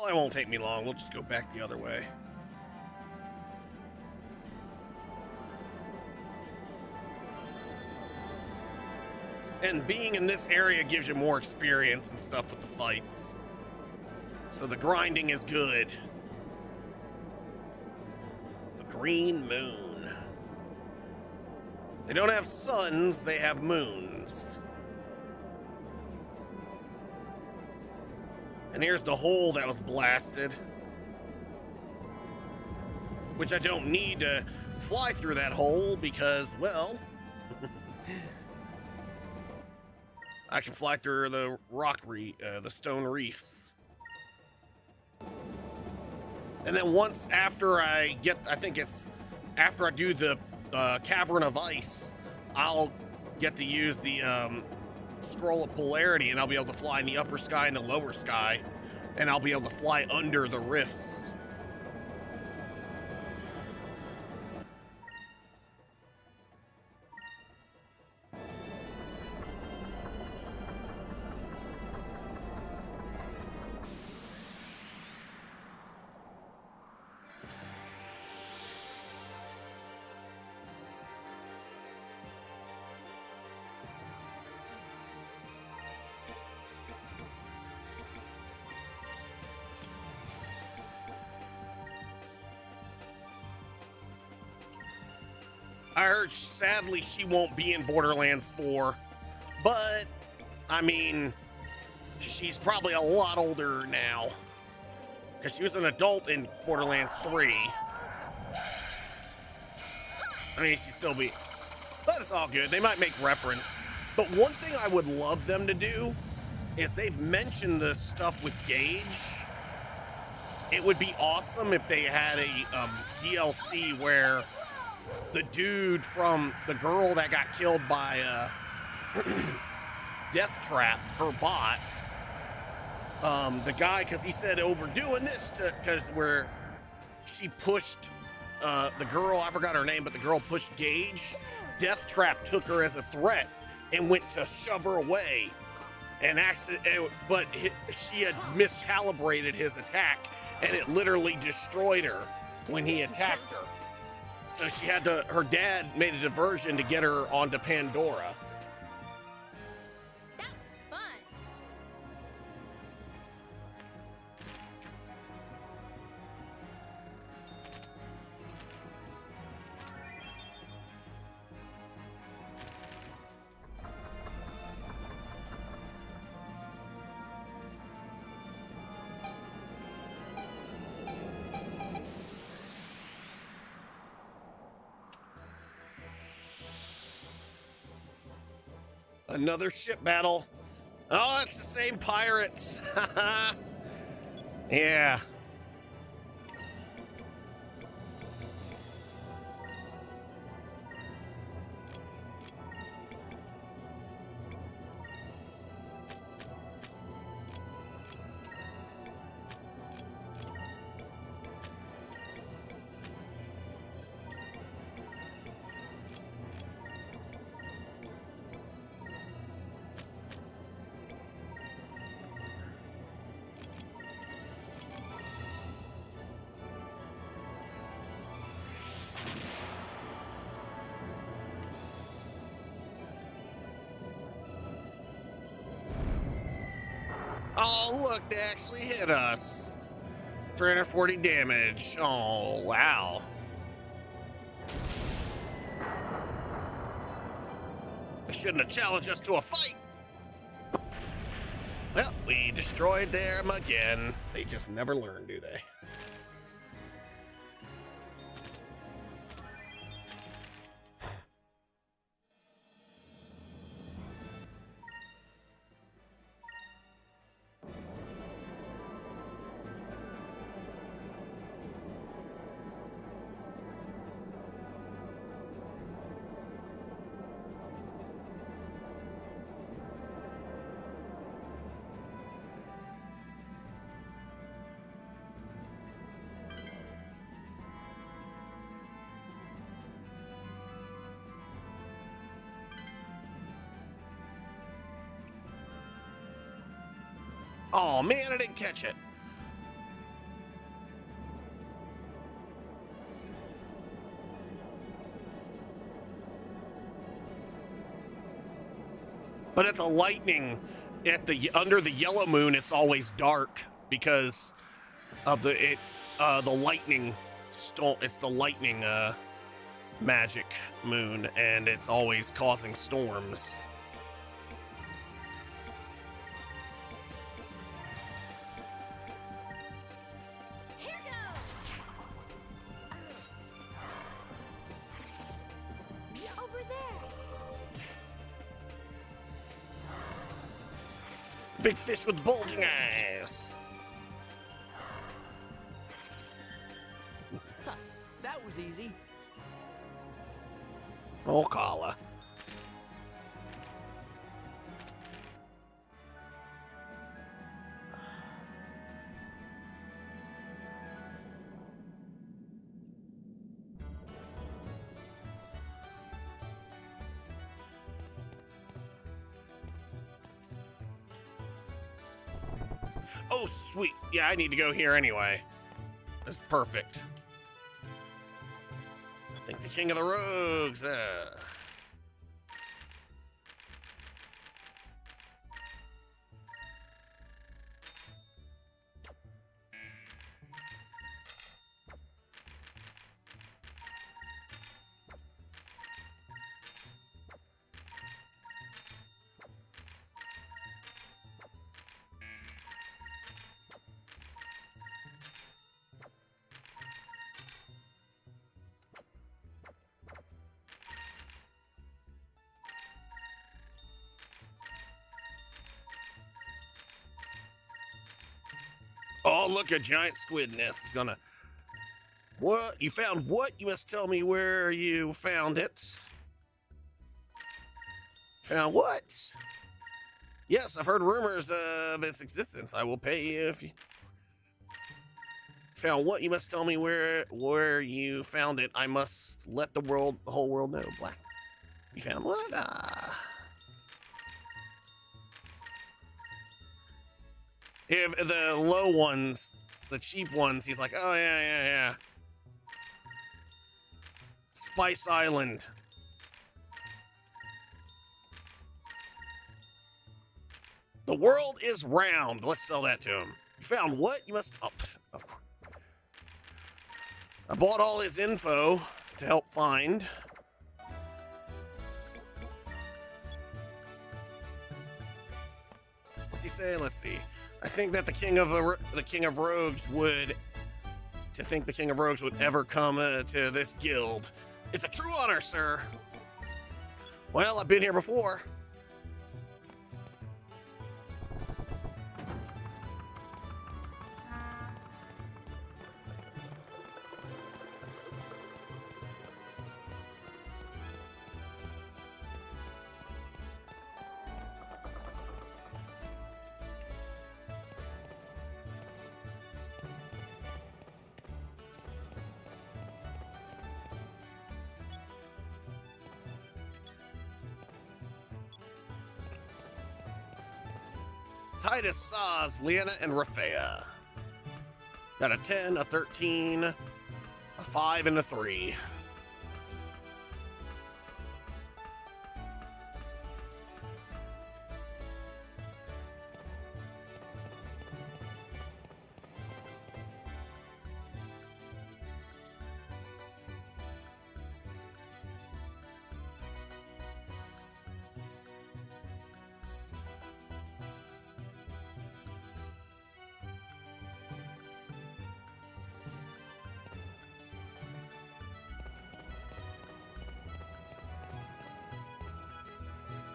it won't take me long. We'll just go back the other way. And being in this area gives you more experience and stuff with the fights. So the grinding is good. The green moon. They don't have suns, they have moons. And here's the hole that was blasted. Which I don't need to fly through that hole because, well... I can fly through the the stone reefs. And then once after I think it's after I do the Cavern of Ice, I'll get to use the Scroll of Polarity, and I'll be able to fly in the upper sky and the lower sky, and I'll be able to fly under the rifts. I heard, sadly, she won't be in Borderlands 4, but, I mean, she's probably a lot older now, because she was an adult in Borderlands 3. I mean, she'd still be, but it's all good. They might make reference. But one thing I would love them to do is they've mentioned the stuff with Gage. It would be awesome if they had a DLC where the dude from the girl that got killed by Death Trap, her bot, the guy, because he said, oh, we're doing this because she pushed the girl, I forgot her name, but the girl pushed Gage. Death Trap took her as a threat and went to shove her away, but she had miscalibrated his attack, and it literally destroyed her when he attacked her. So she had to, her dad made a diversion to get her onto Pandora. That was fun. Another ship battle. Oh, it's the same pirates. Yeah. Oh, look, they actually hit us. 340 damage. Oh, wow. They shouldn't have challenged us to a fight. Well, we destroyed them again. They just never learn, do they? Oh man, I didn't catch it. But at the lightning, under the yellow moon, it's always dark because of the lightning storm. It's the lightning magic moon, and it's always causing storms. Big fish with bulging eyes. That was easy. Oh, Kala. Oh, sweet. Yeah, I need to go here anyway. That's perfect. I think the king of the rogues. Oh, look, a giant squid nest is gonna... What? You found what? You must tell me where you found it. Found what? Yes, I've heard rumors of its existence. I will pay you if you... Found what? You must tell me where you found it. I must let the whole world know. Black. You found what? If the low ones, the cheap ones, he's like, oh, yeah. Spice Island. The world is round. Let's sell that to him. You found what? You must... Oh, of course. I bought all his info to help find. What's he say? Let's see. I think that the king of rogues would ever come to this guild. It's a true honor, sir. Well, I've been here before. Titus, Saz, Leanna, and Rafea. Got a 10, a 13, a 5, and a 3.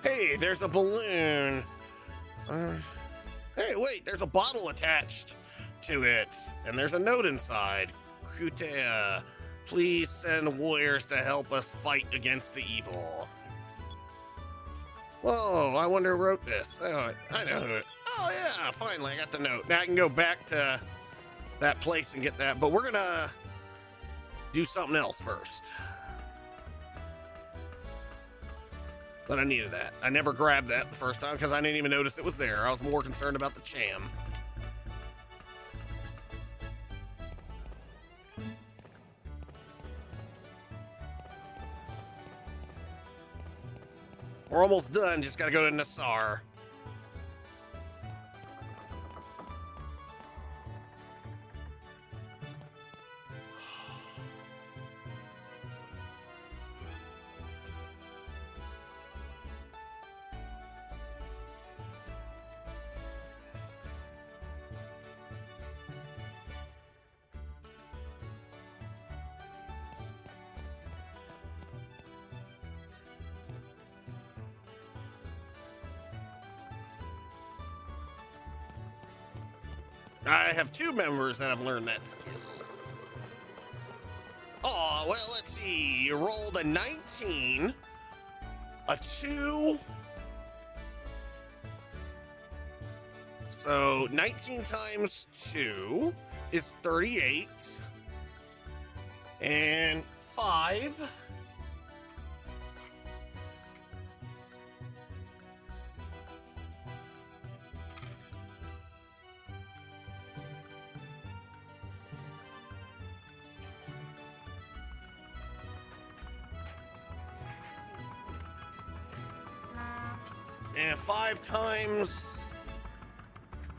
Hey, there's a balloon. Hey, wait, there's a bottle attached to it, and there's a note inside. Kutea, please send warriors to help us fight against the evil. Whoa, I wonder who wrote this. Oh, I know who it. Oh, yeah, finally, I got the note. Now I can go back to that place and get that, but we're gonna do something else first. But I needed that. I never grabbed that the first time because I didn't even notice it was there. I was more concerned about the cham. We're almost done. Just gotta go to Nassar. I have 2 members that have learned that skill. Oh, well, let's see. You rolled a 19, a 2. So 19 times 2 is 38. And 5. And 5 times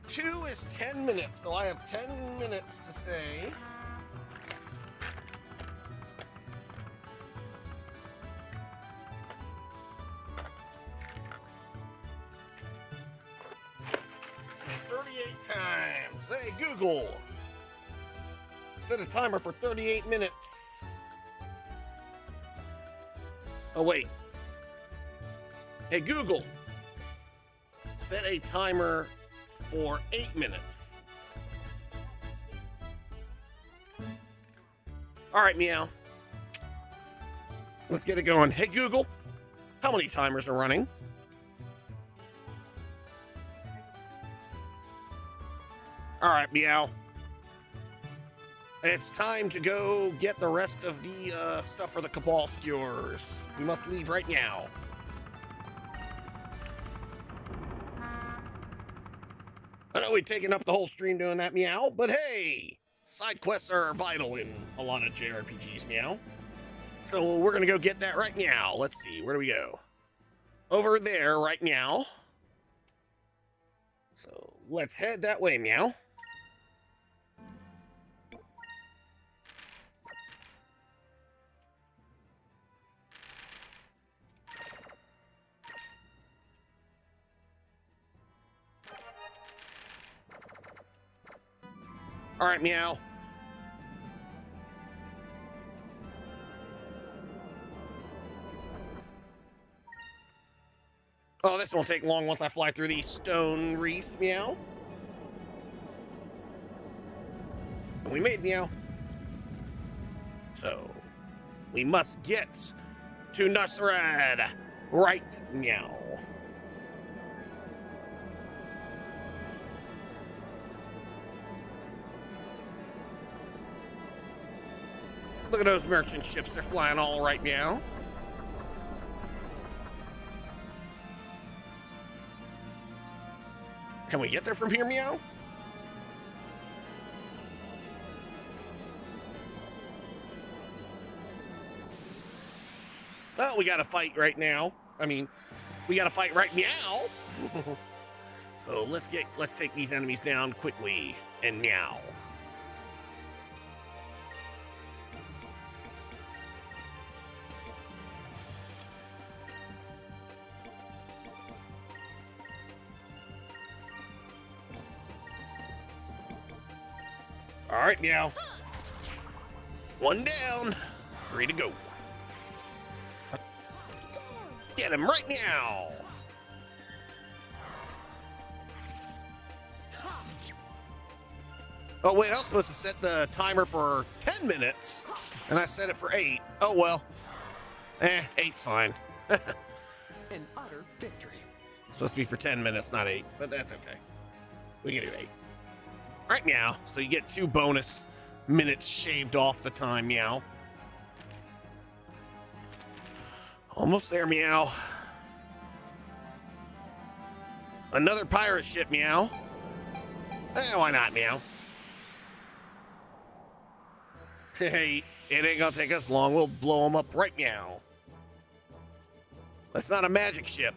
2 is 10 minutes, so I have 10 minutes to say. So 38 times. Hey, Google. Set a timer for 38 minutes. Oh, wait. Hey, Google. Set a timer for 8 minutes. All right, meow. Let's get it going. Hey, Google, how many timers are running? All right, meow. It's time to go get the rest of the stuff for the Cabal skewers. We must leave right now. I know we've taken up the whole stream doing that, meow, but hey, side quests are vital in a lot of JRPGs, meow. So we're gonna go get that right now. Let's see, where do we go? Over there right now. So let's head that way, meow. All right, meow. Oh, this won't take long once I fly through these stone reefs, meow. And we made meow. So, we must get to Nusrad right meow. Look at those merchant ships, they're flying all right meow. Can we get there from here, meow? Oh, we gotta fight right now. I mean, we gotta fight right meow. So let's take these enemies down quickly and meow. All right, meow. One down. 3 to go. Get him right now. Oh, wait, I was supposed to set the timer for 10 minutes, and I set it for 8. Oh, well. 8's fine. An utter victory. Supposed to be for 10 minutes, not 8, but that's okay. We can do 8. All right, meow. So you get 2 bonus minutes shaved off the time, meow. Almost there, meow. Another pirate ship, meow. Why not, meow? Hey, it ain't gonna take us long. We'll blow them up right meow. That's not a magic ship.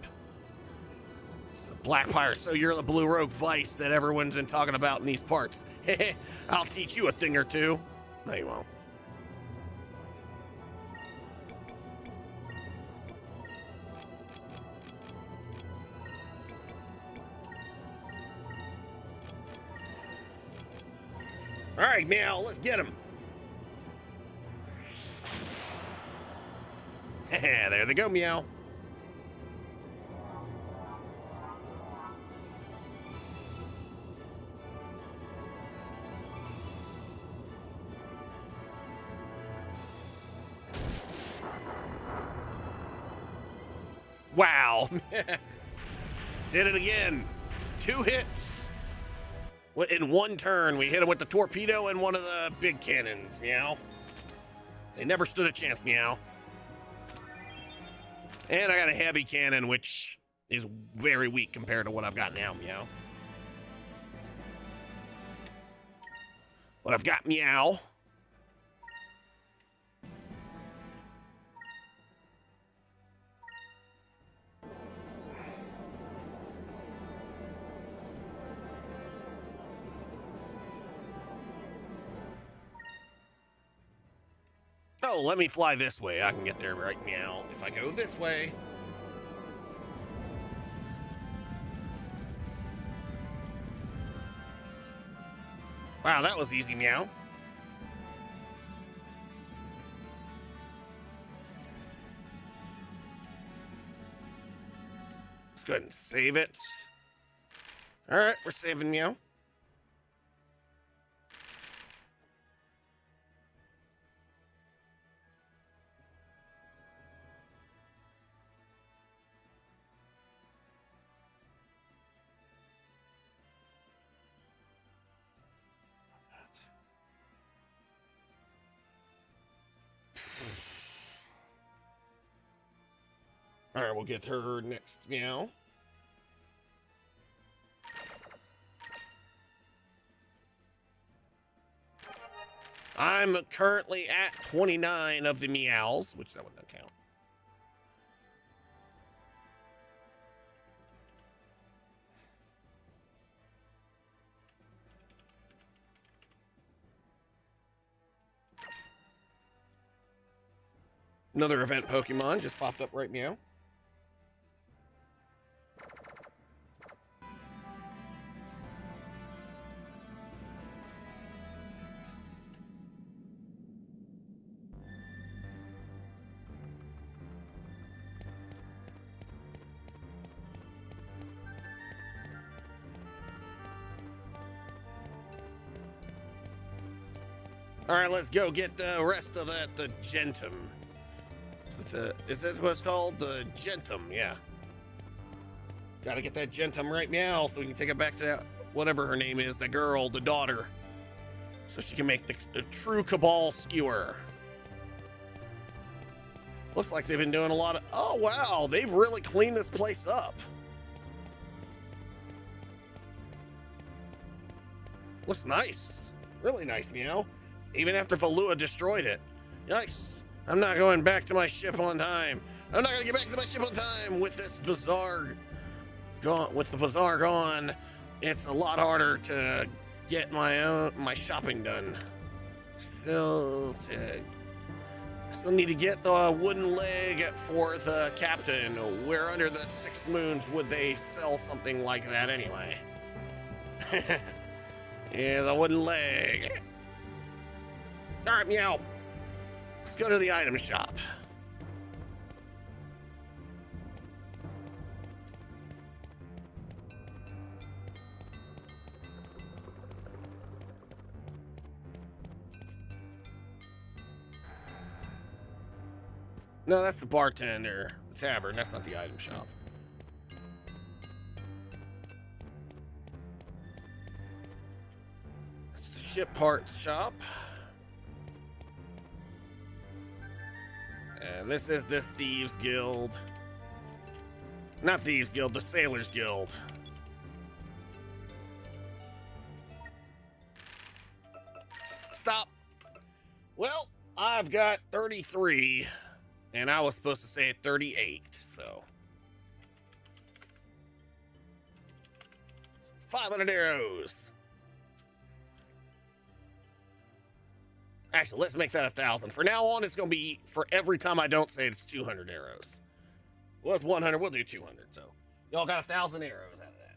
It's a black pirate, so you're the blue rogue vice that everyone's been talking about in these parts. I'll teach you a thing or two. No, you won't. All right, meow, let's get him. There they go, meow. Wow. Did it again. 2 hits. In one turn, we hit him with the torpedo and one of the big cannons, meow. They never stood a chance, meow. And I got a heavy cannon, which is very weak compared to what I've got now, meow. What I've got, meow. Oh, let me fly this way. I can get there right now if I go this way. Wow, that was easy, meow. Let's go ahead and save it. All right, we're saving, meow. All right, we'll get her next, meow. I'm currently at 29 of the meows, which that one doesn't count. Another event Pokemon just popped up right meow. All right, let's go get the rest of that, the Gentum. Is that what it's called? The Gentum, yeah. Gotta get that Gentum right now so we can take it back to whatever her name is, the girl, the daughter. So she can make the true Cabal skewer. Looks like they've been doing a lot of... Oh, wow, they've really cleaned this place up. Looks nice. Really nice, meow. Even after Valua destroyed it. Yikes. I'm not going back to my ship on time. I'm not gonna get back to my ship on time with this bazaar gone. With the bazaar gone, it's a lot harder to get my shopping done. Still need to get the wooden leg for the captain. Where under the 6 moons would they sell something like that anyway? Yeah, the wooden leg. All right, meow. Let's go to the item shop. No, that's the bartender. The tavern. That's not the item shop. That's the ship parts shop. And this is this Thieves Guild. Not Thieves Guild, the Sailors Guild. Stop. Well, I've got 33, and I was supposed to say 38, so. 500 arrows. Actually, let's make that 1,000. For now on, it's going to be, for every time I don't say it, it's 200 arrows. Well, it's 100. We'll do 200, so. Y'all got 1,000 arrows out of that.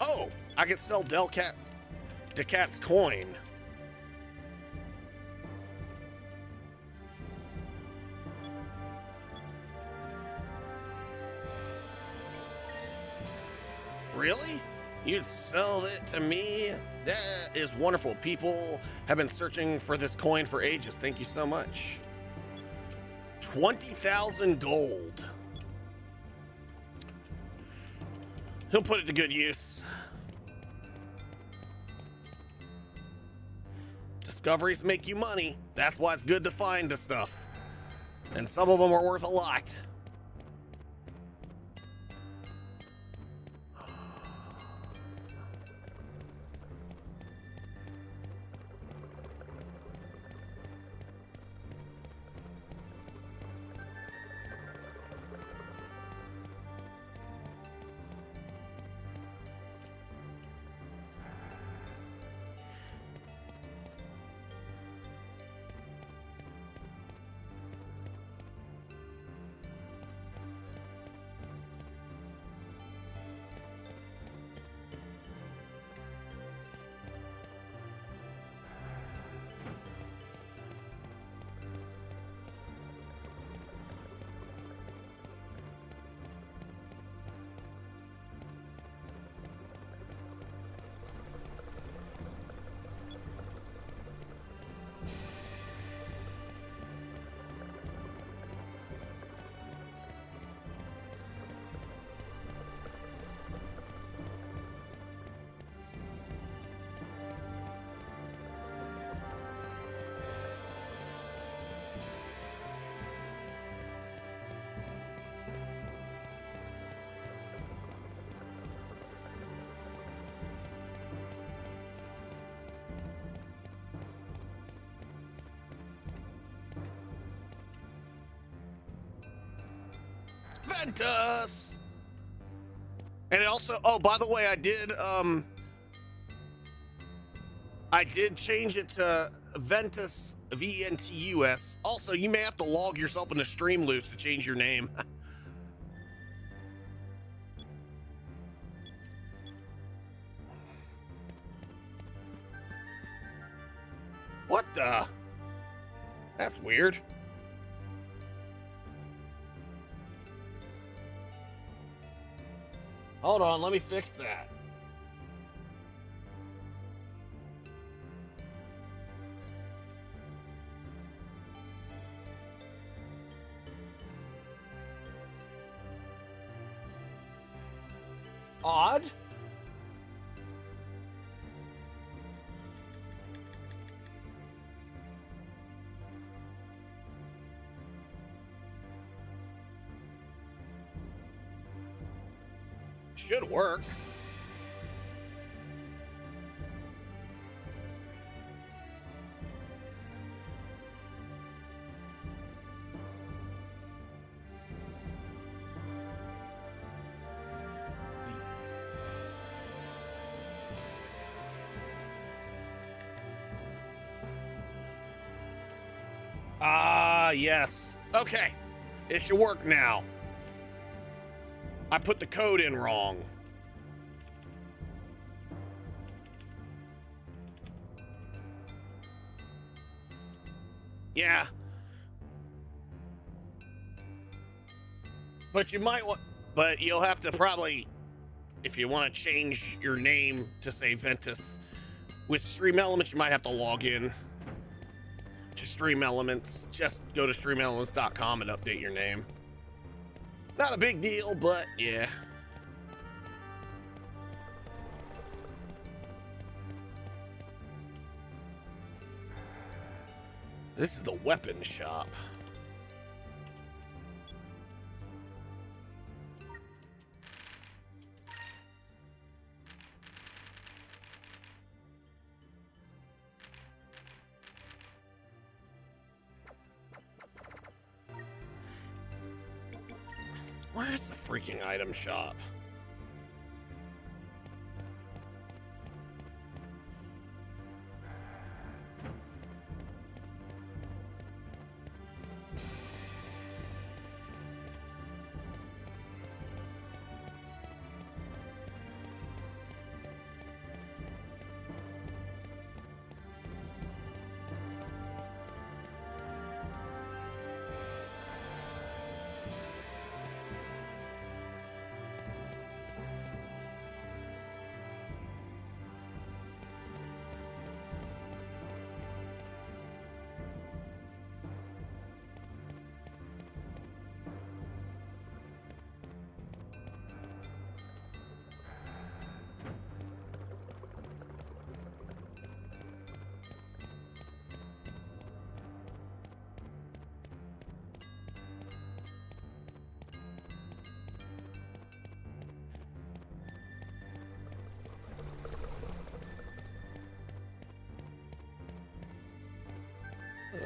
Oh, I can sell Decat's coin. Really? You'd sell it to me? That is wonderful. People have been searching for this coin for ages. Thank you so much. 20,000 gold. He'll put it to good use. Discoveries make you money. That's why it's good to find the stuff. And some of them are worth a lot. Ventus! And it also, oh, by the way, I did change it to Ventus, VNTUS. Also, you may have to log yourself into Streamloops to change your name. What the? That's weird. Hold on, let me fix that. Odd. Should work. Ah, yes. Okay. It should work now. I put the code in wrong. Yeah. But you might want, but you'll have to probably if you want to change your name to say Ventus with Stream Elements, you might have to log in to Stream Elements. Just go to streamelements.com and update your name. Not a big deal, but yeah. This is the weapon shop. Where's the freaking item shop? Ugh.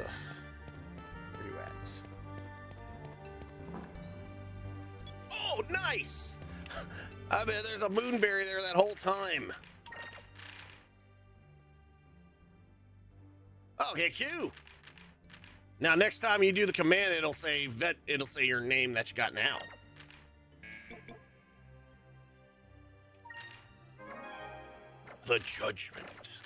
Where you at? Oh, nice! I bet there's a moonberry there that whole time. Okay, cool. Now, next time you do the command, it'll say it'll say your name that you got now. The Judgment.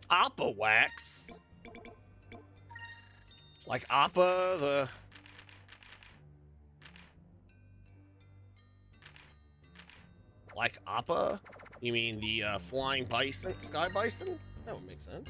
Appa wax? Like Appa, the... Like Appa? You mean the flying bison? Sky bison? That would make sense.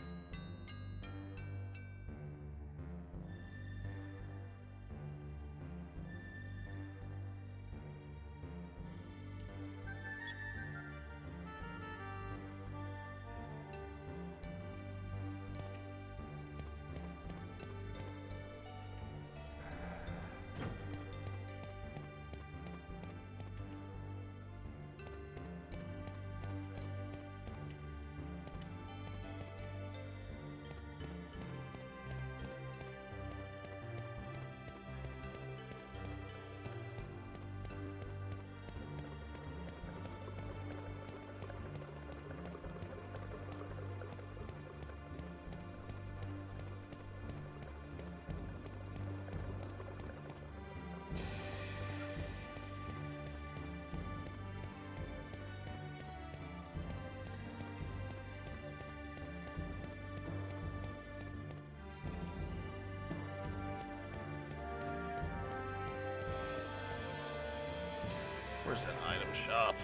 Where's that item shop?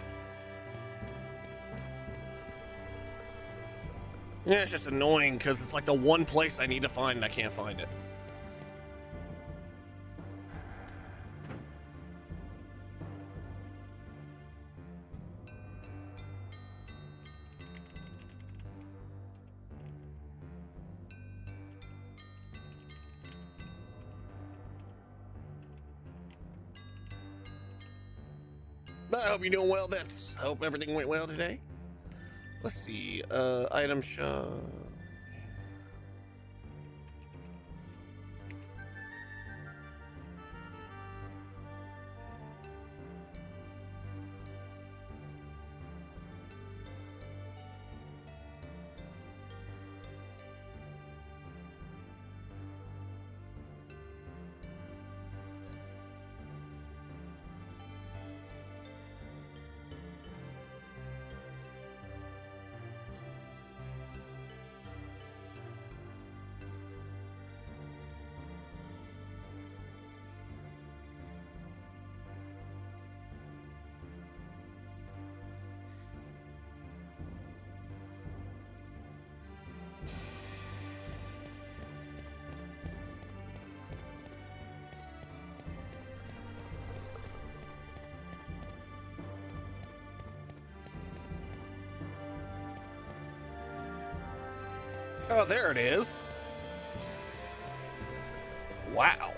Yeah, it's just annoying because it's like the one place I need to find and I can't find it. But I hope you're doing well, Vince. I hope everything went well today. Let's see, item shop. Oh, there it is. Wow.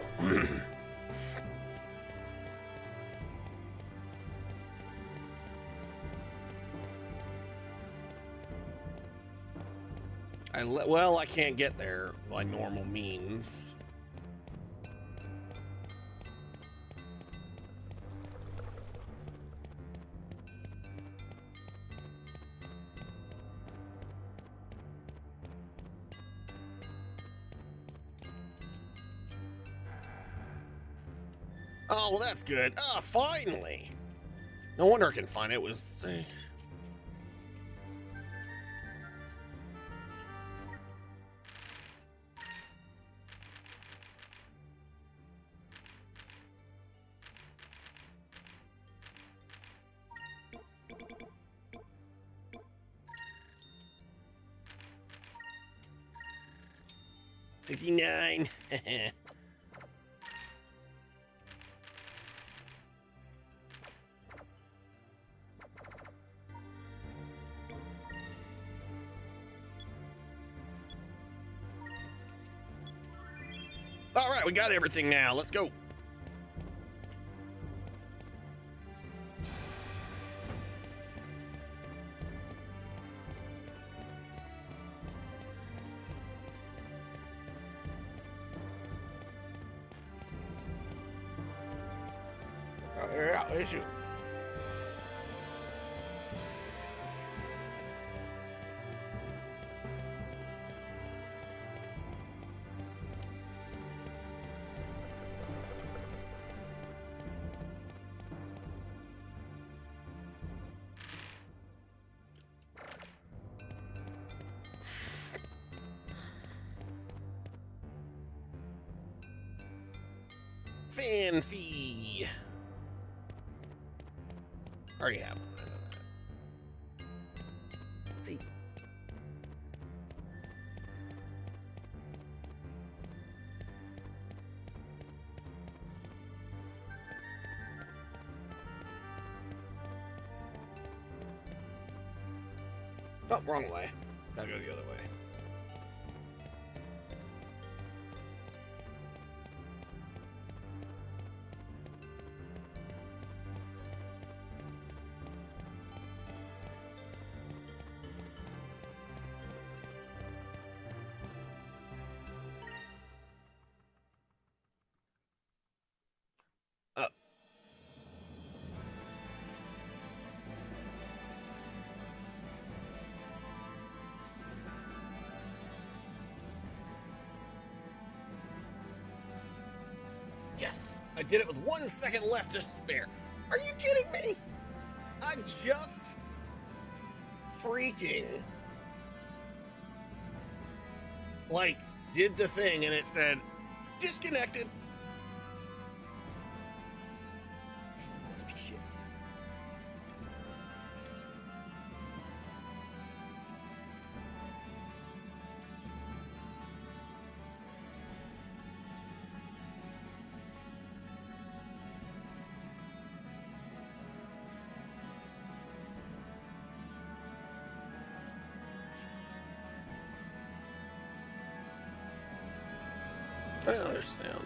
Well, I can't get there by normal means. Oh, well, that's good. Ah, finally. No wonder I can find it. It was. $59. All right, we got everything now. Let's go. Yeah, issue. Fan fee. Already have one. I know that. Fee. Oh, wrong way. Gotta go the other way. Yes, I did it with 1 second left to spare. Are you kidding me? I just freaking did the thing and it said disconnected. Shit. Oh, there's sounders.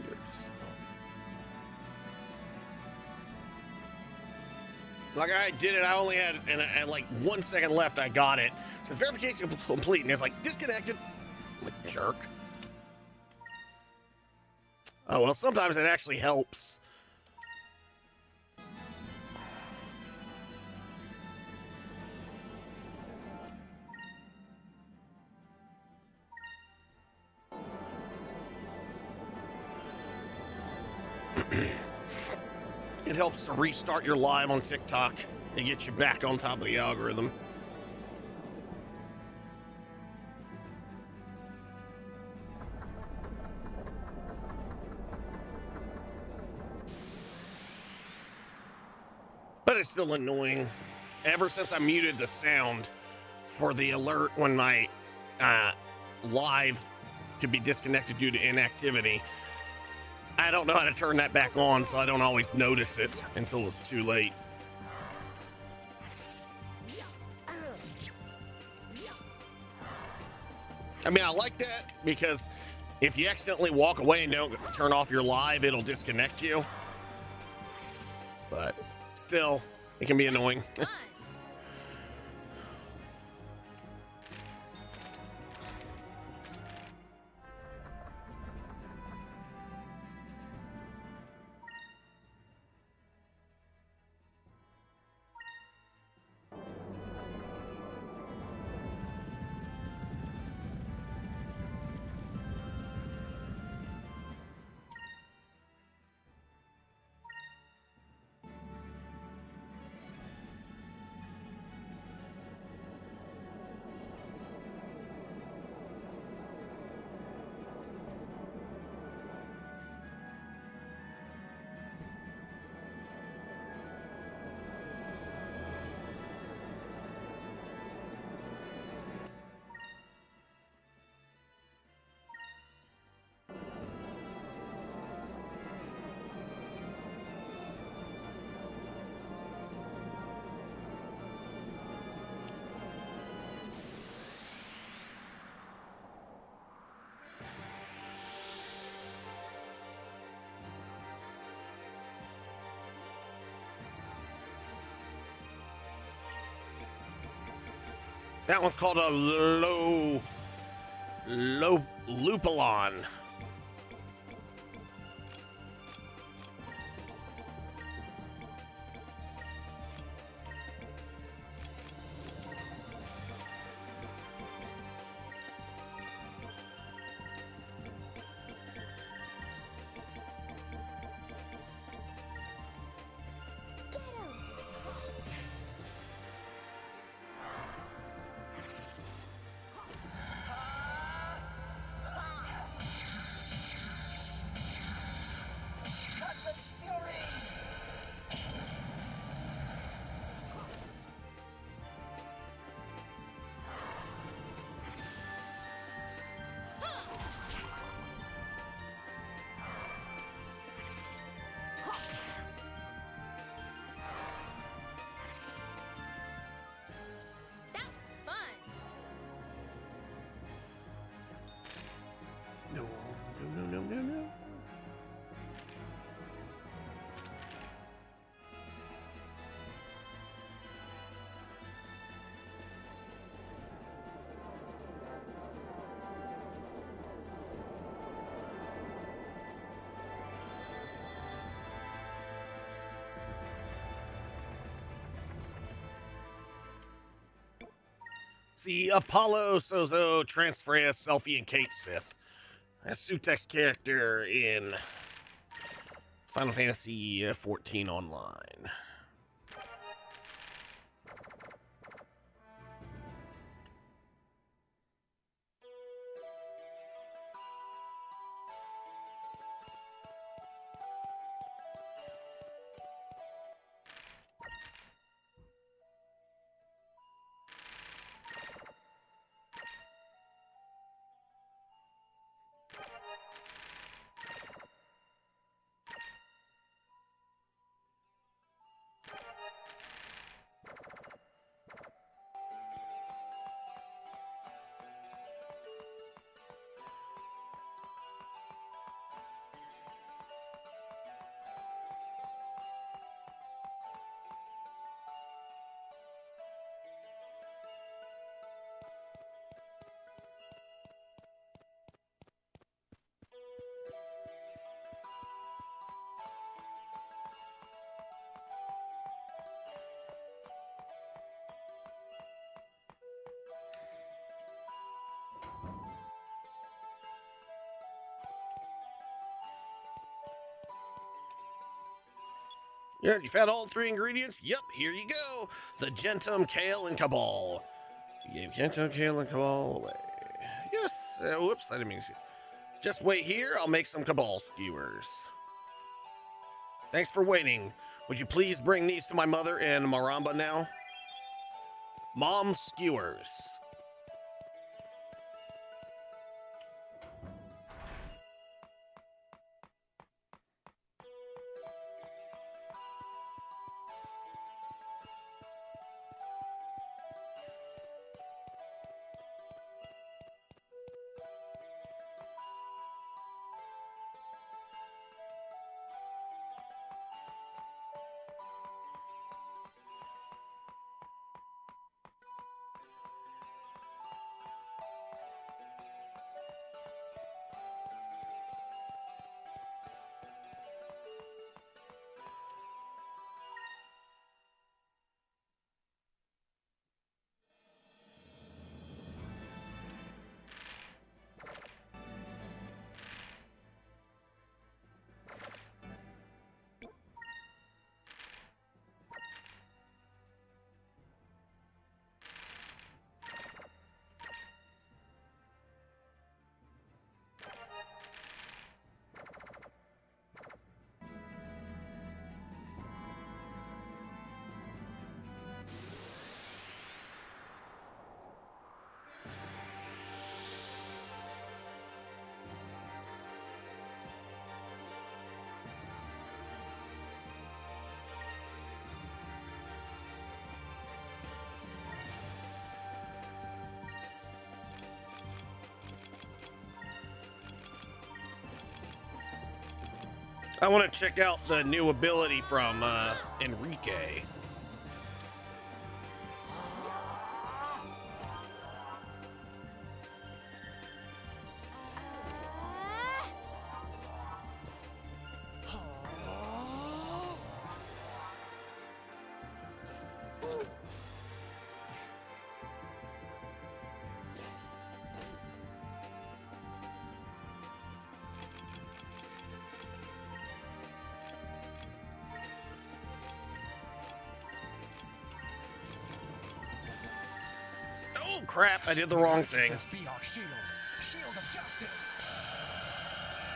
Like, I did it, I only had, and like 1 second left, I got it. So verification complete, and it's like, disconnected. I'm like, jerk. Oh, well, sometimes it actually helps. It helps to restart your live on TikTok and get you back on top of the algorithm. But it's still annoying. Ever since I muted the sound for the alert when my live could be disconnected due to inactivity, I don't know how to turn that back on, so I don't always notice it until it's too late. I mean, I like that because if you accidentally walk away and don't turn off your live, it'll disconnect you. But still, it can be annoying. That one's called a lupulon. No. See, Apollo, Sozo, Transfreya, Selfie, and Kate Sith. That's Sutek's character in Final Fantasy XIV Online. Yeah, you found all 3 ingredients? Yep, here you go. The Gentum, Kale, and Cabal. You gave Gentum, Kale, and Cabal away. Yes. Whoops, I didn't mean to. Just wait here. I'll make some Cabal skewers. Thanks for waiting. Would you please bring these to my mother in Maramba now? Mom skewers. I want to check out the new ability from Enrique. Oh crap, I did the wrong thing. Be our shield. Shield of justice.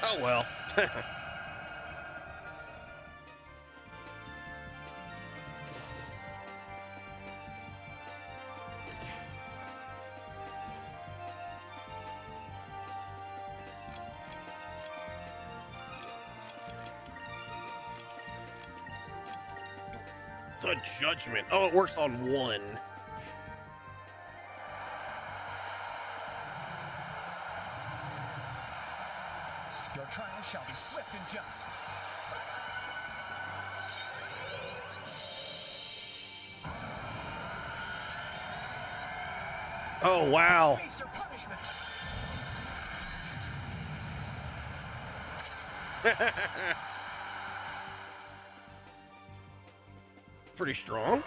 Oh well. The judgment. Oh, it works on 1. Your trial shall be swift and just. Oh wow. Face your punishment. Pretty strong.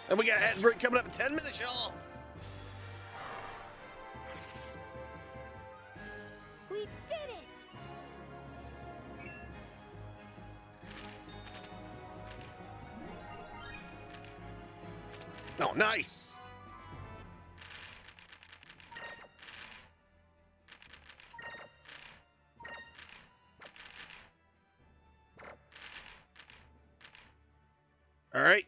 And we got hat break coming up in 10 minutes, y'all. We did it! Oh, nice. All right.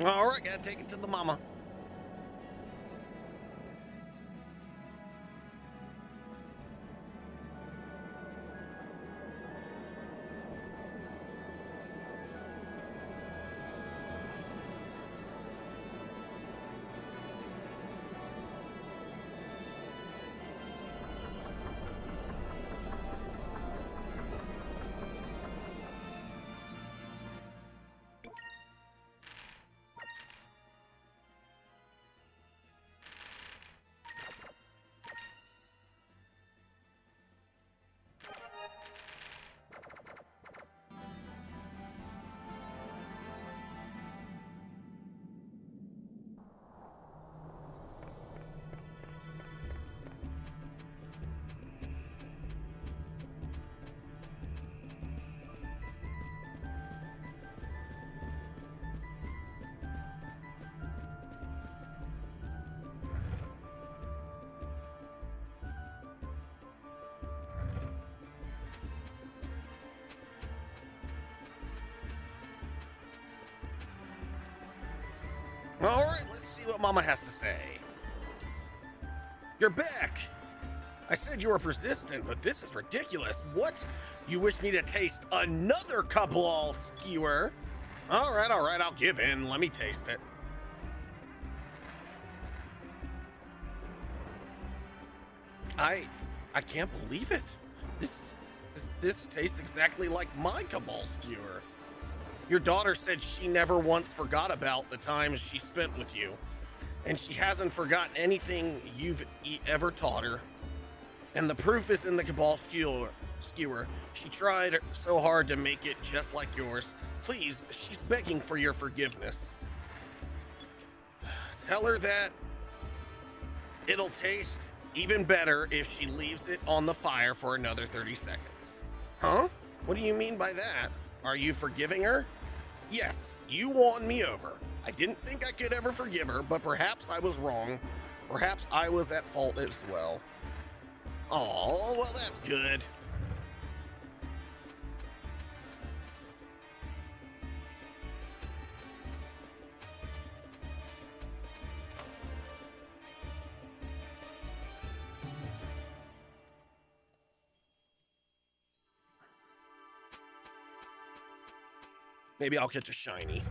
All right, gotta take it to the mama. All right, let's see what Mama has to say. You're back. I said you were persistent, but this is ridiculous. What? You wish me to taste another cabal skewer? All right, I'll give in. Let me taste it. I can't believe it. This tastes exactly like my cabal skewer. Your daughter said she never once forgot about the times she spent with you, and she hasn't forgotten anything you've ever taught her. And the proof is in the cabal skewer. She tried so hard to make it just like yours. Please, she's begging for your forgiveness. Tell her that it'll taste even better if she leaves it on the fire for another 30 seconds. Huh? What do you mean by that? Are you forgiving her? Yes, you won me over. I didn't think I could ever forgive her, but perhaps I was wrong. Perhaps I was at fault as well. Oh, well, that's good. Maybe I'll catch a shiny.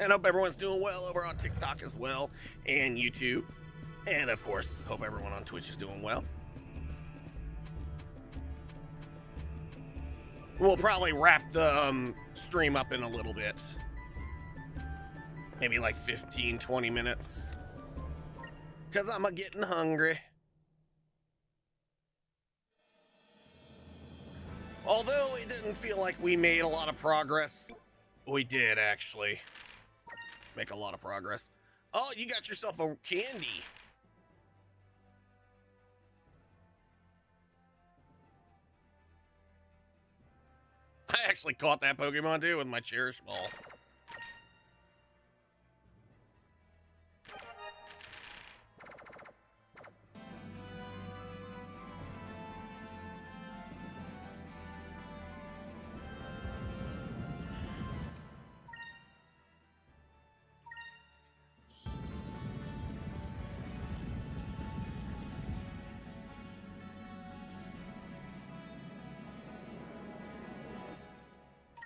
And hope everyone's doing well over on TikTok as well, and YouTube. And of course, hope everyone on Twitch is doing well. We'll probably wrap the stream up in a little bit. Maybe like 15, 20 minutes. Because I'm getting hungry. Although it didn't feel like we made a lot of progress, we did actually make a lot of progress. Oh, you got yourself a candy. I actually caught that Pokemon too with my Cherish Ball.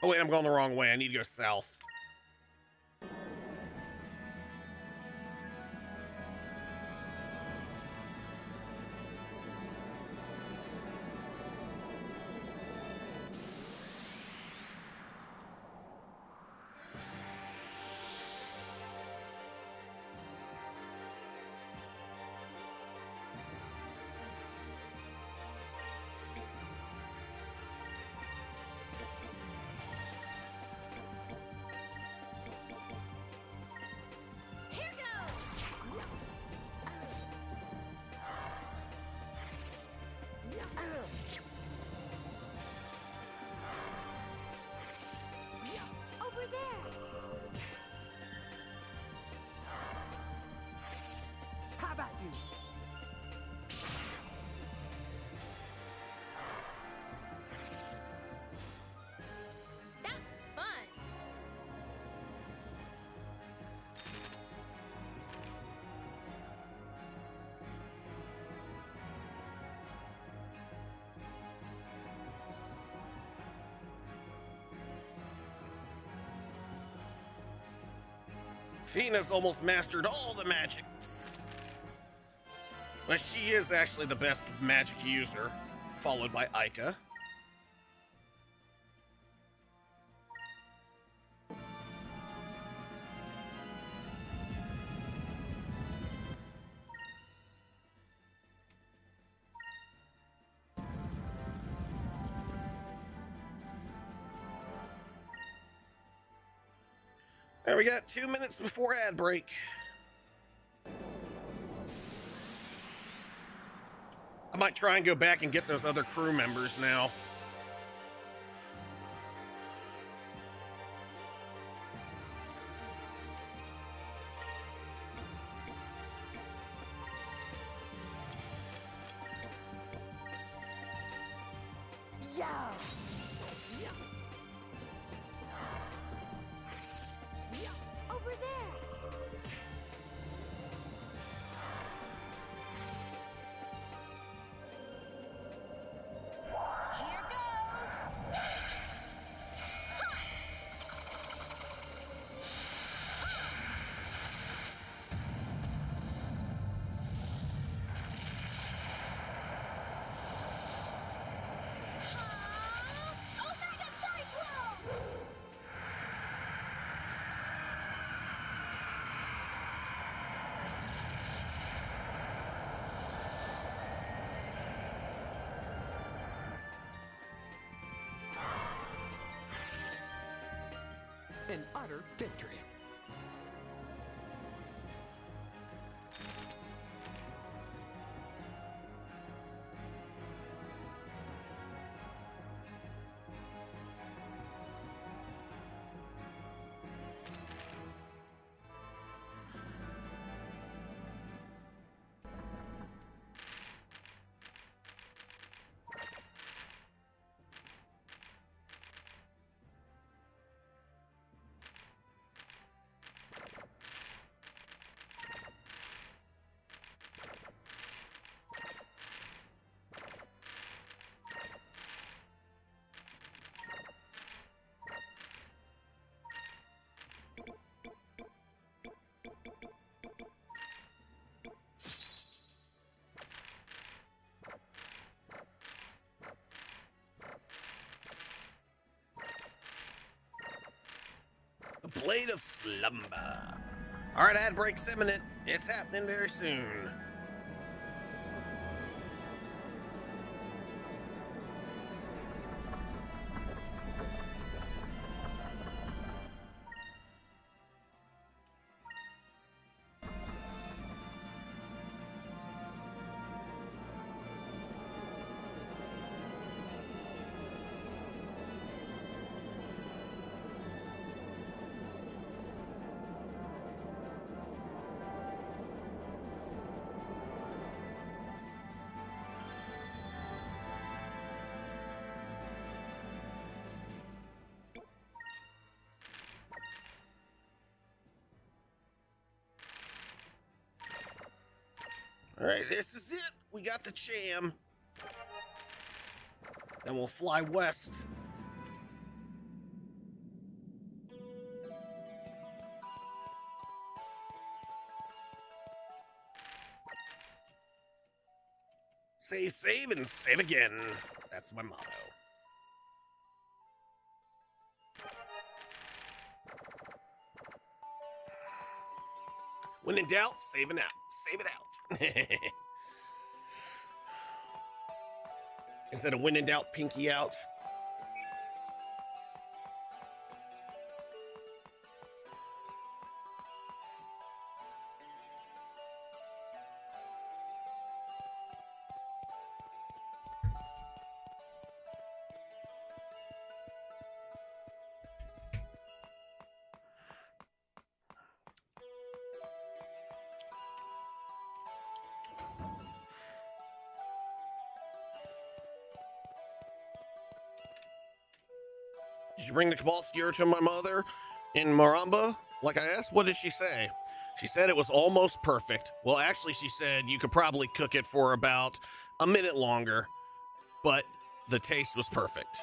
Oh wait, I'm going the wrong way. I need to go south. Here goes. Over there. How about you? That was fun. Fina's almost mastered all the magics. But she is actually the best magic user, followed by Aika. There we got 2 minutes before ad break. I might try and go back and get those other crew members now. Yeah. Over there. Here goes. Omega Cyclone! An utter victory. The Blade of Slumber. All right, ad break's imminent. It's happening very soon. All right, this is it. We got the jam. Then we'll fly west. Save, save, and save again. That's my motto. When in doubt, save it out. Save it out. Instead of when in doubt, pinky out. Did you bring the cabal skewer to my mother in Maramba? Like I asked, what did she say? She said it was almost perfect. Well, actually, she said you could probably cook it for about a minute longer, but the taste was perfect.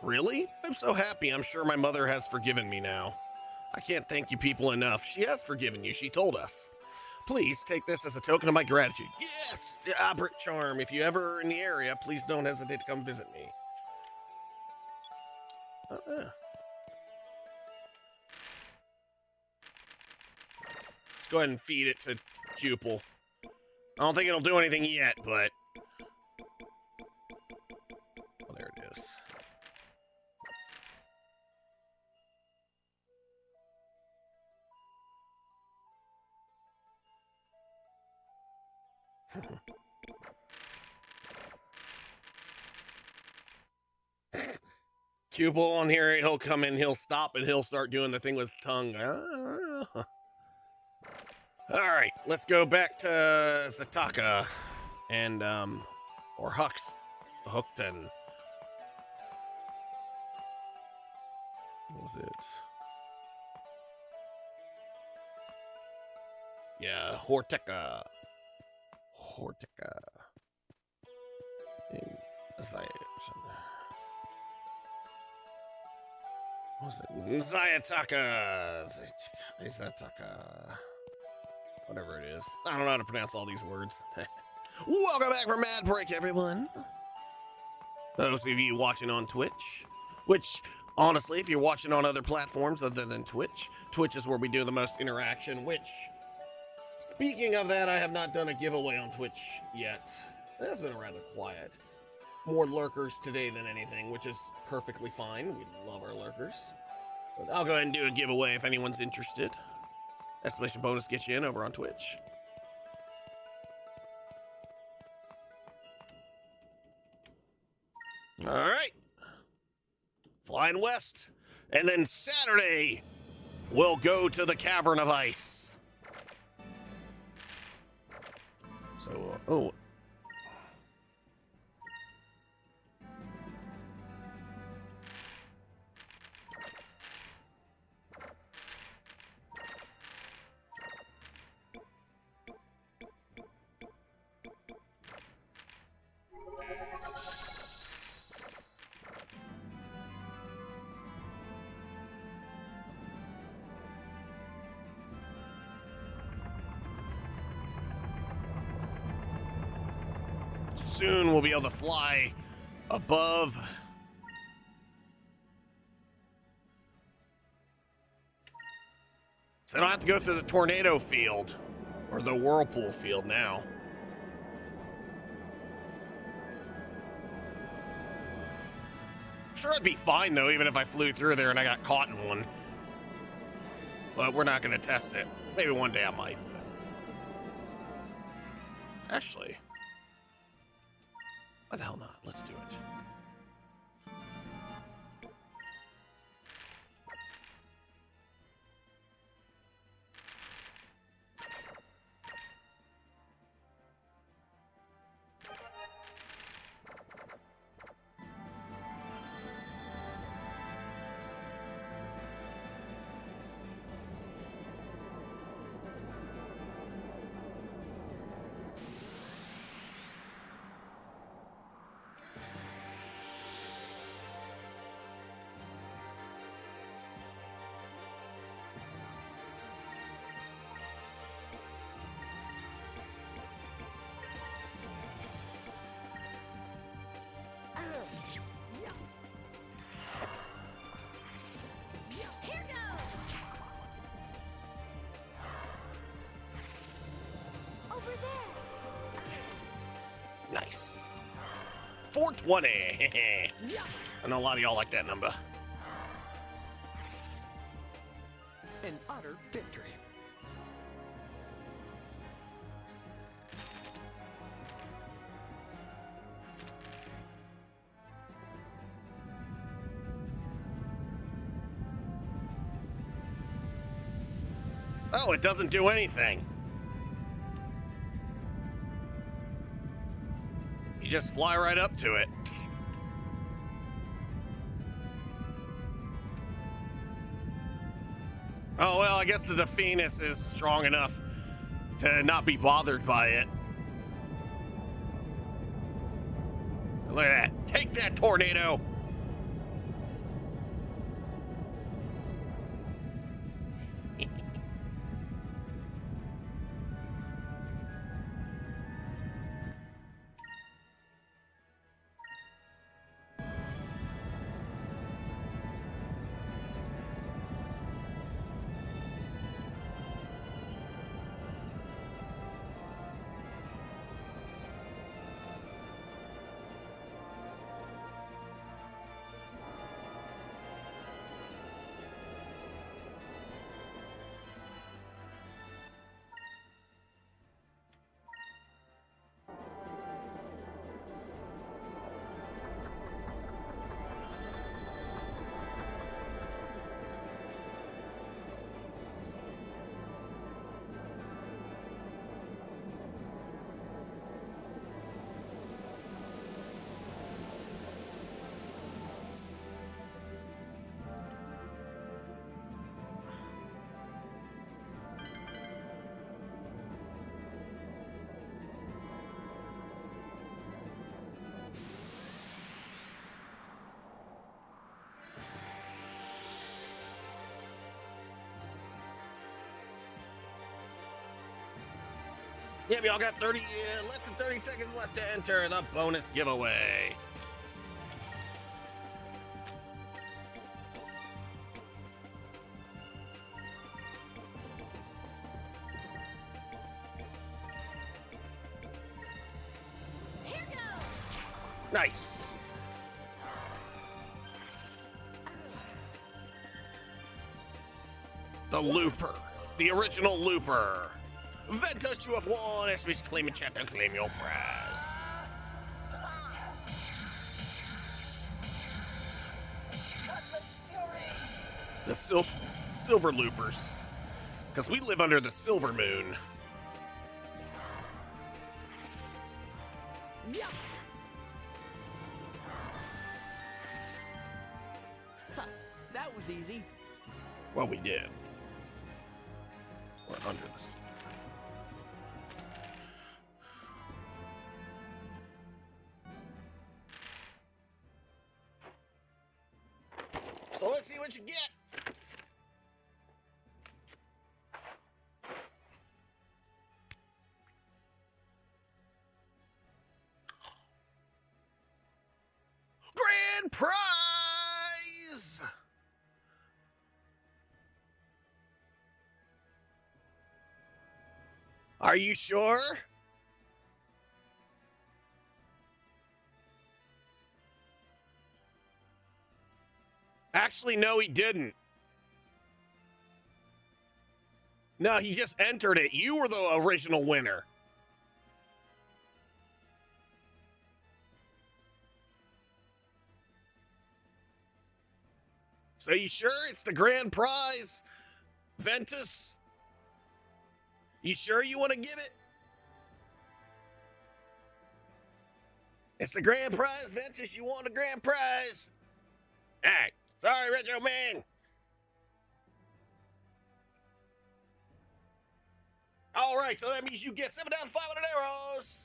Really? I'm so happy. I'm sure my mother has forgiven me now. I can't thank you people enough. She has forgiven you, she told us. Please take this as a token of my gratitude. Yes! Brick Charm, if you ever in the area, please don't hesitate to come visit me. Let's go ahead and feed it to Cupel. I don't think it'll do anything yet, but... Oh, there it is. Cupel on here, he'll come in, he'll stop, and he'll start doing the thing with his tongue. Alright, let's go back to Zataka and, or Hookton. What was it? Yeah, Hortica. In what was it? Zayataka. Whatever it is. I don't know how to pronounce all these words. Welcome back from Mad Break, everyone. Those of you watching on Twitch, which, honestly, if you're watching on other platforms other than Twitch, Twitch is where we do the most interaction, which, speaking of that, I have not done a giveaway on Twitch yet. It has been rather quiet. More lurkers today than anything, which is perfectly fine. We love our lurkers. But I'll go ahead and do a giveaway if anyone's interested. Estimation bonus gets you in over on Twitch. All right. Flying west. And then Saturday, we'll go to the Cavern of Ice. So, oh. Soon we'll be able to fly above. So I don't have to go through the tornado field or the whirlpool field now. Sure, it'd be fine though, even if I flew through there and I got caught in one. But we're not going to test it. Maybe one day I might. Actually, why the hell not? Let's do it. Here goes! Over there! Nice. 420. I know a lot of y'all like that number. An utter victory. Oh, it doesn't do anything. You just fly right up to it. Oh, well, I guess the Delphinus is strong enough to not be bothered by it. Look at that. Take that, tornado. Yeah, we all got less than 30 seconds left to enter the bonus giveaway. Here goes. Nice. The Looper. The original Looper. Ventus, you have won. SB's claim in chat to claim your prize. The silver loopers. Because we live under the silver moon. Yeah. Huh, that was easy. Well, we did. We're under the silver. So let's see what you get. Grand prize! Are you sure? Actually, no, he didn't. No, he just entered it. You were the original winner. So you sure it's the grand prize, Ventus? You sure you want to give it? It's the grand prize, Ventus. You want the grand prize? All right. Sorry, Retro Man. All right, so that means you get 7,500 arrows.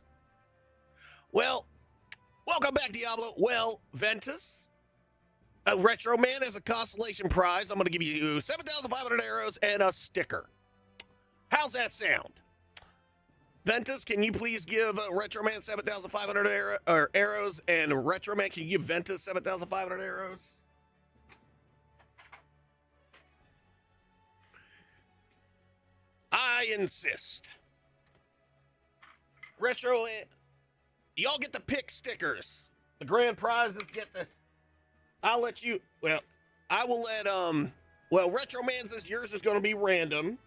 Well, welcome back, Diablo. Well, Ventus, a Retro Man as a consolation prize. I'm going to give you 7,500 arrows and a sticker. How's that sound? Ventus, can you please give Retro Man 7,500 arrows, and Retro Man, can you give Ventus 7,500 arrows? I insist. Retro, y'all get to pick stickers. The grand prizes get the. I'll let you. Well, I will let Well, Retro Man says yours is going to be random,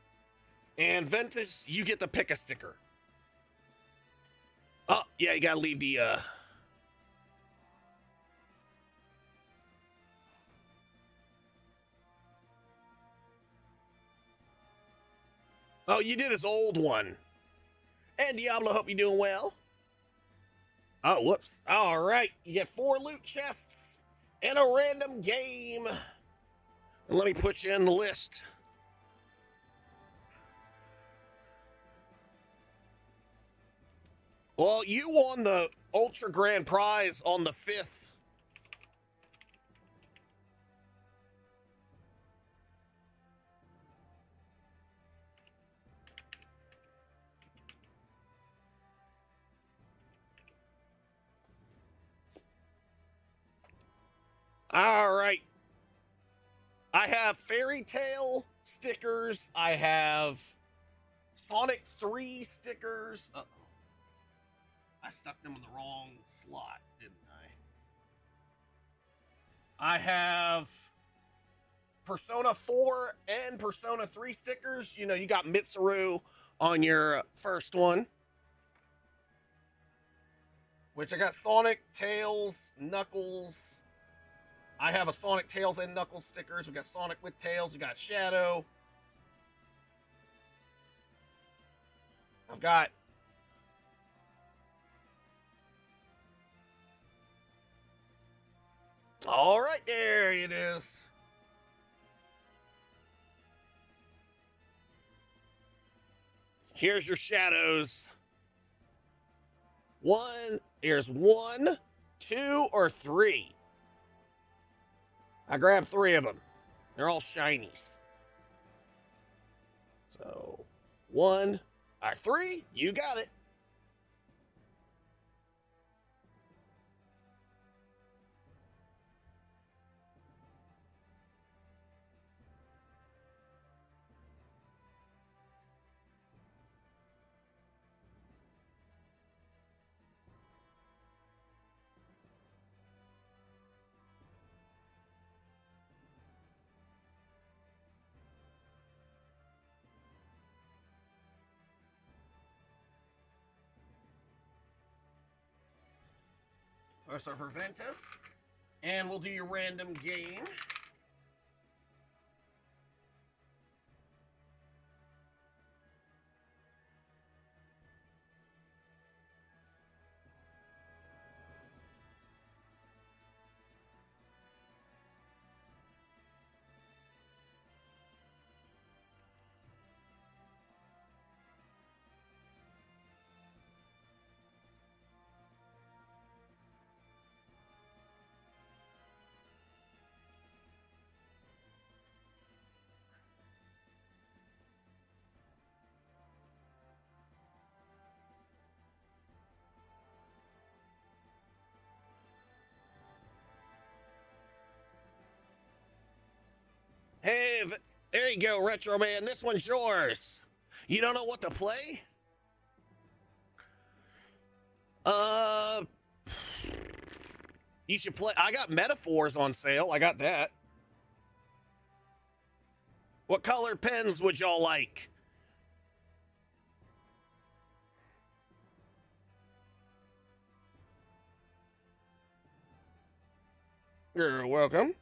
and Ventus, you get to pick a sticker. Oh yeah, you gotta leave the. Oh, you did his old one. And Diablo, hope you're doing well. Oh, whoops. All right. You get 4 loot chests and a random game. And let me put you in the list. Well, you won the Ultra Grand Prize on the 5th. All right. I have Fairy Tale stickers. I have Sonic 3 stickers. Uh-oh. I stuck them in the wrong slot, didn't I? I have Persona 4 and Persona 3 stickers. You know, you got Mitsuru on your first one. Which I got Sonic, Tails, Knuckles. I have a Sonic, Tails, and Knuckles stickers. We got Sonic with Tails. We got Shadow. I've got all right, there it is. Here's your shadows. Here's 1, 2, or 3. I grabbed 3 of them. They're all shinies. So, 1, All right, 3. You got it. First off for Ventus. And we'll do your random game. Hey, there you go, Retro Man. This one's yours. You don't know what to play? You should play. I got Metaphors on sale. I got that. What color pens would y'all like? You're welcome.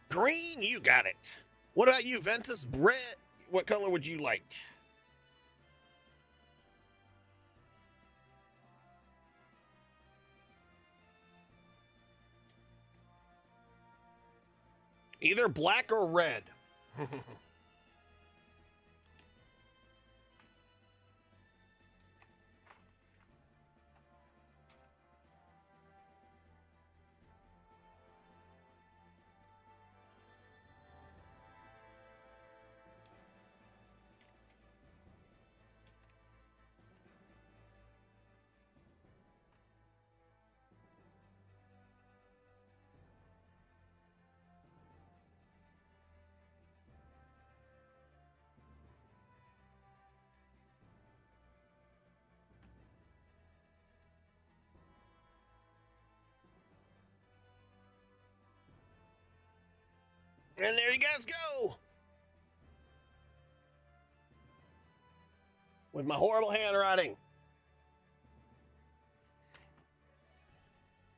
Green, you got it. What about you, Ventus? Red, what color would you like? Either black or red. And there you guys go. With my horrible handwriting.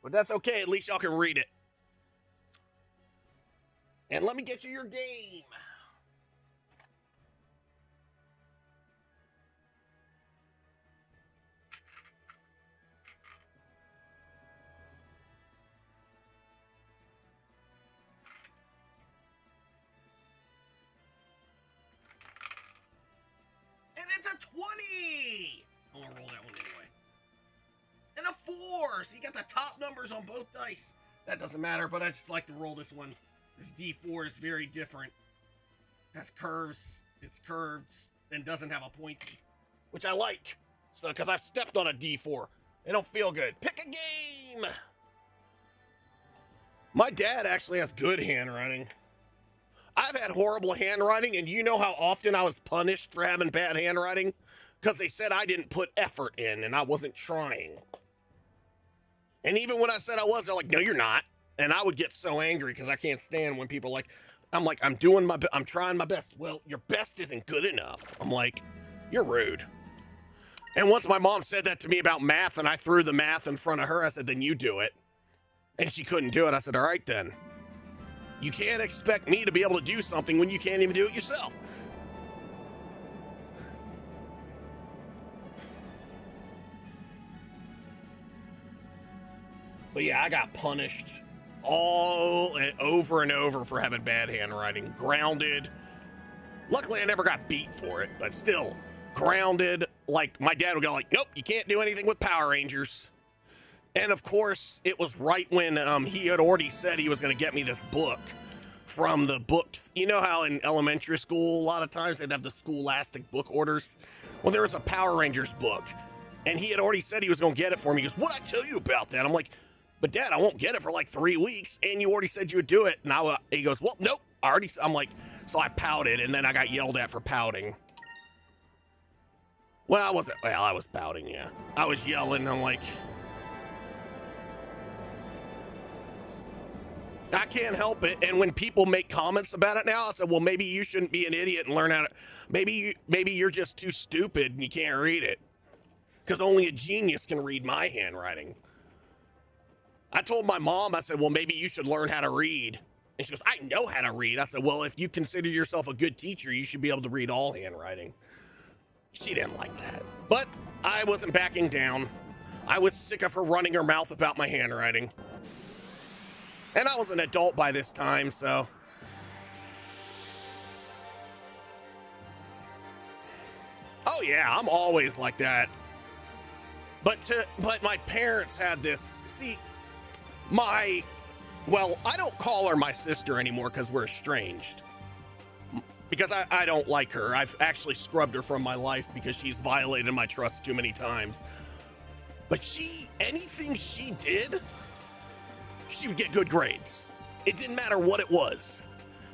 But that's okay, at least y'all can read it. And let me get you your game. And it's a 20! I'm gonna roll that one anyway. And a 4! So you got the top numbers on both dice. That doesn't matter, but I just like to roll this one. This D4 is very different. Has curves, it's curved, and doesn't have a pointy. Which I like. So, because I've stepped on a D4. They don't feel good. Pick a game! My dad actually has good handwriting. I've had horrible handwriting, and you know how often I was punished for having bad handwriting? Because they said I didn't put effort in, and I wasn't trying. And even when I said I was, they're like, no, you're not. And I would get so angry because I can't stand when people I'm trying my best. Well, your best isn't good enough. I'm like, you're rude. And once my mom said that to me about math, and I threw the math in front of her, I said, then you do it. And she couldn't do it. I said, all right, then. You can't expect me to be able to do something when you can't even do it yourself. But yeah, I got punished all over and over for having bad handwriting. Grounded. Luckily, I never got beat for it, but still, grounded. Like, my dad would go like, nope, you can't do anything with Power Rangers. And of course, it was right when he had already said he was going to get me this book from the books. You know how in elementary school, a lot of times they'd have the Scholastic book orders? Well, there was a Power Rangers book, and he had already said he was going to get it for me. He goes, what'd I tell you about that? I'm like, but Dad, I won't get it for like 3 weeks, and you already said you would do it. And he goes, well, nope, I'm like, so I pouted, and then I got yelled at for pouting. Well, I was pouting, yeah. I was yelling, I'm like, I can't help it. And when people make comments about it now, I said, well, maybe you shouldn't be an idiot and learn how to, maybe you're just too stupid and you can't read it. Because only a genius can read my handwriting. I told my mom, I said, well, maybe you should learn how to read. And she goes, I know how to read. I said, well, if you consider yourself a good teacher, you should be able to read all handwriting. She didn't like that. But I wasn't backing down. I was sick of her running her mouth about my handwriting. And I was an adult by this time, so. Oh yeah, I'm always like that. But my parents had this, see, well, I don't call her my sister anymore because we're estranged. Because I don't like her. I've actually scrubbed her from my life because she's violated my trust too many times. But anything she did, she would get good grades. It didn't matter what it was.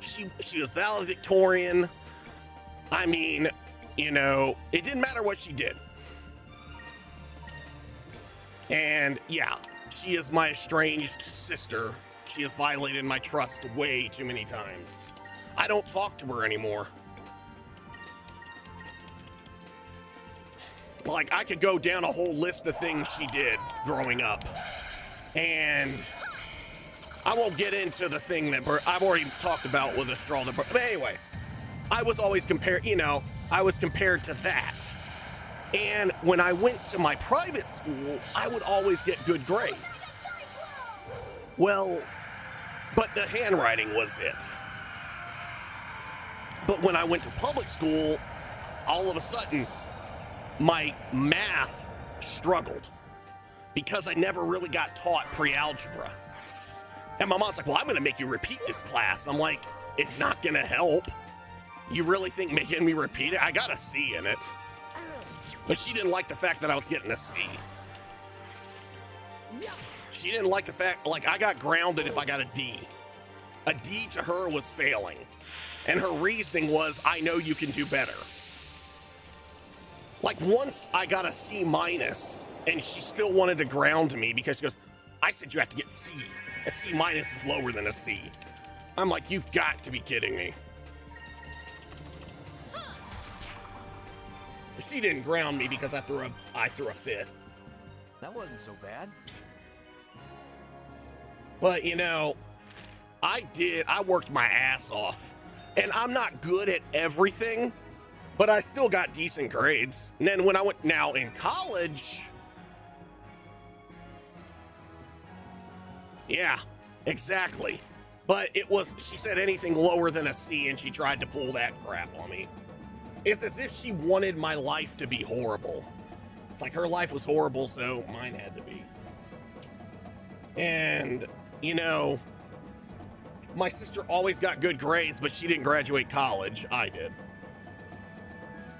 She was valedictorian. I mean, you know, it didn't matter what she did. And yeah, she is my estranged sister. She has violated my trust way too many times. I don't talk to her anymore. Like, I could go down a whole list of things she did growing up. And I won't get into the thing that I've already talked about with a straw that but anyway, I was always compared to that. And when I went to my private school, I would always get good grades. Well, but the handwriting was it. But when I went to public school, all of a sudden, my math struggled because I never really got taught pre-algebra. And my mom's like, well, I'm gonna make you repeat this class. I'm like, it's not gonna help. You really think making me repeat it? I got a C in it. But she didn't like the fact that I was getting a C. She didn't like the fact, like, I got grounded if I got a D. A D to her was failing. And her reasoning was, I know you can do better. Like, once I got a C minus, and she still wanted to ground me because she goes, I said you have to get C. A C minus is lower than a C. I'm like, you've got to be kidding me. She didn't ground me because I threw a fit. That wasn't so bad. But, you know, I worked my ass off. And I'm not good at everything, but I still got decent grades. And then when I went now in college, yeah, exactly. But she said anything lower than a C and she tried to pull that crap on me. It's as if she wanted my life to be horrible. It's like her life was horrible, so mine had to be. And, you know, my sister always got good grades, but she didn't graduate college. I did.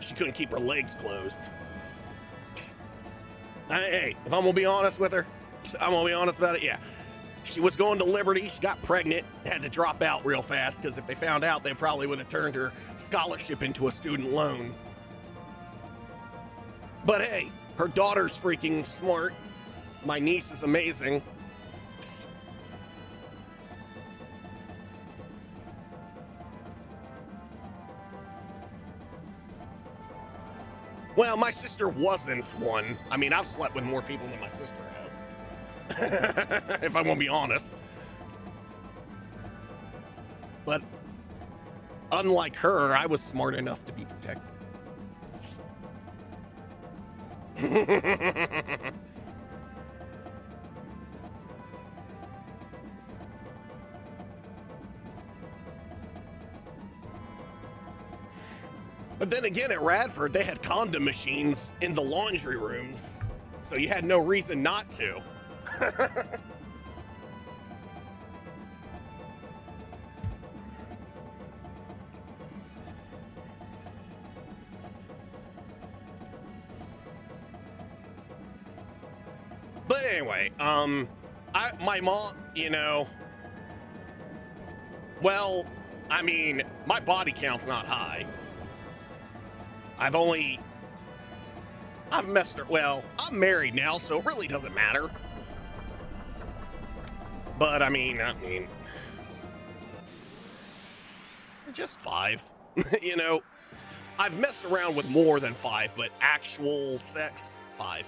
She couldn't keep her legs closed. Hey, if I'm gonna be honest with her, I'm gonna be honest about it, yeah. She was going to Liberty, she got pregnant, had to drop out real fast, because if they found out, they probably would have turned her scholarship into a student loan. But hey, her daughter's freaking smart. My niece is amazing. Well, my sister wasn't one. I mean, I've slept with more people than my sister has. If I'm gonna be honest. But unlike her, I was smart enough to be protected. But then again, at Radford, they had condom machines in the laundry rooms, so you had no reason not to. But anyway, my mom, you know, well, I mean, my body count's not high. I've messed her, well, I'm married now, so it really doesn't matter. But I mean, just 5, you know, I've messed around with more than 5, but actual sex, 5.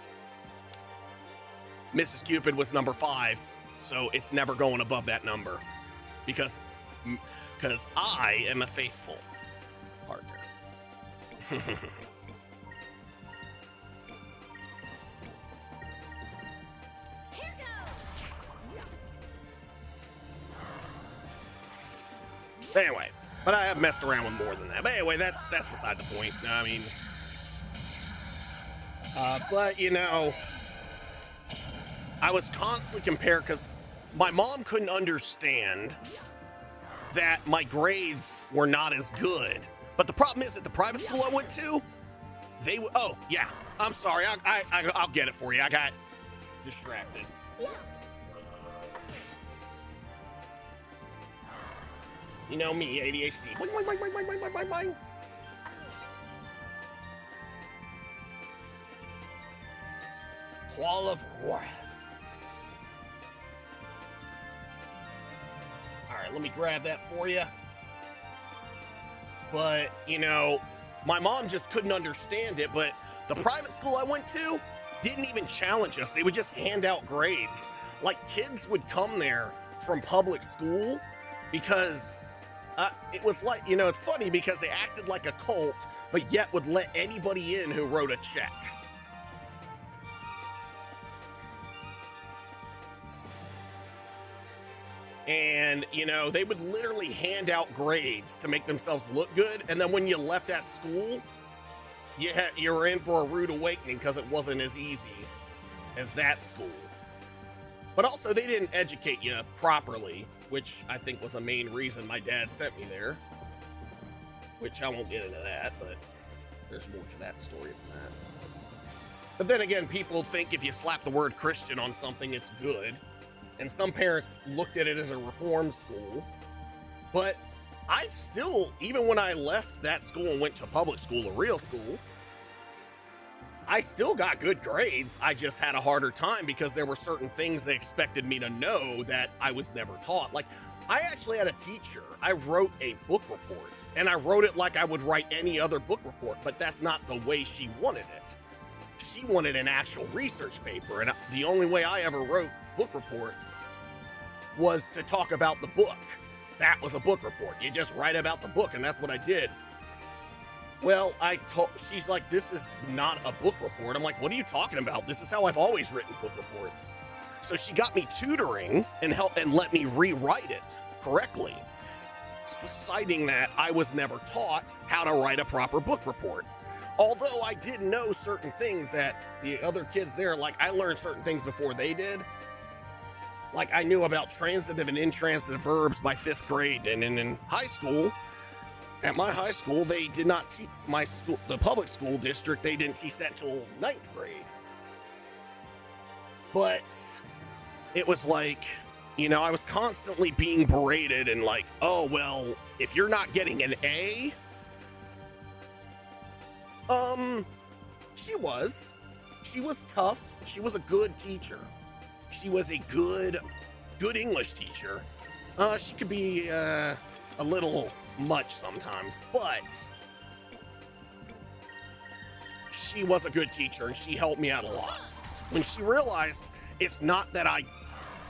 Mrs. Cupid was number 5, so it's never going above that number because I am a faithful partner. Here goes. Anyway, but I have messed around with more than that. But anyway, that's beside the point. I mean, but you know, I was constantly compared because my mom couldn't understand that my grades were not as good. But the problem is at the private school I went to, they would, oh yeah, I'm sorry, I'll get it for you. I got distracted. You know me, ADHD. Boing, boing, boing, boing, boing, boing, boing, boing. Wall of Wrath. All right, let me grab that for you. But, you know, my mom just couldn't understand it, but the private school I went to didn't even challenge us. They would just hand out grades. Like, kids would come there from public school because it was like, you know, it's funny because they acted like a cult, but yet would let anybody in who wrote a check. And, you know, they would literally hand out grades to make themselves look good. And then when you left that school, you were in for a rude awakening because it wasn't as easy as that school. But also, they didn't educate you properly, which I think was a main reason my dad sent me there. Which I won't get into that, but there's more to that story than that. But then again, people think if you slap the word Christian on something, it's good. And some parents looked at it as a reform school. But I still, even when I left that school and went to public school, a real school, I still got good grades. I just had a harder time because there were certain things they expected me to know that I was never taught. Like, I actually had a teacher. I wrote a book report, and I wrote it like I would write any other book report, but that's not the way she wanted it. She wanted an actual research paper, and the only way I ever wrote book reports was to talk about the book. That was a book report. You just write about the book, and that's what I did. Well, she's like, this is not a book report. I'm like, what are you talking about? This is how I've always written book reports. So she got me tutoring and let me rewrite it correctly, citing that I was never taught how to write a proper book report. Although I did know certain things that the other kids there, like, I learned certain things before they did. Like, I knew about transitive and intransitive verbs by 5th grade, and in high school, at my high school, they did not teach the public school district, they didn't teach that till 9th grade. But it was like, you know, I was constantly being berated and like, oh, well, if you're not getting an A, she was tough. She was a good teacher. She was a good English teacher. She could be, a little much sometimes, but she was a good teacher and she helped me out a lot. When she realized it's not that I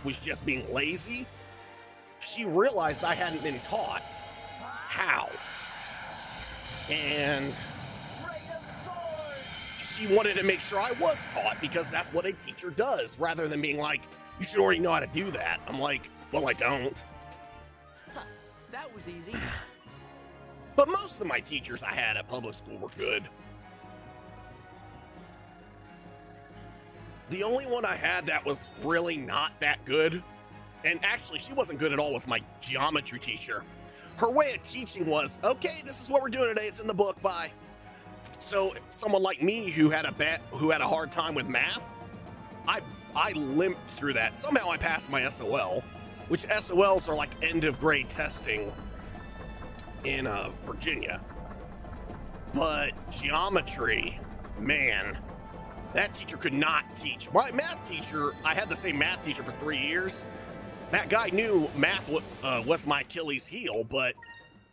was just being lazy, she realized I hadn't been taught how. And she wanted to make sure I was taught because that's what a teacher does, rather than being like, you should already know how to do that. I'm like, well, I don't. That was easy. But most of my teachers I had at public school were good. The only one I had that was really not that good, and actually she wasn't good at all, was my geometry teacher. Her way of teaching was, okay, this is what we're doing today, it's in the book, bye. So someone like me who had a hard time with math, I limped through that. Somehow I passed my SOL, which SOLs are like end of grade testing in Virginia. But geometry, man, that teacher could not teach. My math teacher, I had the same math teacher for 3 years. That guy knew math was my Achilles heel, but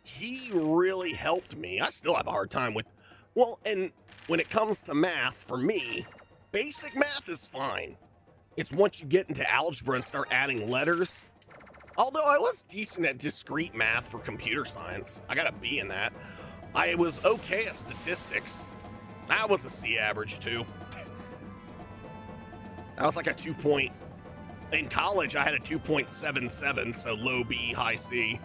he really helped me. I still have a hard time with, well, and when it comes to math, for me, basic math is fine. It's once you get into algebra and start adding letters. Although I was decent at discrete math for computer science. I got a B in that. I was okay at statistics. I was a C average too. I was like a 2 point. In college, I had a 2.77, so low B, high C.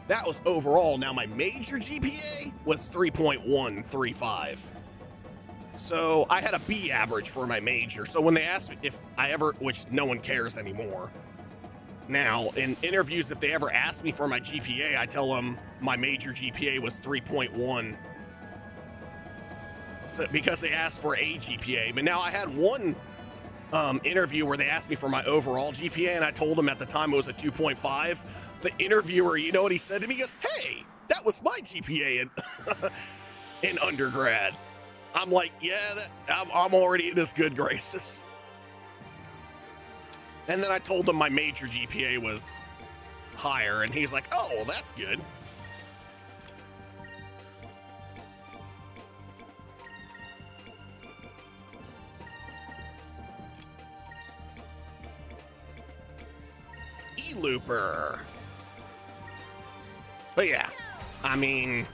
That was overall. Now my major GPA was 3.135. So I had a B average for my major. So when they asked me if I ever, which no one cares anymore. Now, in interviews, if they ever ask me for my GPA, I tell them my major GPA was 3.1. So, because they asked for a GPA. But now I had one interview where they asked me for my overall GPA, and I told them at the time it was a 2.5. The interviewer, you know what he said to me? He goes, hey, that was my GPA in undergrad. I'm like, yeah, I'm already in his good graces. And then I told him my major GPA was higher, and he's like, oh, well, that's good. E-Looper. But yeah, I mean,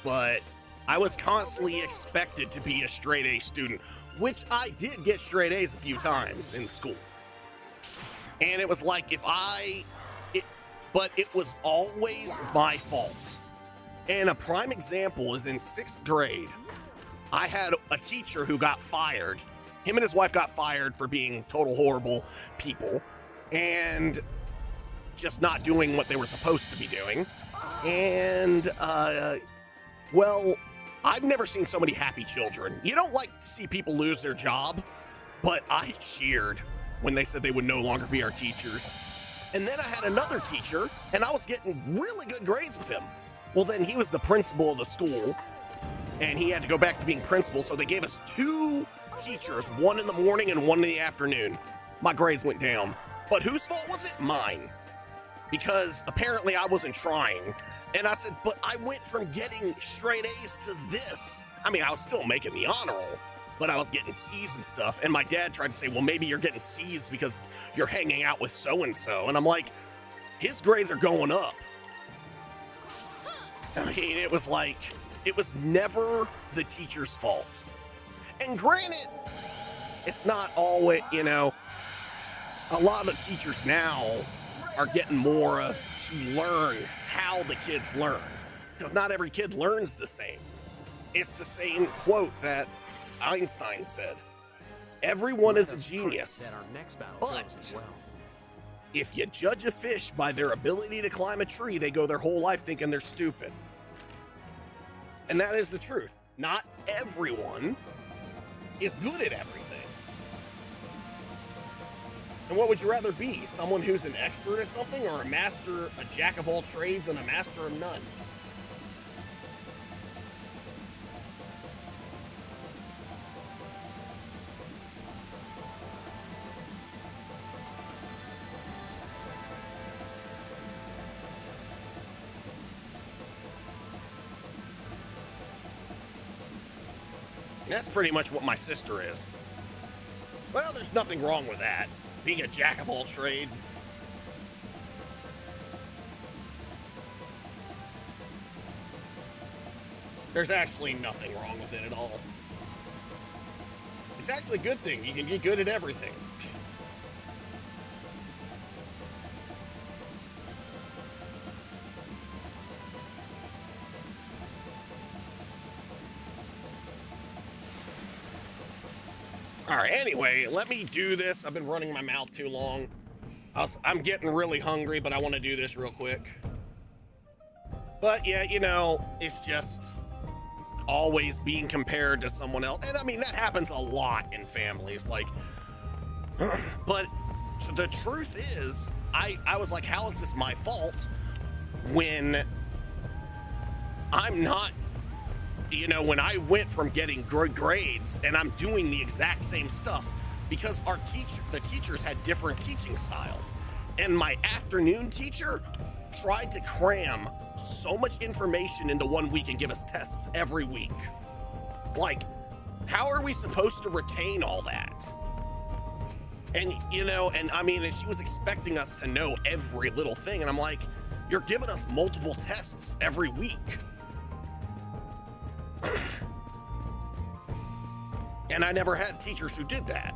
but I was constantly expected to be a straight A student, which I did get straight A's a few times in school. And it was like but it was always my fault. And a prime example is in 6th grade, I had a teacher who got fired. Him and his wife got fired for being total horrible people and just not doing what they were supposed to be doing. And, well, I've never seen so many happy children. You don't like to see people lose their job, but I cheered when they said they would no longer be our teachers. And then I had another teacher, and I was getting really good grades with him. Well, then he was the principal of the school, and he had to go back to being principal, so they gave us 2 teachers, one in the morning and one in the afternoon. My grades went down. But whose fault was it? Mine. Because apparently I wasn't trying. And I said, but I went from getting straight A's to this. I mean, I was still making the honor roll, but I was getting C's and stuff. And my dad tried to say, well, maybe you're getting C's because you're hanging out with so-and-so. And I'm like, his grades are going up. I mean, it was like, it was never the teacher's fault. And granted, it's not always, you know, a lot of teachers now are getting more of to learn how the kids learn. Because not every kid learns the same. It's the same quote that Einstein said. Everyone is a genius. But if you judge a fish by their ability to climb a tree, they go their whole life thinking they're stupid. And that is the truth. Not everyone is good at everything. And what would you rather be? Someone who's an expert at something, or a jack of all trades and a master of none? And that's pretty much what my sister is. Well, there's nothing wrong with that. Being a jack of all trades. There's actually nothing wrong with it at all. It's actually a good thing. You can get good at everything. All right, anyway, let me do this. I've been running my mouth too long. I'm getting really hungry, but I want to do this real quick. But yeah, you know, it's just always being compared to someone else. And I mean, that happens a lot in families. Like, but the truth is, I was like, how is this my fault when I'm not, you know, when I went from getting good grades and I'm doing the exact same stuff because the teachers had different teaching styles. And my afternoon teacher tried to cram so much information into 1 week and give us tests every week. Like, how are we supposed to retain all that? And, you know, and I mean, and she was expecting us to know every little thing. And I'm like, you're giving us multiple tests every week. And I never had teachers who did that.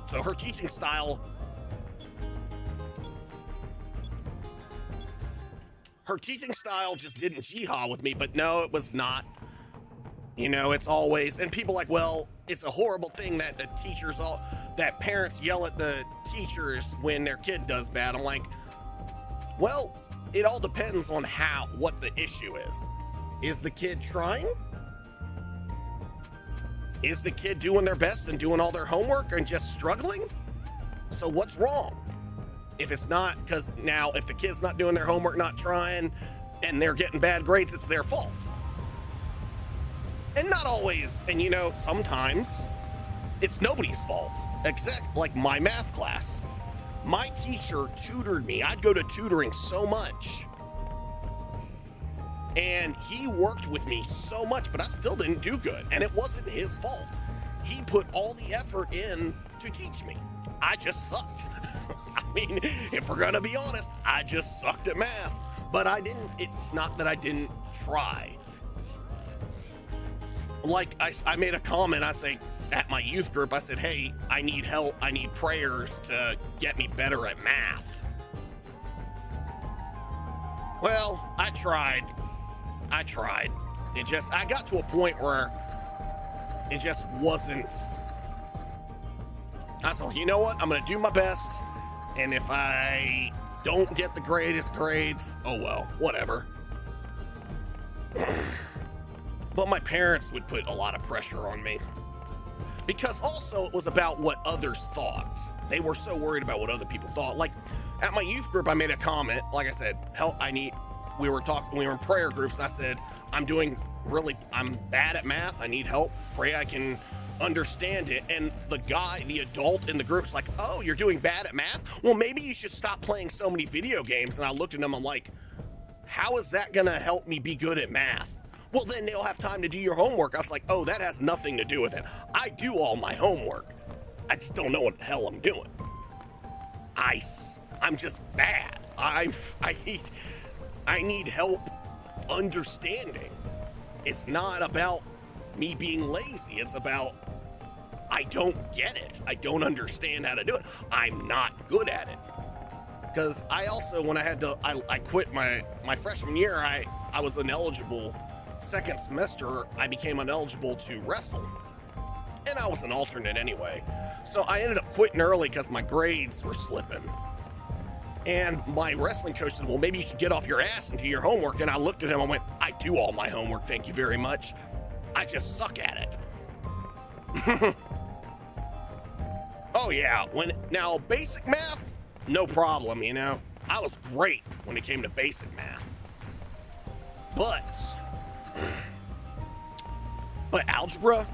So her teaching style just didn't jihad with me, but no, it was not. You know, it's always, and people like, well, it's a horrible thing that that parents yell at the teachers when their kid does bad. I'm like, well, it all depends on what the issue is. Is the kid trying? Is the kid doing their best and doing all their homework and just struggling? So what's wrong? If it's not, because now if the kid's not doing their homework, not trying, and they're getting bad grades, it's their fault. And not always, and you know, sometimes it's nobody's fault. Like my math class. My teacher tutored me. I'd go to tutoring so much. And he worked with me so much, but I still didn't do good. And it wasn't his fault. He put all the effort in to teach me. I just sucked. I mean, if we're gonna be honest, I just sucked at math. But it's not that I didn't try. Like I made a comment, I say, at my youth group, I said, hey, I need help. I need prayers to get me better at math. Well, I tried. I got to a point where it just wasn't. I said, you know what? I'm going to do my best. And if I don't get the greatest grades, oh well, whatever. But my parents would put a lot of pressure on me. Because also it was about what others thought. They were so worried about what other people thought. Like at my youth group, I made a comment. Like I said, help, we were in prayer groups, and I said, I'm bad at math. I need help. Pray I can understand it. And the adult in the group's like, oh, you're doing bad at math? Well, maybe you should stop playing so many video games. And I looked at him, I'm like, how is that gonna help me be good at math? Well, then they'll have time to do your homework. I was like, oh, that has nothing to do with it. I do all my homework. I just don't know what the hell I'm doing. I'm just bad. I need help understanding. It's not about me being lazy. It's about I don't get it. I don't understand how to do it. I'm not good at it. Because I also, when I quit my freshman year, I was ineligible. Second semester, I became ineligible to wrestle. And I was an alternate anyway. So I ended up quitting early because my grades were slipping. And my wrestling coach said, well, maybe you should get off your ass and do your homework. And I looked at him and went, I do all my homework, thank you very much. I just suck at it. Oh yeah, now basic math, no problem, you know. I was great when it came to basic math. But algebra,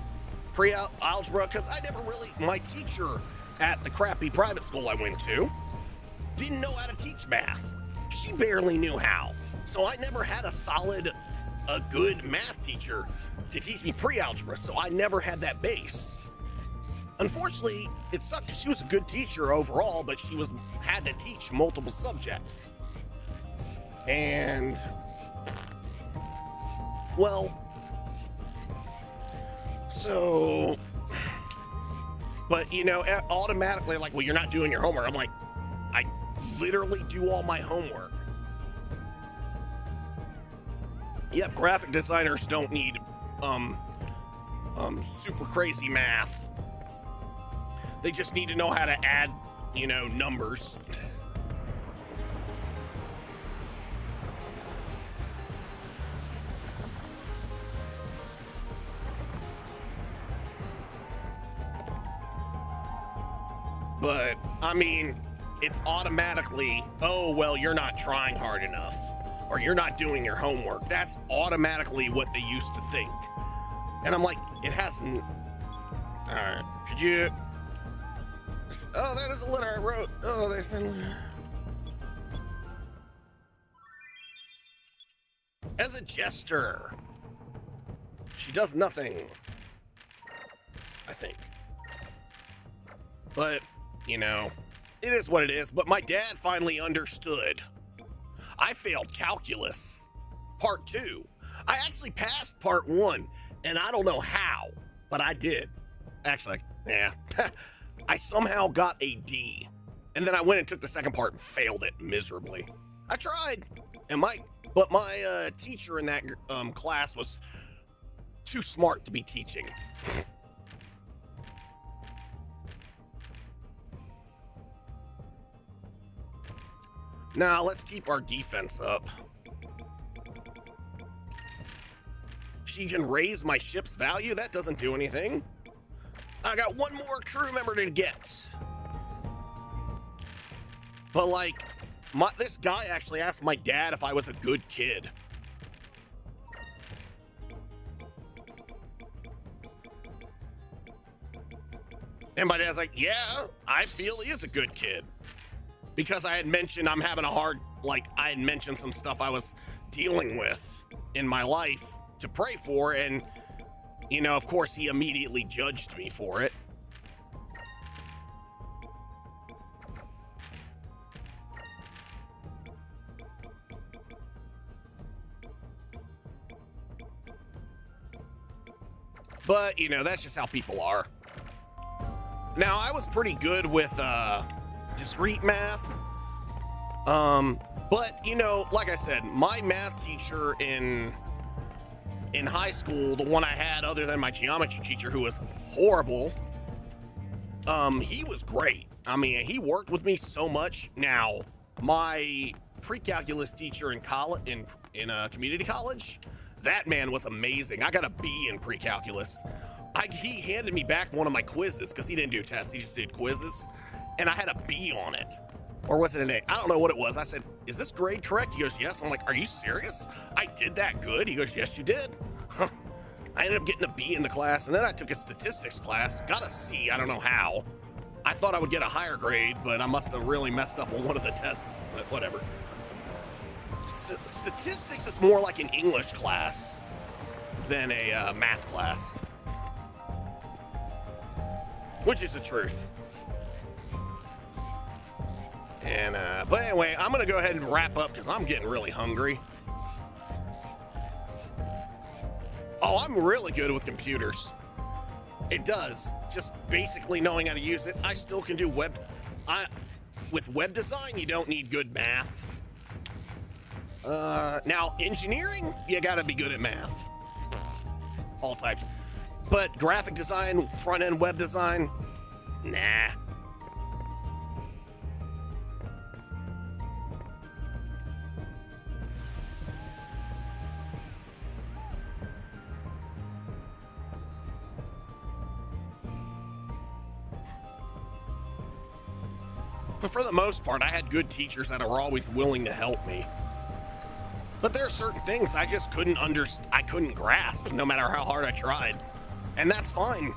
pre-algebra, because I never really, my teacher at the crappy private school I went to didn't know how to teach math. She barely knew how. So I never had a good math teacher to teach me pre-algebra, so I never had that base. Unfortunately, it sucked because she was a good teacher overall, but she had to teach multiple subjects. And, well, so, but you know, automatically like, well, you're not doing your homework. I'm like, I literally do all my homework. Yep, graphic designers don't need super crazy math. They just need to know how to add, you know, numbers. But, I mean, it's automatically, oh, well, you're not trying hard enough, or you're not doing your homework. That's automatically what they used to think. And I'm like, it hasn't. All right, could you? Oh, that is a letter I wrote. Oh, they sent. As a jester, she does nothing, I think. But, you know, it is what it is. But my dad finally understood. I failed calculus, part 2. I actually passed part 1, and I don't know how, but I did. Actually, yeah. I somehow got a D, and then I went and took the second part and failed it miserably. I tried, and my teacher in that class was too smart to be teaching. Now, let's keep our defense up. She can raise my ship's value? That doesn't do anything. I got one more crew member to get. But, like, this guy actually asked my dad if I was a good kid. And my dad's like, yeah, I feel he is a good kid. Because I had mentioned I'm having a hard, like, I had mentioned some stuff I was dealing with in my life to pray for, and, you know, of course, he immediately judged me for it. But, you know, that's just how people are. Now, I was pretty good with, discrete math. But, you know, like I said, my math teacher in high school, the one I had other than my geometry teacher who was horrible, he was great. I mean, he worked with me so much. Now, my pre-calculus teacher in college, in community college, that man was amazing. I got a B in pre-calculus. He handed me back one of my quizzes because he didn't do tests, he just did quizzes, and I had a B on it. Or was it an A? I don't know what it was. I said, is this grade correct? He goes, yes. I'm like, are you serious? I did that good? He goes, yes, you did. Huh. I ended up getting a B in the class, and then I took a statistics class, got a C, I don't know how. I thought I would get a higher grade, but I must have really messed up on one of the tests, but whatever. Statistics is more like an English class than a math class. Which is the truth. And, but anyway, I'm gonna go ahead and wrap up because I'm getting really hungry. Oh, I'm really good with computers. It does. Just basically knowing how to use it. I still can do with web design, you don't need good math. Now, engineering, you gotta be good at math. All types. But graphic design, front-end web design, nah. But for the most part, I had good teachers that were always willing to help me. But there are certain things I just I couldn't grasp, no matter how hard I tried. And that's fine.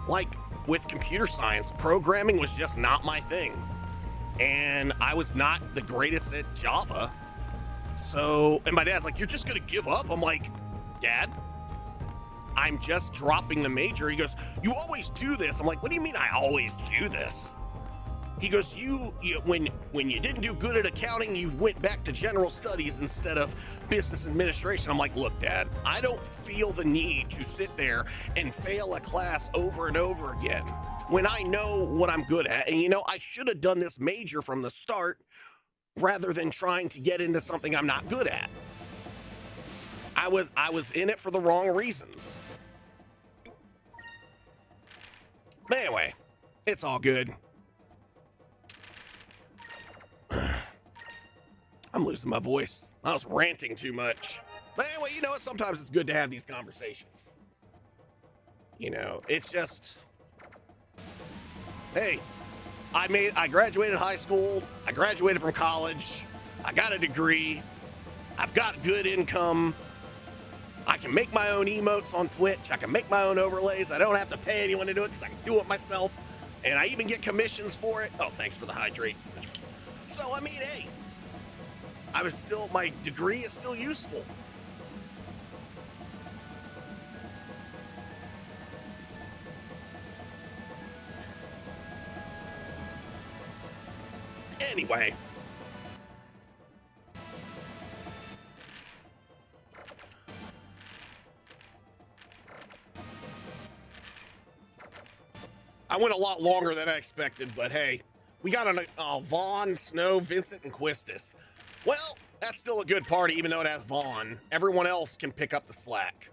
Like, with computer science, programming was just not my thing. And I was not the greatest at Java. So, and my dad's like, you're just gonna give up? I'm like, Dad, I'm just dropping the major. He goes, you always do this. I'm like, what do you mean I always do this? He goes, when you didn't do good at accounting, you went back to general studies instead of business administration. I'm like, look, Dad, I don't feel the need to sit there and fail a class over and over again when I know what I'm good at. And, you know, I should have done this major from the start rather than trying to get into something I'm not good at. I was in it for the wrong reasons. But anyway, it's all good. I'm losing my voice. I was ranting too much. But anyway, you know what? Sometimes it's good to have these conversations. You know, it's just, hey, I graduated high school. I graduated from college. I got a degree. I've got good income. I can make my own emotes on Twitch. I can make my own overlays. I don't have to pay anyone to do it because I can do it myself. And I even get commissions for it. Oh, thanks for the hydrate. So, I mean, hey, my degree is still useful. Anyway. I went a lot longer than I expected, but hey, we got Vaughn, Snow, Vincent, and Quistis. Well, that's still a good party, even though it has Vaughn. Everyone else can pick up the slack.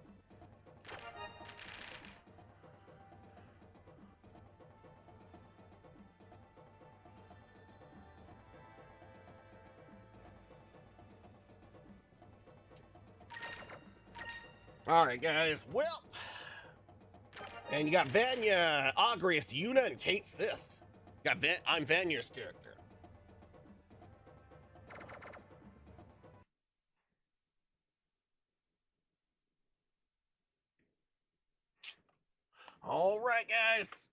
All right, guys. Well, and you got Vanya, Agrius, Yuna, and Kate Sith. I'm Vanya's character. All right, guys.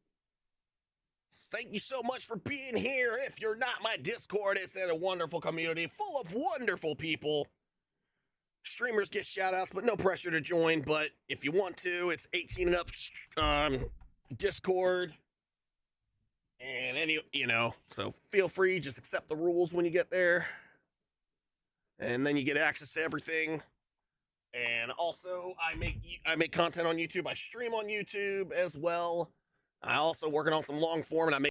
Thank you so much for being here. If you're not, my Discord, it's in a wonderful community full of wonderful people. Streamers get shout-outs, but no pressure to join. But if you want to, it's 18 and up Discord. And so feel free, just accept the rules when you get there. And then you get access to everything. And also, I make content on YouTube. I stream on YouTube as well. I also working on some long form, and I make